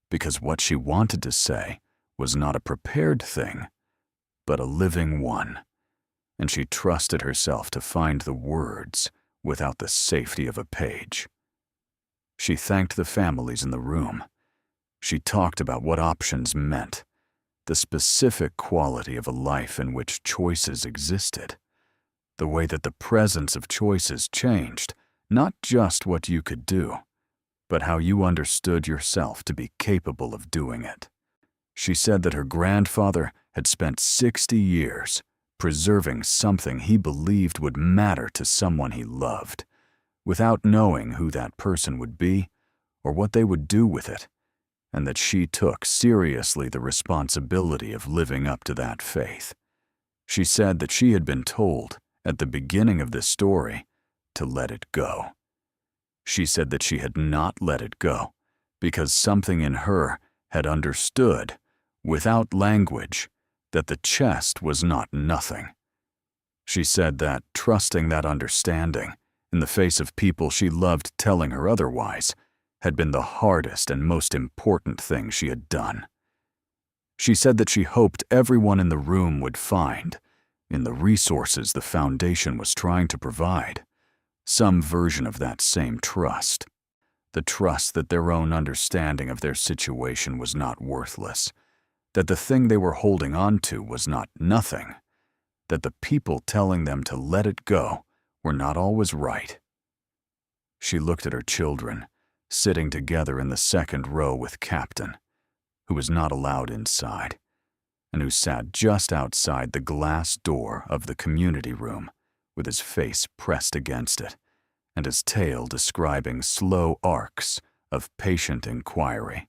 because what she wanted to say was not a prepared thing, but a living one, and she trusted herself to find the words without the safety of a page. She thanked the families in the room. She talked about what options meant, the specific quality of a life in which choices existed, the way that the presence of choices changed not just what you could do, but how you understood yourself to be capable of doing it. She said that her grandfather had spent 60 years preserving something he believed would matter to someone he loved, without knowing who that person would be or what they would do with it, and that she took seriously the responsibility of living up to that faith. She said that she had been told, at the beginning of this story, to let it go. She said that she had not let it go because something in her had understood, without language, that the chest was not nothing. She said that, trusting that understanding, in the face of people she loved telling her otherwise, had been the hardest and most important thing she had done. She said that she hoped everyone in the room would find, in the resources the foundation was trying to provide, some version of that same trust. The trust that their own understanding of their situation was not worthless, that the thing they were holding on to was not nothing, that the people telling them to let it go were not always right. She looked at her children, sitting together in the second row with Captain, who was not allowed inside, and who sat just outside the glass door of the community room with his face pressed against it and his tail describing slow arcs of patient inquiry.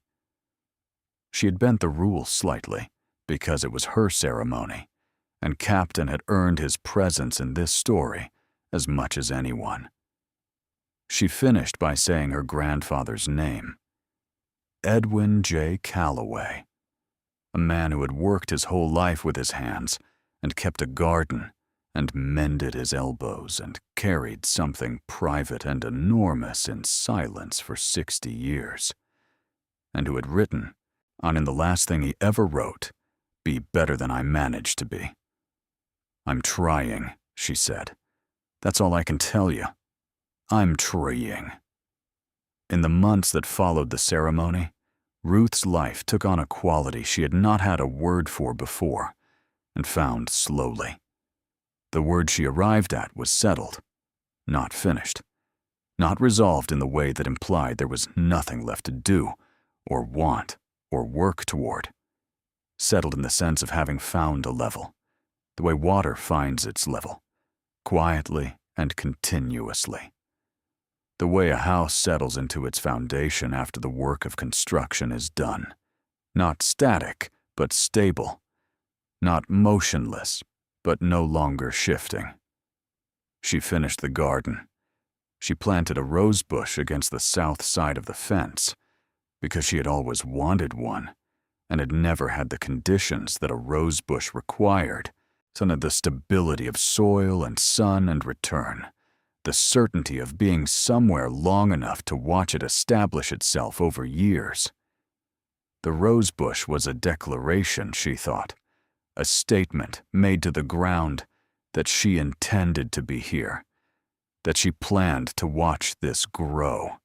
She had bent the rules slightly because it was her ceremony, and Captain had earned his presence in this story as much as anyone. She finished by saying her grandfather's name, Edwin J. Calloway, a man who had worked his whole life with his hands and kept a garden and mended his elbows and carried something private and enormous in silence for 60 years, and who had written, on in the last thing he ever wrote, "Be better than I managed to be." "I'm trying," she said. "That's all I can tell you. I'm trying." In the months that followed the ceremony, Ruth's life took on a quality she had not had a word for before, and found slowly. The word she arrived at was settled, not finished, not resolved in the way that implied there was nothing left to do, or want, or work toward. Settled in the sense of having found a level, the way water finds its level, quietly and continuously. The way a house settles into its foundation after the work of construction is done. Not static, but stable. Not motionless, but no longer shifting. She finished the garden. She planted a rose bush against the south side of the fence, because she had always wanted one, and had never had the conditions that a rose bush required, so had the stability of soil and sun and return, the certainty of being somewhere long enough to watch it establish itself over years. The rose bush was a declaration, she thought, a statement made to the ground that she intended to be here, that she planned to watch this grow.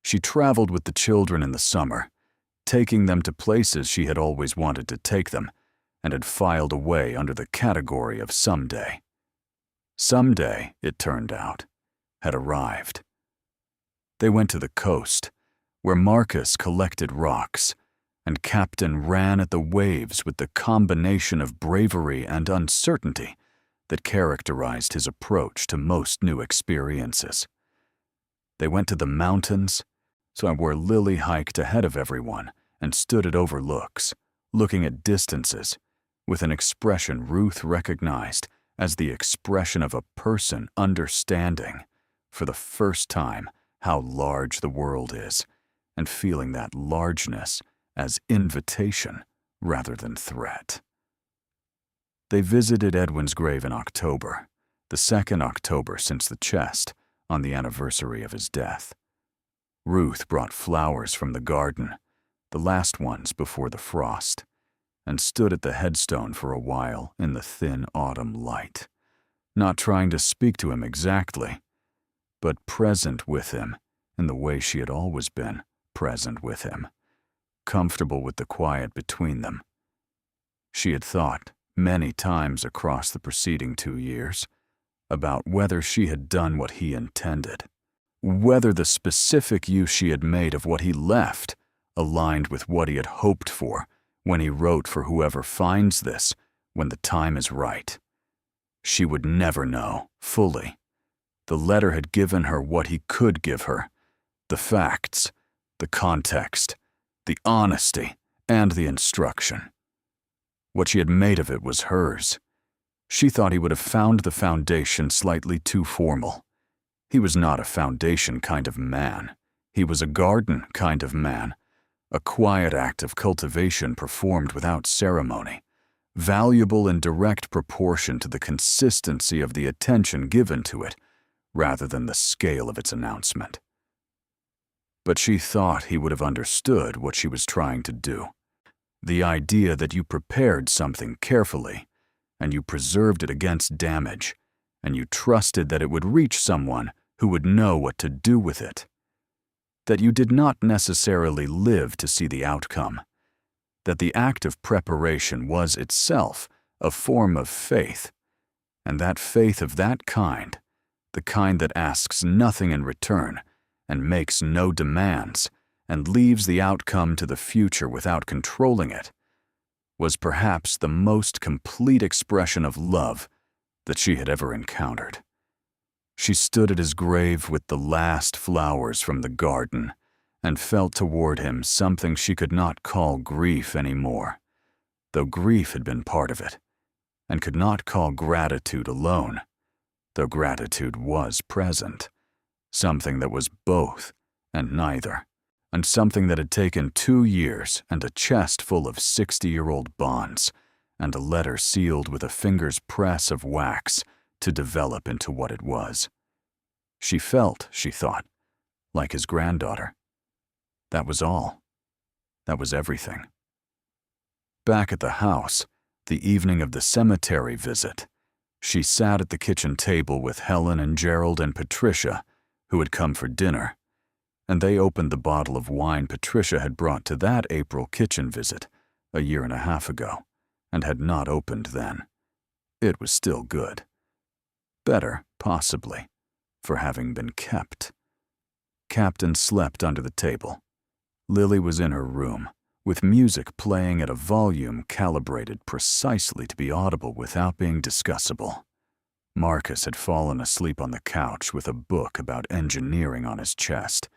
She traveled with the children in the summer, taking them to places she had always wanted to take them, and had filed away under the category of someday. Someday, it turned out, had arrived. They went to the coast, where Marcus collected rocks, and Captain ran at the waves with the combination of bravery and uncertainty that characterized his approach to most new experiences. They went to the mountains, so where Lily hiked ahead of everyone and stood at overlooks, looking at distances, with an expression Ruth recognized as the expression of a person understanding, for the first time, how large the world is, and feeling that largeness as invitation rather than threat. They visited Edwin's grave in October, the second October since the chest, on the anniversary of his death. Ruth brought flowers from the garden, the last ones before the frost, and stood at the headstone for a while in the thin autumn light, not trying to speak to him exactly, but present with him in the way she had always been present with him, comfortable with the quiet between them. She had thought many times across the preceding 2 years about whether she had done what he intended, whether the specific use she had made of what he left aligned with what he had hoped for when he wrote for whoever finds this when the time is right. She would never know fully. The letter had given her what he could give her, the facts, the context, the honesty, and the instruction. What she had made of it was hers. She thought he would have found the foundation slightly too formal. He was not a foundation kind of man. He was a garden kind of man, a quiet act of cultivation performed without ceremony, valuable in direct proportion to the consistency of the attention given to it, rather than the scale of its announcement. but she thought he would have understood what she was trying to do. The idea that you prepared something carefully, and you preserved it against damage, and you trusted that it would reach someone who would know what to do with it. That you did not necessarily live to see the outcome. That the act of preparation was itself a form of faith, and that faith of that kind, the kind that asks nothing in return and makes no demands and leaves the outcome to the future without controlling it, was perhaps the most complete expression of love that she had ever encountered. She stood at his grave with the last flowers from the garden and felt toward him something she could not call grief anymore, though grief had been part of it, and could not call gratitude alone, though gratitude was present, something that was both and neither, and something that had taken 2 years and a chest full of 60-year-old bonds and a letter sealed with a finger's press of wax to develop into what it was. She felt, she thought, like his granddaughter. That was all. That was everything. Back at the house, the evening of the cemetery visit, she sat at the kitchen table with Helen and Gerald and Patricia, who had come for dinner, and they opened the bottle of wine Patricia had brought to that April kitchen visit a 1.5 years ago, and had not opened then. It was still good. Better, possibly, for having been kept. Captain slept under the table. Lily was in her room, with music playing at a volume calibrated precisely to be audible without being discussable. Marcus had fallen asleep on the couch with a book about engineering on his chest,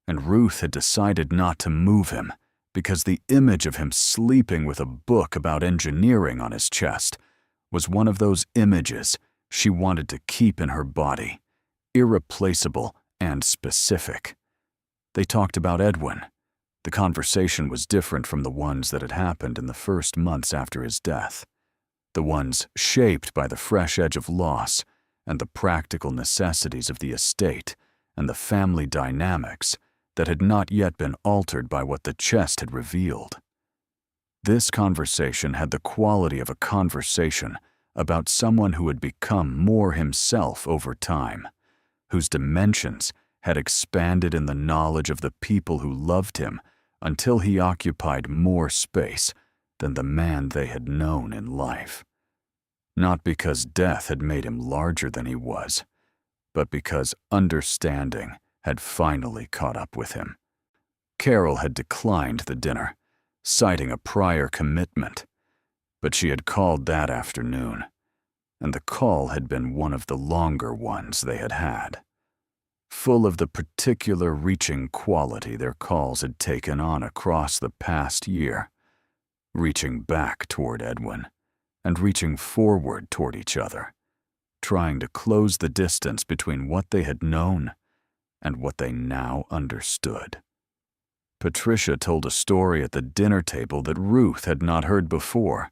and Ruth had decided not to move him because the image of him sleeping with a book about engineering on his chest was one of those images she wanted to keep in her body, irreplaceable and specific. They talked about Edwin. The conversation was different from the ones that had happened in the first months after his death, the ones shaped by the fresh edge of loss and the practical necessities of the estate and the family dynamics that had not yet been altered by what the chest had revealed. This conversation had the quality of a conversation about someone who had become more himself over time, whose dimensions had expanded in the knowledge of the people who loved him until he occupied more space than the man they had known in life. Not because death had made him larger than he was, but because understanding had finally caught up with him. Carol had declined the dinner, citing a prior commitment, but she had called that afternoon, and the call had been one of the longer ones they had had, full of the particular reaching quality their calls had taken on across the past year, reaching back toward Edwin and reaching forward toward each other, trying to close the distance between what they had known and what they now understood. Patricia told a story at the dinner table that Ruth had not heard before,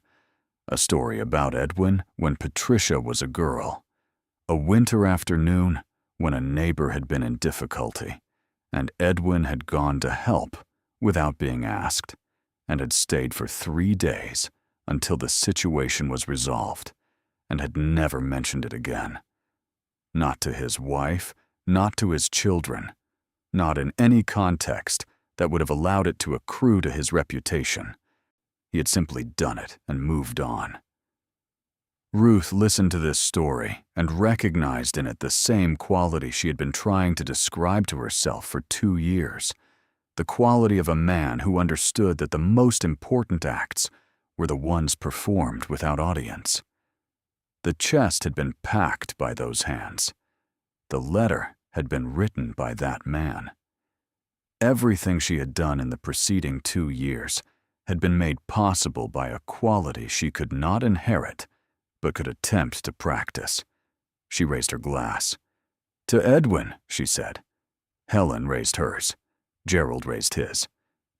a story about Edwin when Patricia was a girl, a winter afternoon when a neighbor had been in difficulty, and Edwin had gone to help without being asked, and had stayed for 3 days until the situation was resolved, and had never mentioned it again. Not to his wife, not to his children, not in any context that would have allowed it to accrue to his reputation. He had simply done it and moved on. Ruth listened to this story and recognized in it the same quality she had been trying to describe to herself for 2 years, the quality of a man who understood that the most important acts were the ones performed without audience. The chest had been packed by those hands. The letter had been written by that man. Everything she had done in the preceding 2 years had been made possible by a quality she could not inherit but could attempt to practice. She raised her glass. "To Edwin," she said. Helen raised hers. Gerald raised his.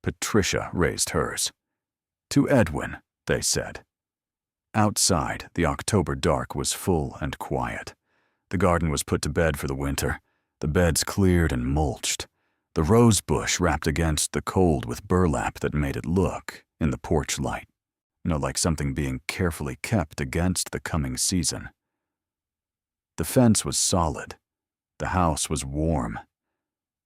Patricia raised hers. "To Edwin," they said. Outside, the October dark was full and quiet. The garden was put to bed for the winter, the beds cleared and mulched. The rose bush wrapped against the cold with burlap that made it look, in the porch light, like something being carefully kept against the coming season. The fence was solid. The house was warm.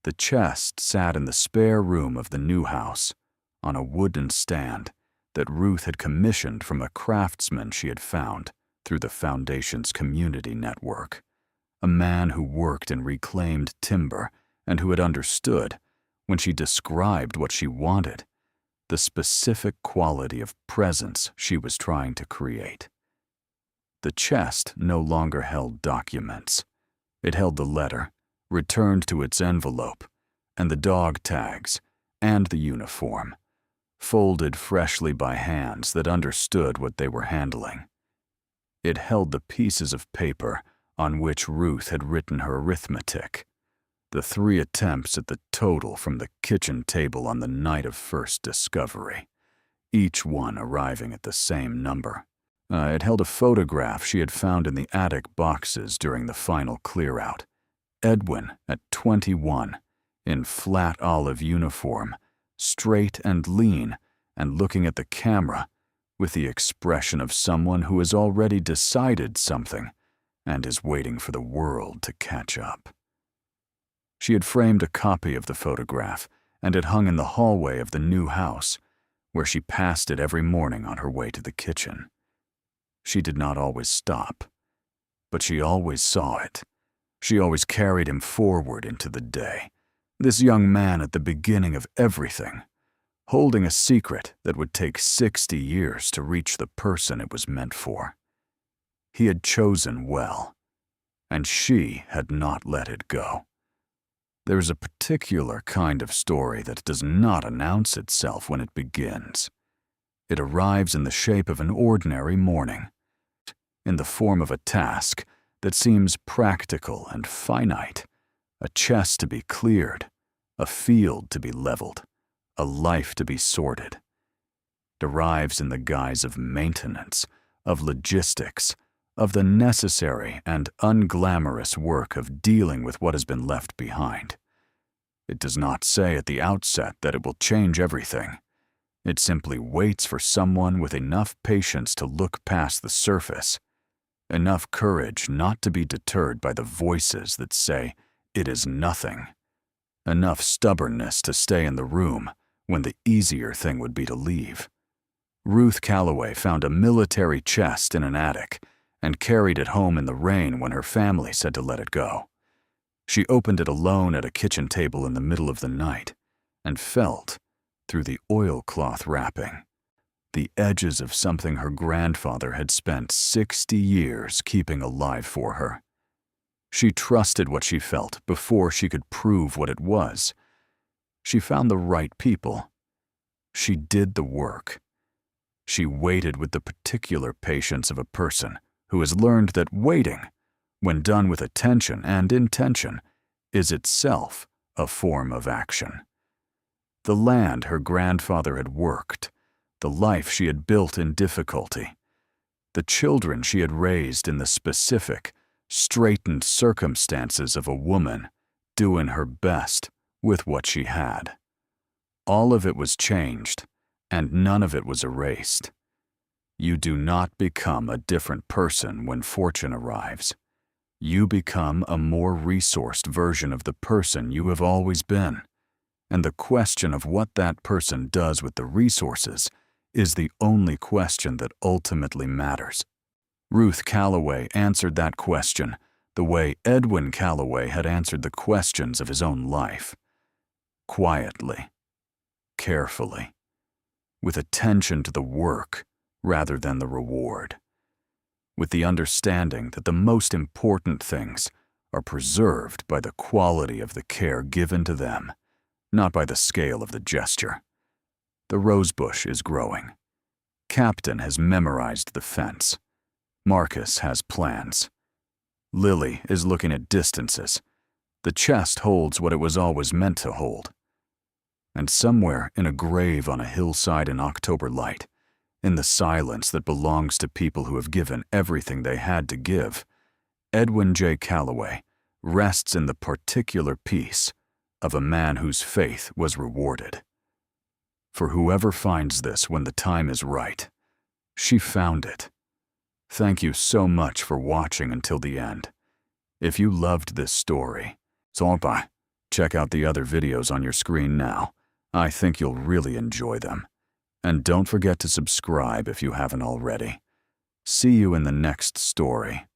The chest sat in the spare room of the new house, on a wooden stand that Ruth had commissioned from a craftsman she had found through the Foundation's community network, a man who worked in reclaimed timber and who had understood, when she described what she wanted, the specific quality of presence she was trying to create. The chest no longer held documents. It held the letter, returned to its envelope, and the dog tags, and the uniform, folded freshly by hands that understood what they were handling. It held the pieces of paper on which Ruth had written her arithmetic, the 3 attempts at the total from the kitchen table on the night of first discovery, each one arriving at the same number. It held a photograph she had found in the attic boxes during the final clear-out. Edwin, at 21, in flat olive uniform, straight and lean, and looking at the camera with the expression of someone who has already decided something and is waiting for the world to catch up. She had framed a copy of the photograph and it hung in the hallway of the new house, where she passed it every morning on her way to the kitchen. She did not always stop, but she always saw it. She always carried him forward into the day, this young man at the beginning of everything, holding a secret that would take 60 years to reach the person it was meant for. He had chosen well, and she had not let it go. There is a particular kind of story that does not announce itself when it begins. It arrives in the shape of an ordinary morning, in the form of a task that seems practical and finite, a chest to be cleared, a field to be leveled, a life to be sorted. It arrives in the guise of maintenance, of logistics, of the necessary and unglamorous work of dealing with what has been left behind. It does not say at the outset that it will change everything. It simply waits for someone with enough patience to look past the surface, enough courage not to be deterred by the voices that say it is nothing, enough stubbornness to stay in the room when the easier thing would be to leave. Ruth Calloway found a military chest in an attic and carried it home in the rain when her family said to let it go. She opened it alone at a kitchen table in the middle of the night and felt, through the oilcloth wrapping, the edges of something her grandfather had spent 60 years keeping alive for her. She trusted what she felt before she could prove what it was. She found the right people. She did the work. She waited with the particular patience of a person who has learned that waiting, when done with attention and intention, is itself a form of action. The land her grandfather had worked, the life she had built in difficulty, the children she had raised in the specific, straitened circumstances of a woman doing her best with what she had. All of it was changed, and none of it was erased. You do not become a different person when fortune arrives. You become a more resourced version of the person you have always been, and the question of what that person does with the resources is the only question that ultimately matters. Ruth Calloway answered that question the way Edwin Calloway had answered the questions of his own life. Quietly, carefully, with attention to the work rather than the reward, with the understanding that the most important things are preserved by the quality of the care given to them, not by the scale of the gesture. The rosebush is growing. Captain has memorized the fence. Marcus has plans. Lily is looking at distances. The chest holds what it was always meant to hold. And somewhere in a grave on a hillside in October light, in the silence that belongs to people who have given everything they had to give, Edwin J. Calloway rests in the particular peace of a man whose faith was rewarded. For whoever finds this when the time is right, she found it. Thank you so much for watching until the end. If you loved this story, check out the other videos on your screen now. I think you'll really enjoy them. And don't forget to subscribe if you haven't already. See you in the next story.